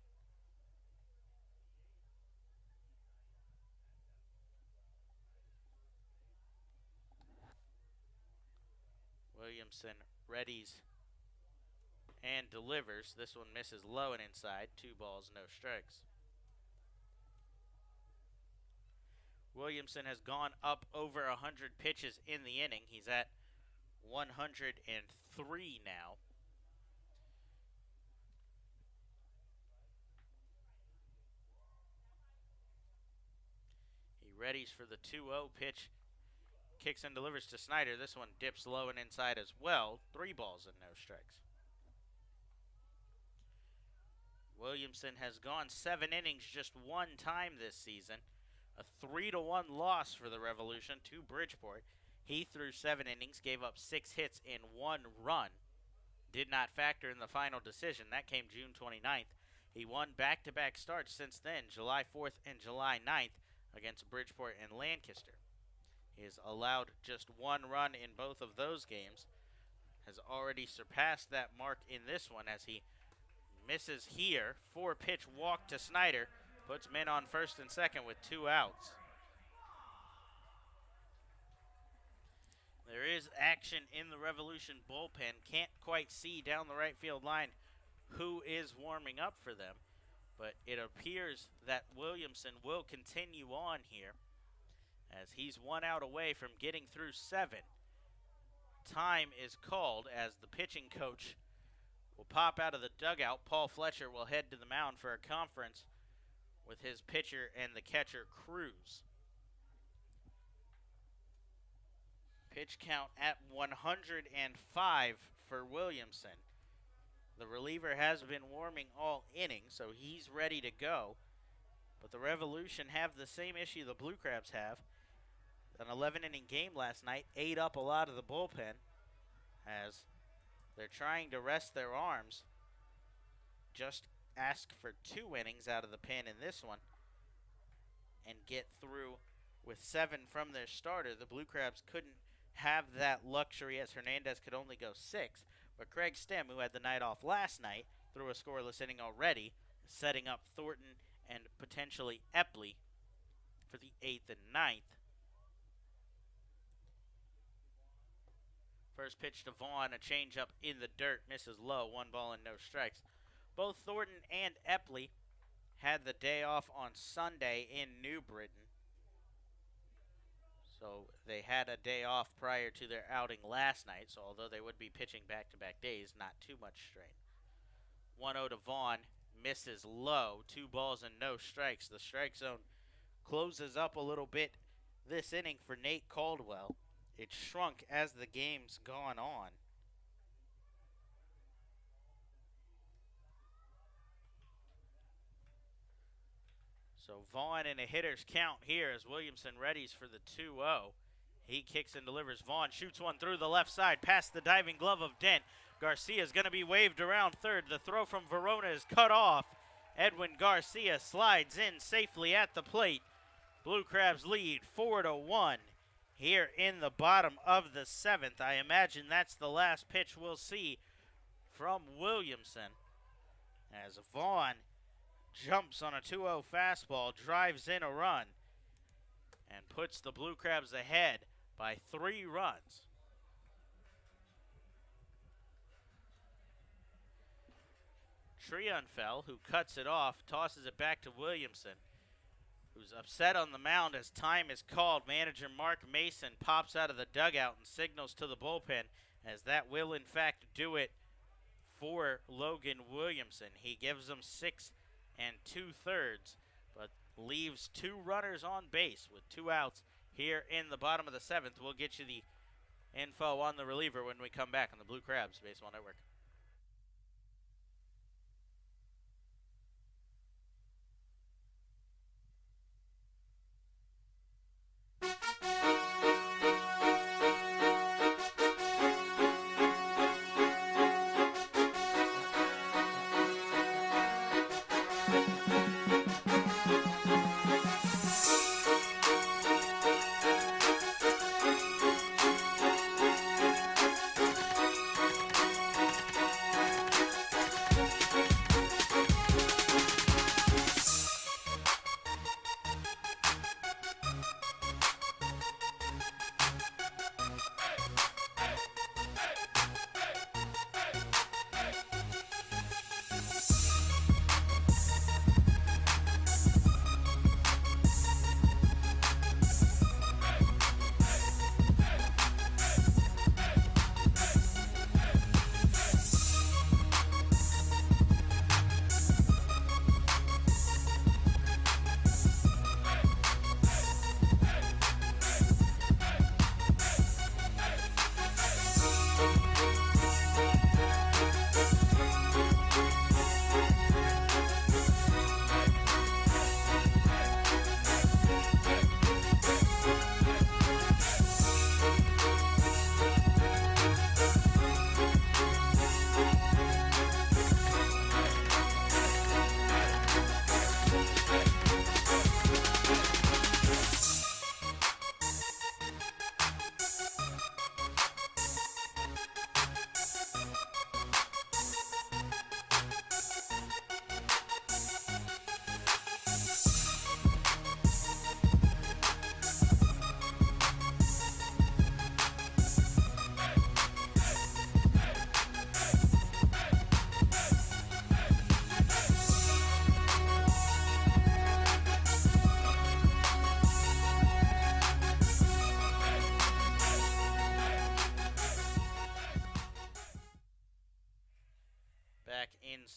Williamson readies and delivers. This one misses low and inside. 2 balls, no strikes. Williamson has gone up over 100 pitches in the inning. He's at 103 now. He readies for the 2-0 pitch. Kicks and delivers to Snyder. This one dips low and inside as well. 3 balls and no strikes. Williamson has gone 7 innings just 1 time this season. A 3-1 loss for the Revolution to Bridgeport. He threw 7 innings, gave up 6 hits and 1 run. Did not factor in the final decision. That came June 29th. He won back-to-back starts since then, July 4th and July 9th against Bridgeport and Lancaster. He has allowed just 1 run in both of those games. Has already surpassed that mark in this one as he misses here. 4-pitch walk to Snyder. Puts men on first and second with 2 outs. There is action in the Revolution bullpen. Can't quite see down the right field line who is warming up for them. But it appears that Williamson will continue on here as he's 1 out away from getting through 7. Time is called as the pitching coach will pop out of the dugout. Paul Fletcher will head to the mound for a conference with his pitcher and the catcher, Cruz. Pitch count at 105 for Williamson. The reliever has been warming all innings, so he's ready to go. But the Revolution have the same issue the Blue Crabs have. An 11-inning game last night ate up a lot of the bullpen as they're trying to rest their arms. Just ask for 2 innings out of the pen in this one and get through with 7 from their starter. The Blue Crabs couldn't have that luxury as Hernandez could only go 6. But Craig Stem, who had the night off last night, threw a scoreless inning already, setting up Thornton and potentially Epley for the 8th and 9th. First pitch to Vaughn, a changeup in the dirt, misses low, 1 ball and no strikes. Both Thornton and Epley had the day off on Sunday in New Britain. So they had a day off prior to their outing last night. So although they would be pitching back-to-back days, not too much strain. 1-0 to Vaughn, misses low, 2 balls and no strikes. The strike zone closes up a little bit this inning for Nate Caldwell. It shrunk as the game's gone on. So Vaughn in a hitter's count here as Williamson readies for the 2-0. He kicks and delivers. Vaughn shoots one through the left side past the diving glove of Dent. Garcia's going to be waved around third. The throw from Verona is cut off. Edwin Garcia slides in safely at the plate. Blue Crabs lead 4-1 here in the bottom of the 7th. I imagine that's the last pitch we'll see from Williamson as Vaughn jumps on a 2-0 fastball, drives in a run, and puts the Blue Crabs ahead by 3 runs. Trionfell, who cuts it off, tosses it back to Williamson, who's upset on the mound as time is called. Manager Mark Mason pops out of the dugout and signals to the bullpen as that will in fact do it for Logan Williamson. He gives them 6 2/3, but leaves 2 runners on base with 2 outs here in the bottom of the 7th. We'll get you the info on the reliever when we come back on the Blue Crabs Baseball Network.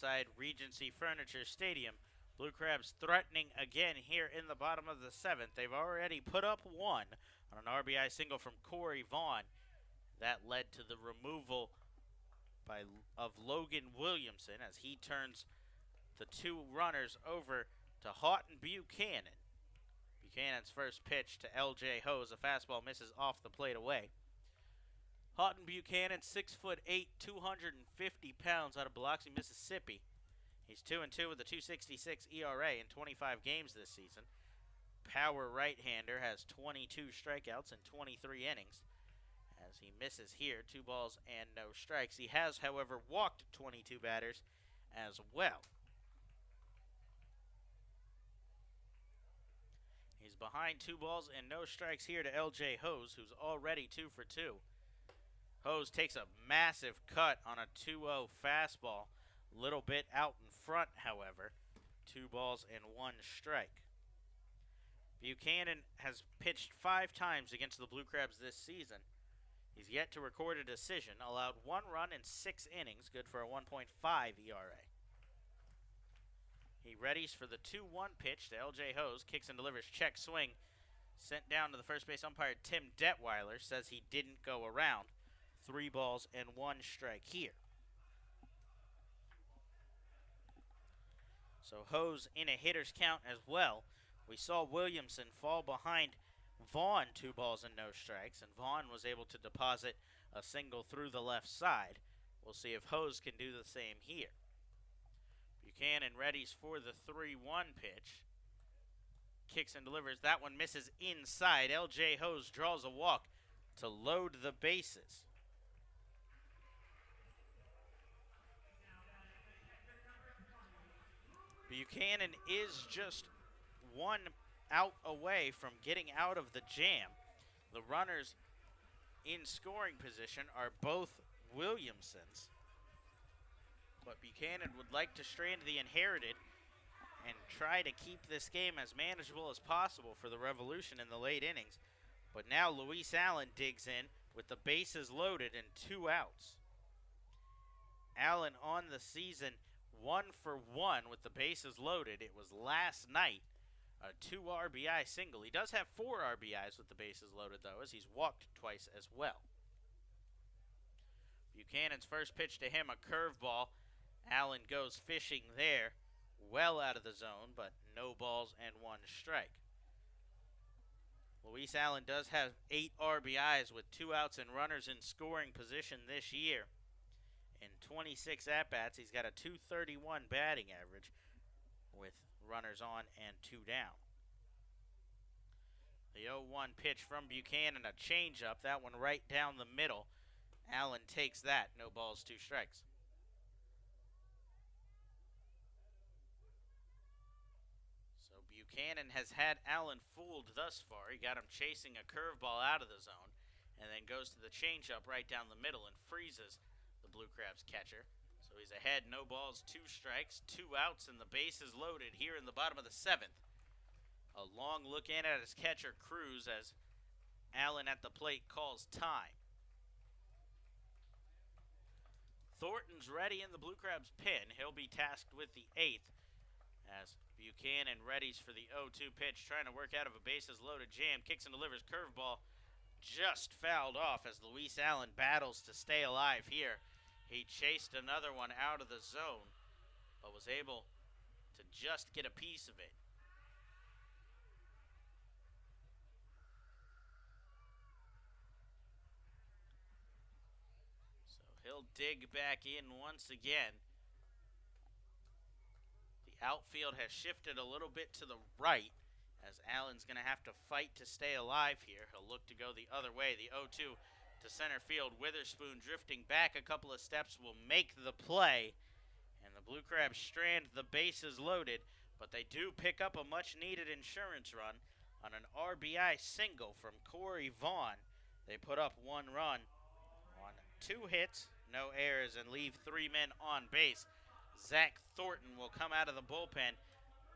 inside Regency Furniture Stadium. Blue Crabs threatening again here in the bottom of the 7th. They've already put up one on an RBI single from Corey Vaughn. That led to the removal of Logan Williamson as he turns the 2 runners over to Houghton Buchanan. Buchanan's first pitch to L.J. Hose. A fastball misses off the plate away. Houghton Buchanan, 6'8", 250 pounds, out of Biloxi, Mississippi. He's 2-2 with a 2.66 ERA in 25 games this season. Power right-hander, has 22 strikeouts in 23 innings. As he misses here, 2 balls and no strikes. He has, however, walked 22 batters as well. He's behind 2 balls and no strikes here to L.J. Hose, who's already 2 for 2. Hose takes a massive cut on a 2-0 fastball. Little bit out in front, however. 2 balls and 1 strike. Buchanan has pitched 5 times against the Blue Crabs this season. He's yet to record a decision, allowed 1 run in 6 innings, good for a 1.5 ERA. He readies for the 2-1 pitch to L.J. Hose, kicks and delivers, check swing. Sent down to the first base umpire, Tim Detweiler, says he didn't go around. 3 balls and 1 strike here. So Hose in a hitter's count as well. We saw Williamson fall behind Vaughn 2 balls and no strikes, and Vaughn was able to deposit a single through the left side. We'll see if Hose can do the same here. Buchanan readies for the 3-1 pitch. Kicks and delivers. That one misses inside. L.J. Hose draws a walk to load the bases. Buchanan is just 1 out away from getting out of the jam. The runners in scoring position are both Williamsons. But Buchanan would like to strand the inherited and try to keep this game as manageable as possible for the Revolution in the late innings. But now Luis Allen digs in with the bases loaded and 2 outs. Allen on the season 1 for 1 with the bases loaded. It was last night, a 2 RBI single. He does have 4 RBIs with the bases loaded, though, as he's walked twice as well. Buchanan's first pitch to him, a curveball. Allen goes fishing there, well out of the zone, but no balls and 1 strike. Luis Allen does have 8 RBIs with 2 outs and runners in scoring position this year. In 26 at-bats, he's got a .231 batting average with runners on and 2 down. The 0-1 pitch from Buchanan, a changeup, that one right down the middle. Allen takes that, no balls, 2 strikes. So Buchanan has had Allen fooled thus far. He got him chasing a curveball out of the zone and then goes to the changeup right down the middle and freezes the Blue Crabs catcher. So he's ahead, no balls, 2 strikes, 2 outs, and the bases loaded here in the bottom of the 7th. A long look in at his catcher, Cruz, as Allen at the plate calls time. Thornton's ready in the Blue Crabs pen. He'll be tasked with the 8th as Buchanan readies for the 0-2 pitch, trying to work out of a bases-loaded jam. Kicks and delivers, curveball just fouled off as Luis Allen battles to stay alive here. He chased another one out of the zone, but was able to just get a piece of it. So he'll dig back in once again. The outfield has shifted a little bit to the right as Allen's going to have to fight to stay alive here. He'll look to go the other way. The 0-2 to center field. Witherspoon drifting back a couple of steps will make the play. And the Blue Crabs strand the bases loaded, but they do pick up a much-needed insurance run on an RBI single from Corey Vaughn. They put up 1 run on 2 hits, no errors, and leave 3 men on base. Zach Thornton will come out of the bullpen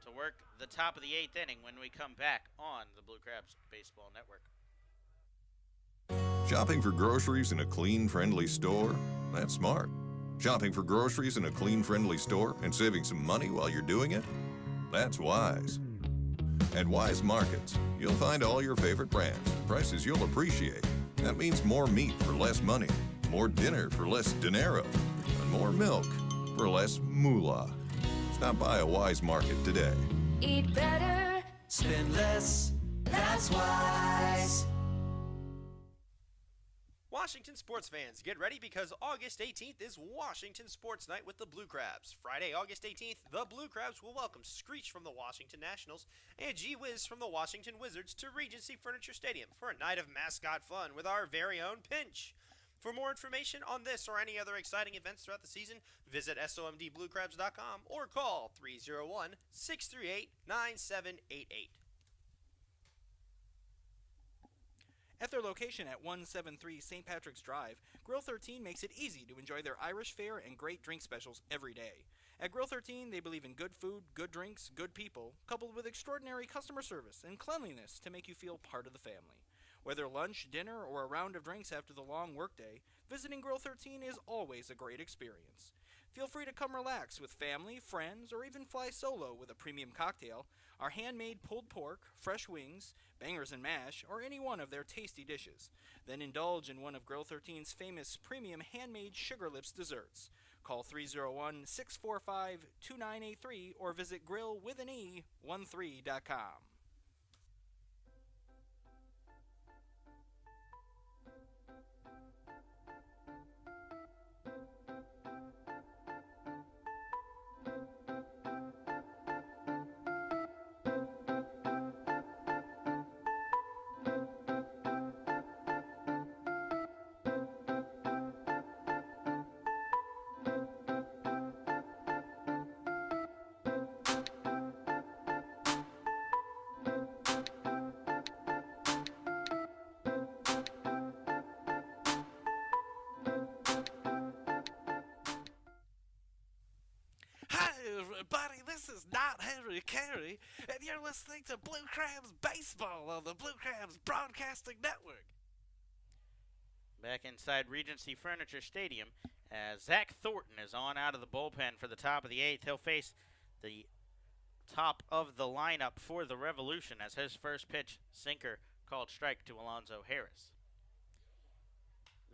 to work the top of the 8th inning when we come back on the Blue Crabs Baseball Network. Shopping for groceries in a clean, friendly store? That's smart. Shopping for groceries in a clean, friendly store and saving some money while you're doing it? That's wise. At Wise Markets, you'll find all your favorite brands, prices you'll appreciate. That means more meat for less money, more dinner for less dinero, and more milk for less moolah. Stop by a Wise Market today. Eat better, spend less. That's wise. Washington sports fans, get ready because August 18th is Washington Sports Night with the Blue Crabs. Friday, August 18th, the Blue Crabs will welcome Screech from the Washington Nationals and Gee Whiz from the Washington Wizards to Regency Furniture Stadium for a night of mascot fun with our very own Pinch. For more information on this or any other exciting events throughout the season, visit somdbluecrabs.com or call 301-638-9788. At their location at 173 St. Patrick's Drive, Grill 13 makes it easy to enjoy their Irish fare and great drink specials every day. At Grill 13, they believe in good food, good drinks, good people, coupled with extraordinary customer service and cleanliness to make you feel part of the family. Whether lunch, dinner, or a round of drinks after the long workday, visiting Grill 13 is always a great experience. Feel free to come relax with family, friends, or even fly solo with a premium cocktail, our handmade pulled pork, fresh wings, bangers and mash, or any one of their tasty dishes. Then indulge in one of Grill 13's famous premium handmade Sugar Lips desserts. Call 301-645-2983 or visit grillwithane13.com. Everybody, this is not Henry Carey, and you're listening to Blue Crabs Baseball on the Blue Crabs Broadcasting Network. Back inside Regency Furniture Stadium, as Zach Thornton is on out of the bullpen for the top of the eighth. He'll face the top of the lineup for the Revolution as his first pitch, sinker, called strike to Alonzo Harris.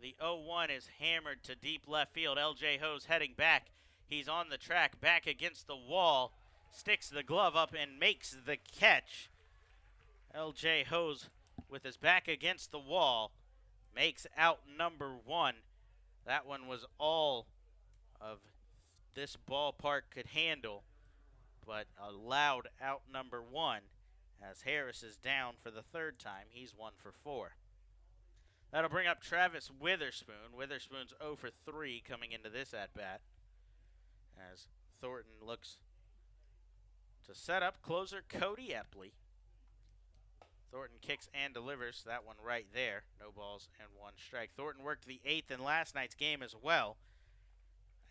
The 0-1 is hammered to deep left field. L.J. Hose heading back. He's on the track, back against the wall, sticks the glove up and makes the catch. L.J. Hose, with his back against the wall, makes out number one. That one was all of this ballpark could handle, but a loud out number one as Harris is down for the third time. He's 1 for 4. That'll bring up Travis Witherspoon. Witherspoon's 0 for 3 coming into this at-bat, as Thornton looks to set up closer Cody Epley. Thornton kicks and delivers that one right there. No balls and 1 strike. Thornton worked the 8th in last night's game as well.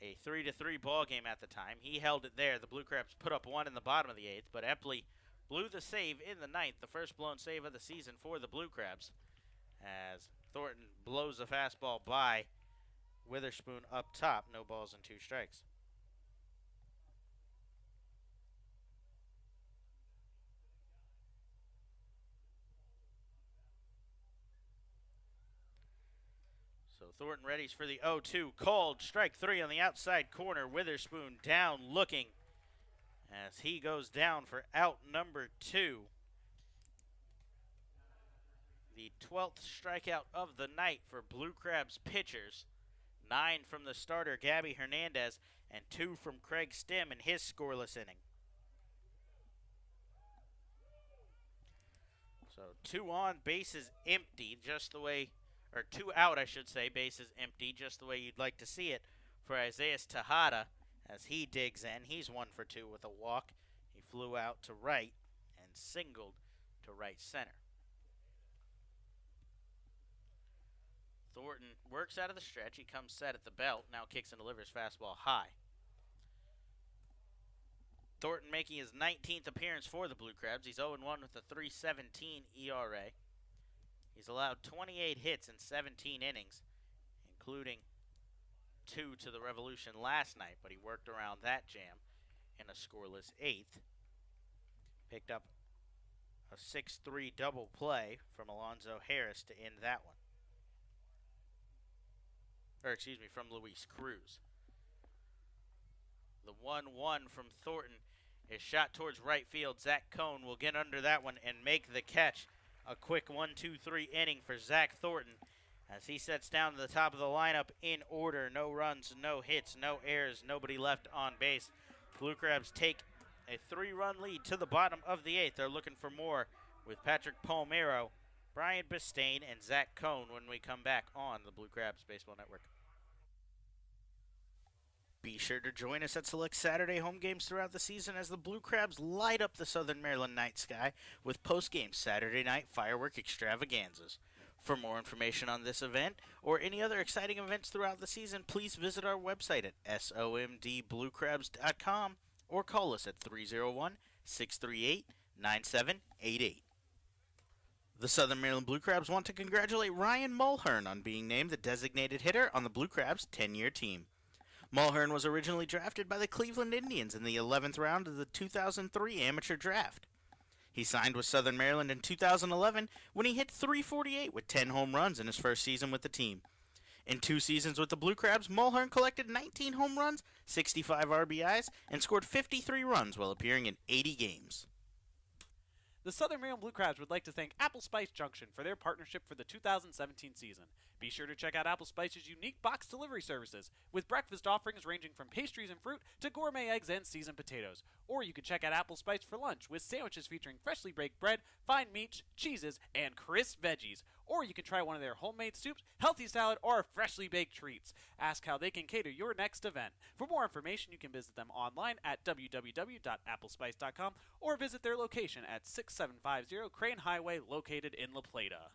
A 3-3 ball game at the time. He held it there. The Blue Crabs put up 1 in the bottom of the 8th, but Epley blew the save in the 9th, the first blown save of the season for the Blue Crabs, as Thornton blows a fastball by Witherspoon up top. No balls and 2 strikes. So Thornton readies for the 0-2. Called strike 3 on the outside corner. Witherspoon down looking as he goes down for out number 2. The 12th strikeout of the night for Blue Crabs pitchers. 9 from the starter, Gabby Hernandez, and 2 from Craig Stim in his scoreless inning. So 2 on, bases empty, just the way, or 2 out, I should say, bases empty, just the way you'd like to see it for Isaiah Tejada as he digs in. He's 1 for 2 with a walk. He flew out to right and singled to right center. Thornton works out of the stretch. He comes set at the belt. Now kicks and delivers fastball high. Thornton making his 19th appearance for the Blue Crabs. He's 0-1 with a .317 ERA. He's allowed 28 hits in 17 innings, including 2 to the Revolution last night, but he worked around that jam in a scoreless 8th. Picked up a 6-3 double play from Alonzo Harris to end that one. From Luis Cruz. The 1-1 from Thornton is shot towards right field. Zach Cohn will get under that one and make the catch. A quick 1-2-3 inning for Zach Thornton as he sets down to the top of the lineup in order. No runs, no hits, no errors, nobody left on base. Blue Crabs take a 3-run lead to the bottom of the 8th. They're looking for more with Patrick Palmero, Brian Bistain, and Zach Cohn when we come back on the Blue Crabs Baseball Network. Be sure to join us at select Saturday home games throughout the season as the Blue Crabs light up the Southern Maryland night sky with post-game Saturday night firework extravaganzas. For more information on this event or any other exciting events throughout the season, please visit our website at somdbluecrabs.com or call us at 301-638-9788. The Southern Maryland Blue Crabs want to congratulate Ryan Mulhern on being named the designated hitter on the Blue Crabs 10-year team. Mulhern was originally drafted by the Cleveland Indians in the 11th round of the 2003 amateur draft. He signed with Southern Maryland in 2011 when he hit .348 with 10 home runs in his first season with the team. In 2 seasons with the Blue Crabs, Mulhern collected 19 home runs, 65 RBIs, and scored 53 runs while appearing in 80 games. The Southern Maryland Blue Crabs would like to thank Apple Spice Junction for their partnership for the 2017 season. Be sure to check out Apple Spice's unique box delivery services, with breakfast offerings ranging from pastries and fruit to gourmet eggs and seasoned potatoes. Or you can check out Apple Spice for lunch, with sandwiches featuring freshly baked bread, fine meats, cheeses, and crisp veggies. Or you can try one of their homemade soups, healthy salad, or freshly baked treats. Ask how they can cater your next event. For more information, you can visit them online at www.applespice.com or visit their location at 6750 Crane Highway, located in La Plata.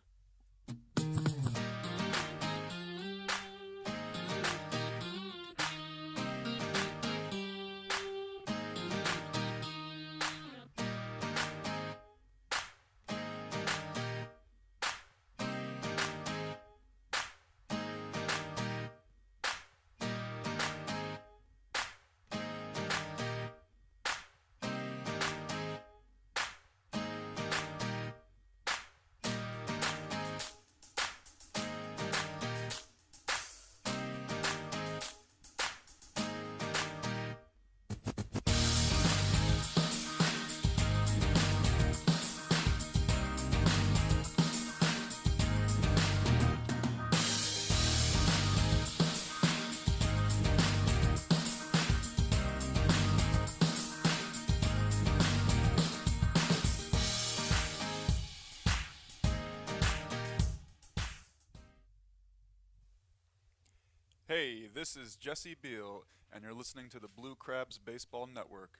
Hey, this is Jesse Beal, and you're listening to the Blue Crabs Baseball Network.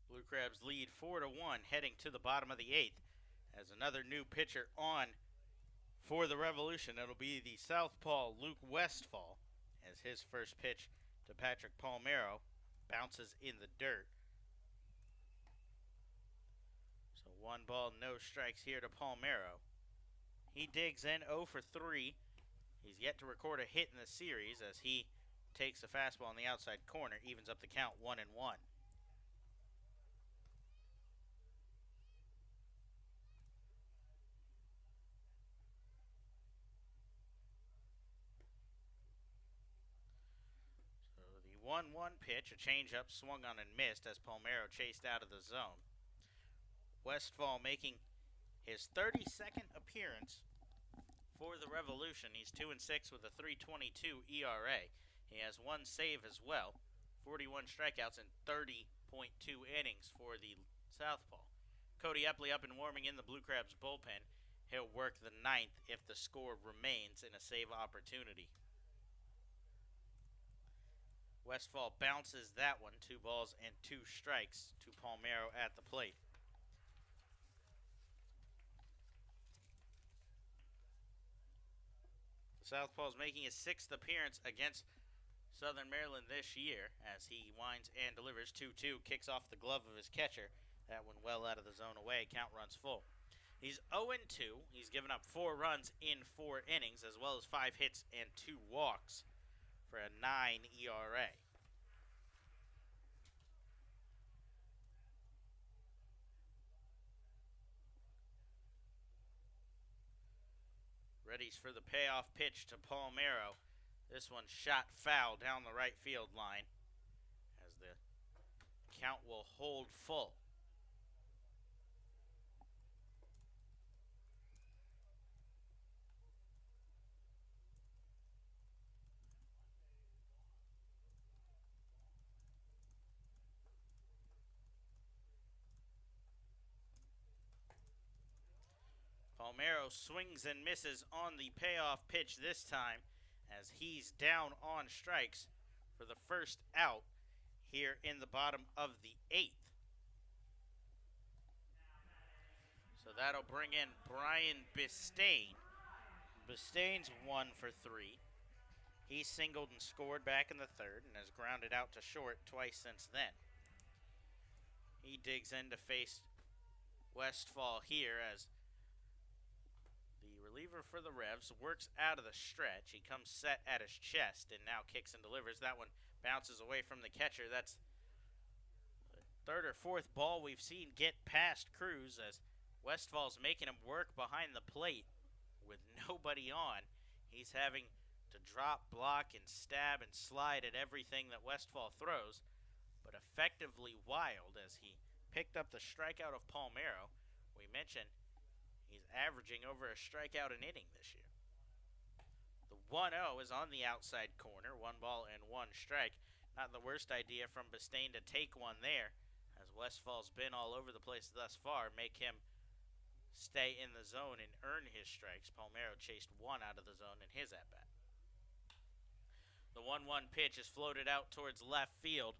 Blue Crabs lead 4-1 heading to the bottom of the 8th as another new pitcher on for the Revolution. It'll be the southpaw Luke Westfall as his first pitch to Patrick Palmero bounces in the dirt. So 1 ball, no strikes here to Palmero. He digs in 0 for 3. He's yet to record a hit in the series as he takes a fastball on the outside corner, evens up the count 1-1. So the 1-1 pitch, a changeup swung on and missed as Palmero chased out of the zone. Westfall making his 32nd appearance for the Revolution. He's 2-6 with a .322 ERA. He has 1 save as well, 41 strikeouts, and 30.2 innings for the southpaw. Cody Epley up and warming in the Blue Crabs bullpen. He'll work the 9th if the score remains in a save opportunity. Westfall bounces that one, 2 balls and 2 strikes to Palmero at the plate. Southpaw's making his 6th appearance against Southern Maryland this year as he winds and delivers 2-2, kicks off the glove of his catcher. That one well out of the zone away, count runs full. He's 0-2. He's given up 4 runs in 4 innings as well as 5 hits and 2 walks. for a 9 ERA. Readies for the payoff pitch to Palmero. This one shot foul down the right field line as the count will hold full. Palmero swings and misses on the payoff pitch this time as he's down on strikes for the first out here in the bottom of the 8th. So that'll bring in Brian Bistain. Bistain's 1 for 3. He singled and scored back in the 3rd and has grounded out to short twice since then. He digs in to face Westfall here as the reliever for the Revs works out of the stretch. He comes set at his chest and now kicks and delivers. That one bounces away from the catcher. That's the 3rd or 4th ball we've seen get past Cruz as Westfall's making him work behind the plate with nobody on. He's having to drop, block, and stab and slide at everything that Westfall throws, but effectively wild as he picked up the strikeout of Palmero. We mentioned he's averaging over a strikeout an inning this year. The 1-0 is on the outside corner, 1 ball and 1 strike. Not the worst idea from Bistain to take one there, as Westfall's been all over the place thus far. Make him stay in the zone and earn his strikes. Palmero chased 1 out of the zone in his at-bat. The 1-1 pitch is floated out towards left field.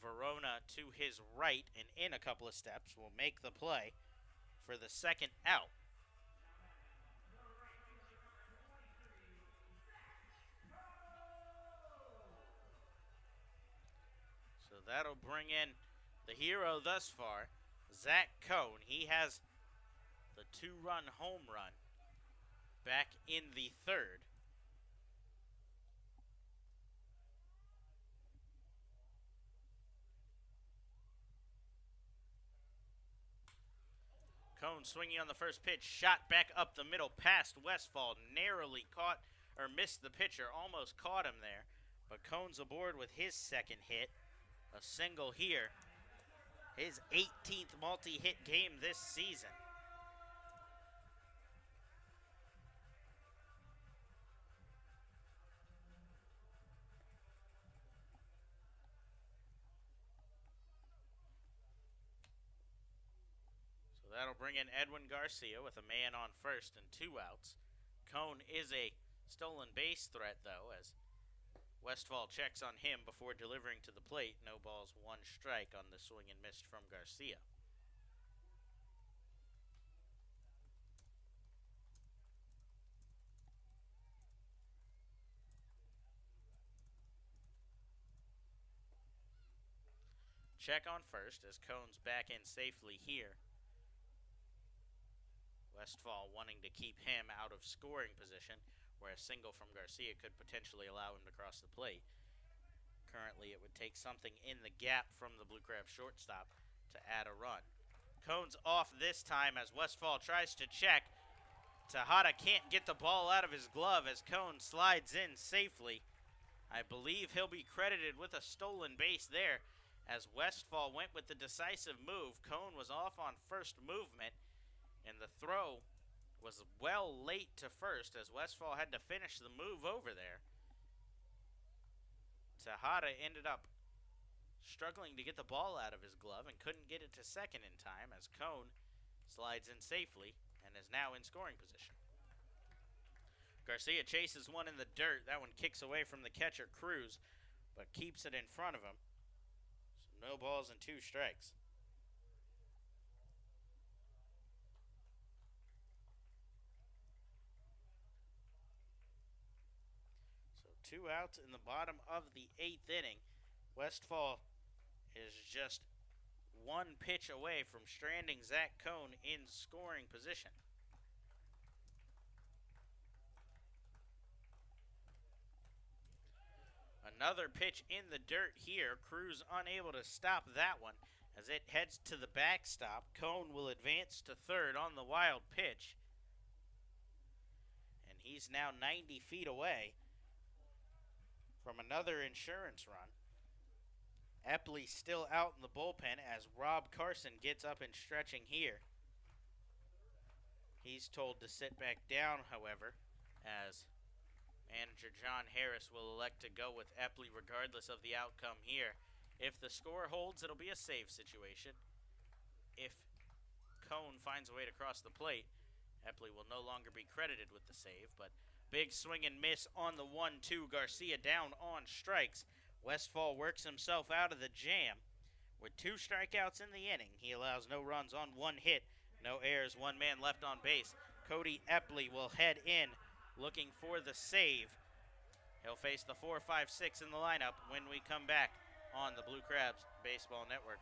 Verona to his right and in a couple of steps will make the play for the second out. So that'll bring in the hero thus far, Zach Cohn. He has the 2-run home run back in the 3rd. Cohn swinging on the first pitch, shot back up the middle past Westfall, narrowly caught or missed the pitcher, almost caught him there. But Cohn's aboard with his second hit, a single here, his 18th multi-hit game this season. That'll bring in Edwin Garcia with a man on first and 2 outs. Cohn is a stolen base threat, though, as Westfall checks on him before delivering to the plate. No balls, 1 strike on the swing and miss from Garcia. Check on first as Cohn's back in safely here. Westfall wanting to keep him out of scoring position, where a single from Garcia could potentially allow him to cross the plate. Currently, it would take something in the gap from the Blue Crab shortstop to add a run. Cohn's off this time as Westfall tries to check. Tejada can't get the ball out of his glove as Cohn slides in safely. I believe he'll be credited with a stolen base there as Westfall went with the decisive move. Cohn was off on first movement, and the throw was well late to first as Westfall had to finish the move over there. Tejada ended up struggling to get the ball out of his glove and couldn't get it to second in time as Cohn slides in safely and is now in scoring position. Garcia chases one in the dirt. That one kicks away from the catcher, Cruz, but keeps it in front of him. So no balls and 2 strikes. So 2 outs in the bottom of the 8th inning. Westfall is just 1 pitch away from stranding Zach Cohn in scoring position. Another pitch in the dirt here. Cruz unable to stop that one as it heads to the backstop. Cone will advance to third on the wild pitch. And he's now 90 feet away from another insurance run. Epley still out in the bullpen as Rob Carson gets up and stretching here. He's told to sit back down, however, as manager John Harris will elect to go with Epley regardless of the outcome here. If the score holds, it'll be a save situation. If Cone finds a way to cross the plate, Epley will no longer be credited with the save, but big swing and miss on the 1-2. Garcia down on strikes. Westfall works himself out of the jam. With 2 strikeouts in the inning, he allows no runs on 1 hit, no errors, 1 man left on base. Cody Epley will head in looking for the save. He'll face the 4-5-6 in the lineup when we come back on the Blue Crabs Baseball Network.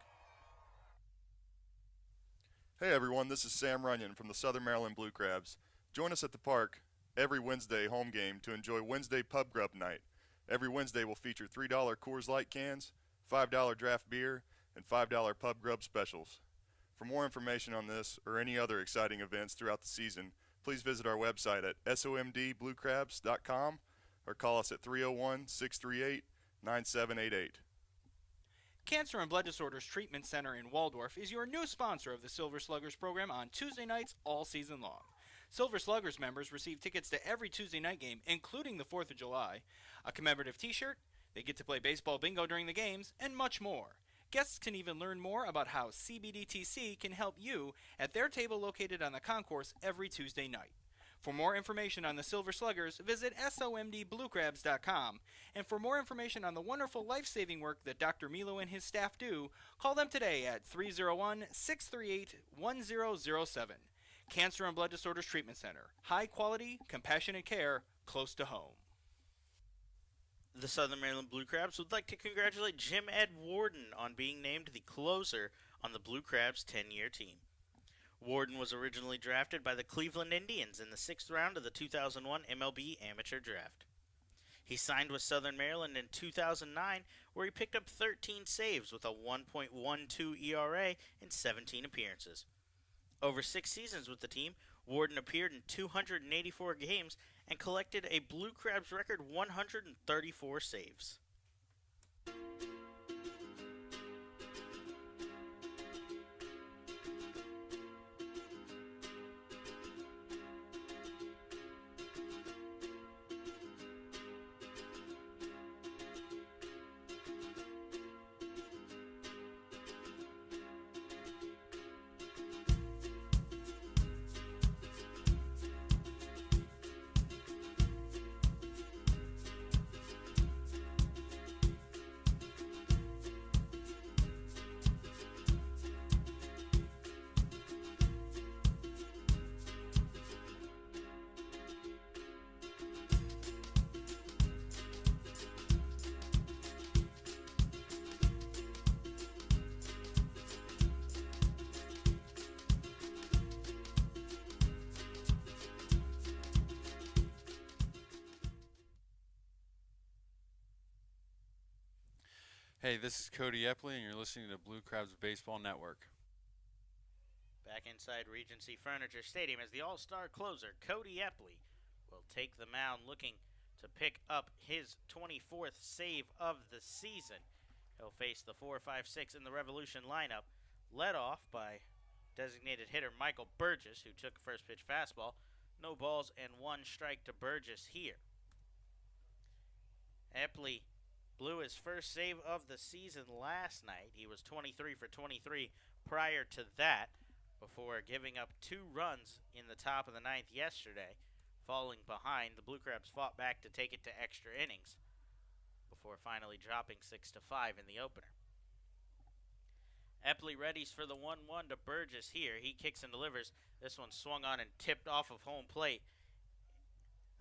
Hey everyone, this is Sam Runyon from the Southern Maryland Blue Crabs. Join us at the park every Wednesday home game to enjoy Wednesday Pub Grub Night. Every Wednesday will feature $3 Coors Light cans, $5 draft beer, and $5 Pub Grub specials. For more information on this or any other exciting events throughout the season, please visit our website at somdbluecrabs.com or call us at 301-638-9788. Cancer and Blood Disorders Treatment Center in Waldorf is your new sponsor of the Silver Sluggers program on Tuesday nights all season long. Silver Sluggers members receive tickets to every Tuesday night game, including the 4th of July, a commemorative t-shirt, they get to play baseball bingo during the games, and much more. Guests can even learn more about how CBDTC can help you at their table located on the concourse every Tuesday night. For more information on the Silver Sluggers, visit somdbluecrabs.com. And for more information on the wonderful life-saving work that Dr. Milo and his staff do, call them today at 301-638-1007. Cancer and Blood Disorders Treatment Center. High quality, compassionate care, close to home. The Southern Maryland Blue Crabs would like to congratulate Jim Ed Warden on being named the closer on the Blue Crabs 10-year team. Warden was originally drafted by the Cleveland Indians in the 6th round of the 2001 MLB Amateur Draft. He signed with Southern Maryland in 2009, where he picked up 13 saves with a 1.12 ERA in 17 appearances. Over 6 seasons with the team, Warden appeared in 284 games and collected a Blue Crabs record 134 saves. Hey, this is Cody Epley, and you're listening to Blue Crabs Baseball Network. Back inside Regency Furniture Stadium as the all-star closer, Cody Epley, will take the mound looking to pick up his 24th save of the season. He'll face the 4-5-6 in the Revolution lineup, led off by designated hitter Michael Burgess, who took a first pitch fastball. No balls and 1 strike to Burgess here. Epley blew his first save of the season last night. He was 23 for 23 prior to that, before giving up 2 runs in the top of the 9th yesterday. Falling behind, the Blue Crabs fought back to take it to extra innings before finally dropping 6-5 in the opener. Epley readies for the 1-1 to Burgess here. He kicks and delivers. This one swung on and tipped off of home plate.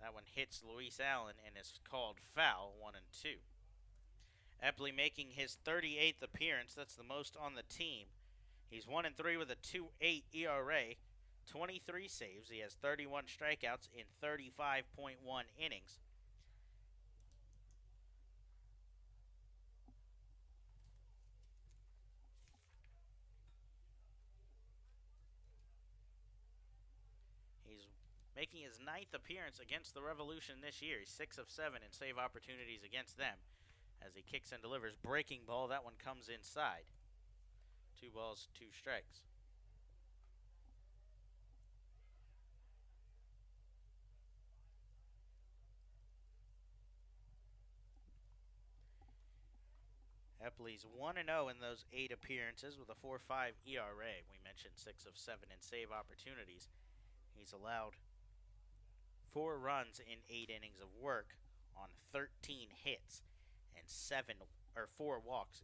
That one hits Luis Allen and is called foul, 1-2. Epley making his 38th appearance. That's the most on the team. He's 1-3 with a 2.8 ERA, 23 saves. He has 31 strikeouts in 35.1 innings. making his 9th appearance against the Revolution this year. He's 6 of 7 in save opportunities against them as he kicks and delivers. Breaking ball, that one comes inside. 2 balls, 2 strikes. Epley's 1-0 in those 8 appearances with a 4.5 ERA. We mentioned 6 of 7 in save opportunities. He's allowed 4 runs in 8 innings of work on 13 hits and 4 walks,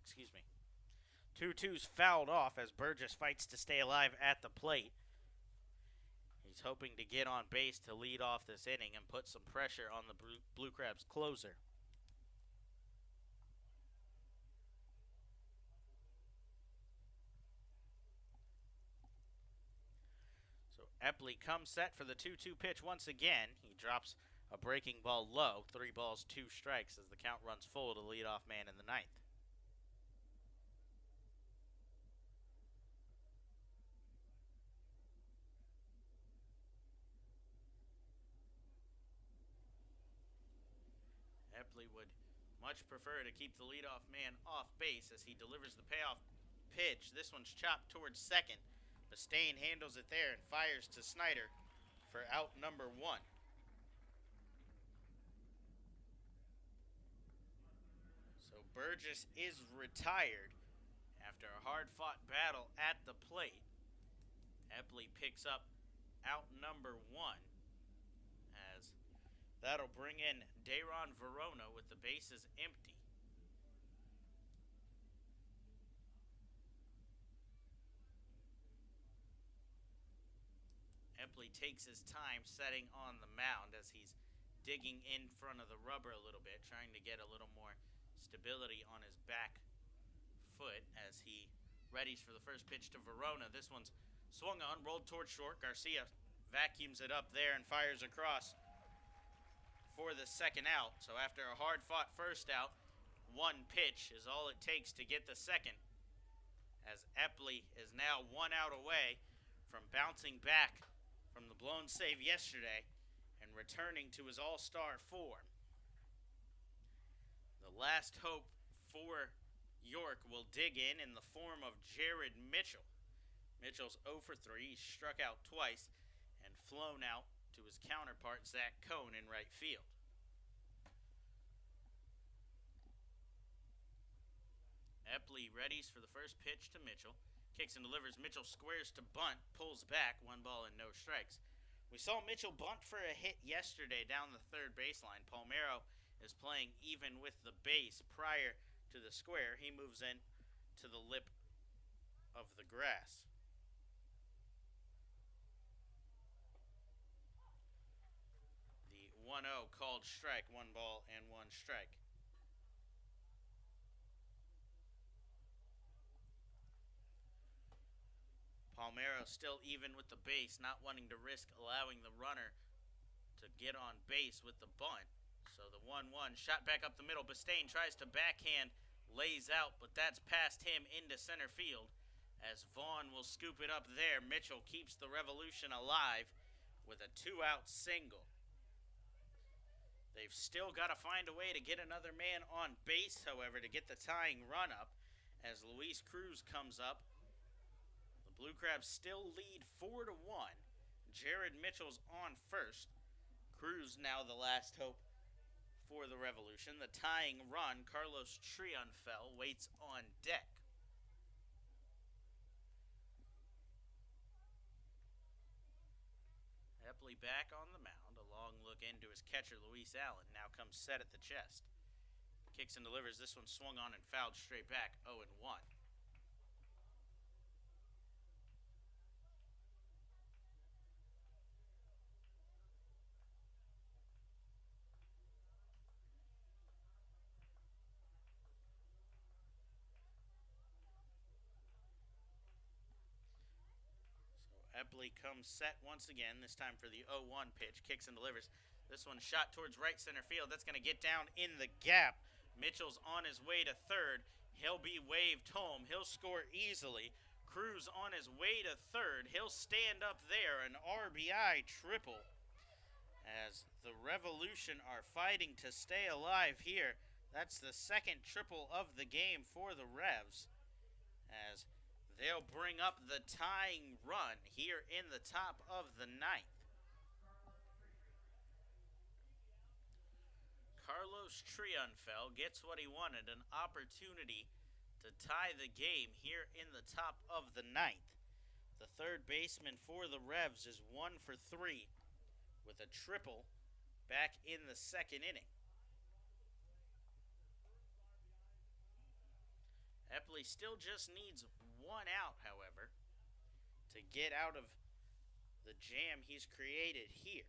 2-2's fouled off as Burgess fights to stay alive at the plate. He's hoping to get on base to lead off this inning and put some pressure on the Blue Crabs closer. Epley comes set for the 2-2 pitch once again. He drops a breaking ball low. 3 balls, 2 strikes as the count runs full to leadoff man in the 9th. Epley would much prefer to keep the leadoff man off base as he delivers the payoff pitch. This one's chopped towards second. Mustaine handles it there and fires to Snyder for out number 1. So Burgess is retired after a hard-fought battle at the plate. Epley picks up out number 1 as that'll bring in Dayron Verona with the bases empty. Epley takes his time setting on the mound as he's digging in front of the rubber a little bit, trying to get a little more stability on his back foot as he readies for the first pitch to Verona. This one's swung on, rolled towards short. Garcia vacuums it up there and fires across for the second out. So after a hard-fought first out, 1 pitch is all it takes to get the second, as Epley is now 1 out away from bouncing back from the blown save yesterday and returning to his all-star form. The last hope for York will dig in the form of Jared Mitchell. Mitchell's 0 for 3. He's struck out twice and flown out to his counterpart, Zach Cohn, in right field. Epley readies for the first pitch to Mitchell. Kicks and delivers. Mitchell squares to bunt, pulls back, 1 ball and no strikes. We saw Mitchell bunt for a hit yesterday down the third baseline. Palmeiro is playing even with the base prior to the square. He moves in to the lip of the grass. The 1-0 called strike, 1 ball and 1 strike. Palmeiro still even with the base, not wanting to risk allowing the runner to get on base with the bunt. So the 1-1 shot back up the middle. Mustaine tries to backhand, lays out, but that's past him into center field as Vaughn will scoop it up there. Mitchell keeps the Revolution alive with a 2-out single. They've still got to find a way to get another man on base, however, to get the tying run up as Luis Cruz comes up. Blue Crabs still lead 4-1. Jared Mitchell's on first. Cruz now the last hope for the Revolution. The tying run, Carlos Triunfel, waits on deck. Epley back on the mound. A long look into his catcher, Luis Allen, now comes set at the chest. Kicks and delivers. This one swung on and fouled straight back, 0-1. Epley comes set once again, this time for the 0-1 pitch. Kicks and delivers. This one shot towards right center field. That's going to get down in the gap. Mitchell's on his way to third. He'll be waved home. He'll score easily. Cruz on his way to third. He'll stand up there. An RBI triple as the Revolution are fighting to stay alive here. That's the second triple of the game for the Revs, as they'll bring up the tying run here in the top of the ninth. Carlos Triunfel gets what he wanted, an opportunity to tie the game here in the top of the ninth. The third baseman for the Revs is 1 for 3 with a triple back in the second inning. Epley still just needs 1 out, however, to get out of the jam he's created here.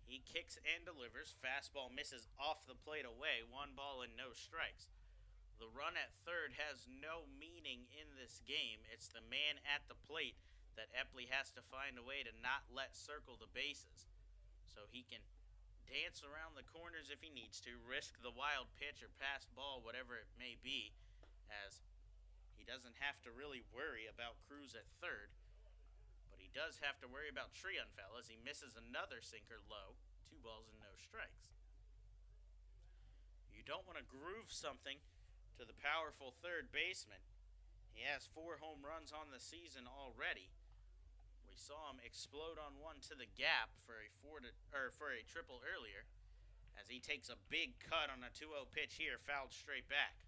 He kicks and delivers. Fastball misses off the plate away. 1 ball and no strikes. The run at third has no meaning in this game. It's the man at the plate that Epley has to find a way to not let circle the bases, so he can dance around the corners if he needs to, risk the wild pitch or passed ball, whatever it may be, as he doesn't have to really worry about Cruz at third. But he does have to worry about Triunfel as he misses another sinker low. 2 balls and no strikes. You don't want to groove something to the powerful third baseman. He has 4 home runs on the season already. We saw him explode on one to the gap for a triple earlier, as he takes a big cut on a 2-0 pitch here, fouled straight back.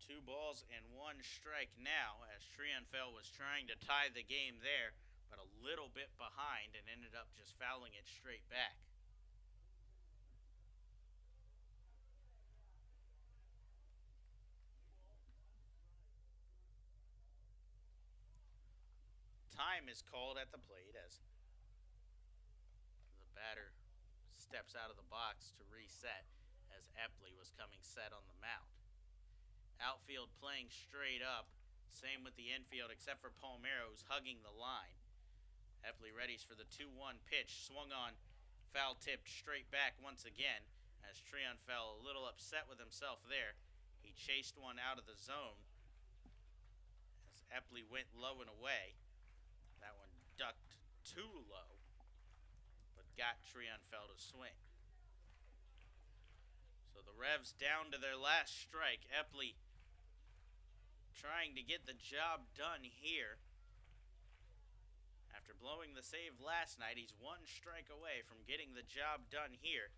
So 2 balls and 1 strike now, as Triunfel was trying to tie the game there, but a little bit behind and ended up just fouling it straight back. Time is called at the plate as the batter steps out of the box to reset, as Epley was coming set on the mound. Outfield playing straight up, same with the infield except for Palmeiro, who's hugging the line. Epley readies for the 2-1 pitch, swung on, foul tipped straight back once again, as Triunfel a little upset with himself there. He chased one out of the zone as Epley went low and away. That one ducked too low, but got Triunfel to swing. So the Revs down to their last strike. Epley trying to get the job done here. After blowing the save last night, he's 1 strike away from getting the job done here.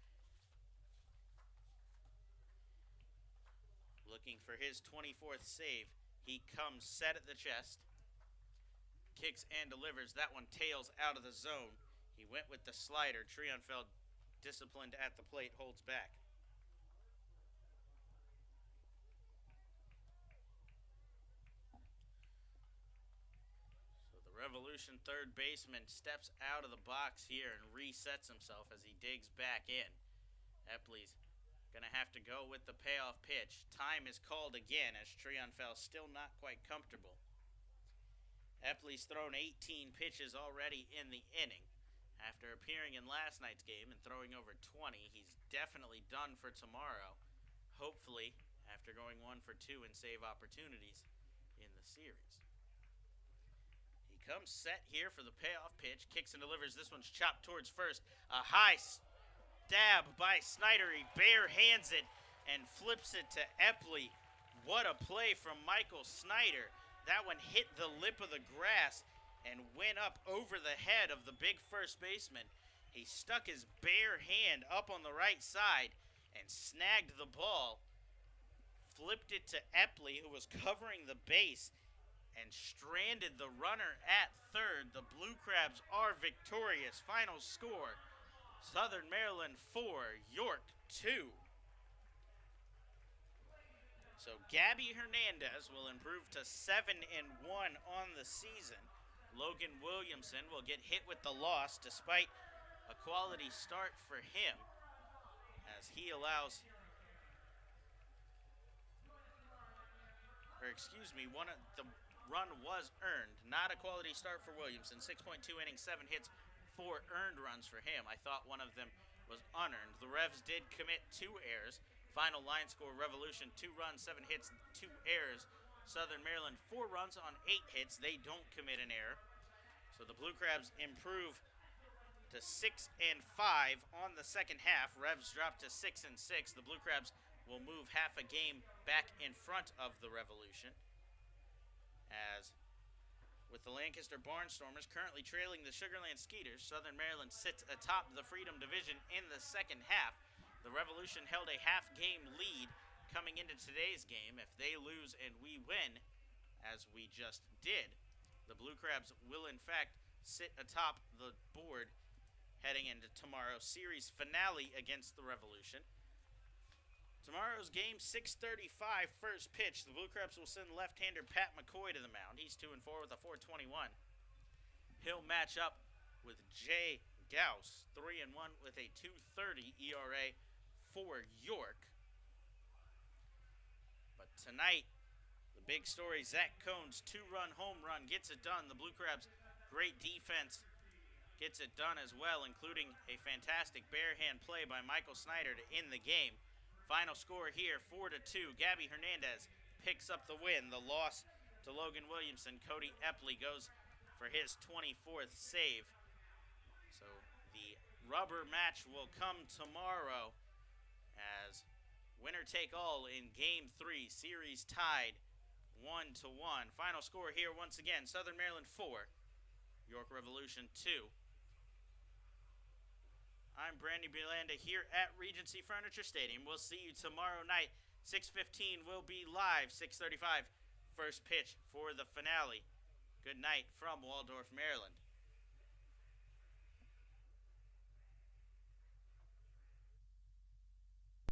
Looking for his 24th save. He comes set at the chest. Kicks and delivers. That one tails out of the zone. He went with the slider. Triunfel, disciplined at the plate, holds back. So the Revolution third baseman steps out of the box here and resets himself as he digs back in. Epley's going to have to go with the payoff pitch. Time is called again as Triunfel still not quite comfortable. Epley's thrown 18 pitches already in the inning. After appearing in last night's game and throwing over 20, he's definitely done for tomorrow. Hopefully, after going 1 for 2 in save opportunities in the series. He comes set here for the payoff pitch, kicks and delivers. This one's chopped towards first. A high stab by Snyder. He bare hands it and flips it to Epley. What a play from Michael Snyder. That one hit the lip of the grass and went up over the head of the big first baseman. He stuck his bare hand up on the right side and snagged the ball, flipped it to Epley, who was covering the base, and stranded the runner at third. The Blue Crabs are victorious. Final score, Southern Maryland 4, York 2. So Gabby Hernandez will improve to 7-1 on the season. Logan Williamson will get hit with the loss despite a quality start for him, as he allows, the run was earned. Not a quality start for Williamson. 6.2 innings, 7 hits, 4 earned runs for him. I thought one of them was unearned. The Revs did commit 2 errors. Final line score, Revolution 2 runs, 7 hits, 2 errors. Southern Maryland 4 runs on 8 hits. They don't commit an error. So the Blue Crabs improve to 6-5 on the second half. Revs drop to 6-6. The Blue Crabs will move half a game back in front of the Revolution. As with the Lancaster Barnstormers currently trailing the Sugarland Skeeters, Southern Maryland sits atop the Freedom Division in the second half. The Revolution held a half-game lead coming into today's game. If they lose and we win, as we just did, the Blue Crabs will in fact sit atop the board heading into tomorrow's series finale against the Revolution. Tomorrow's game, 6:35 first pitch. The Blue Crabs will send left-hander Pat McCoy to the mound. He's 2-4 with a 4.21. He'll match up with Jay Gauss, 3-1 with a 2.30 ERA for York. But tonight, the big story, Zach Cohn's 2-run home run gets it done. The Blue Crabs, great defense, gets it done as well, including a fantastic bare hand play by Michael Snyder to end the game. Final score here, 4-2. Gabby Hernandez picks up the win. The loss to Logan Williamson. Cody Epley goes for his 24th save. So the rubber match will come tomorrow as winner take all in Game 3. Series tied 1-1. Final score here once again, Southern Maryland 4, York Revolution 2. I'm Brandy Belanda here at Regency Furniture Stadium. We'll see you tomorrow night. 6:15 will be live. 6:35 first pitch for the finale. Good night from Waldorf, Maryland.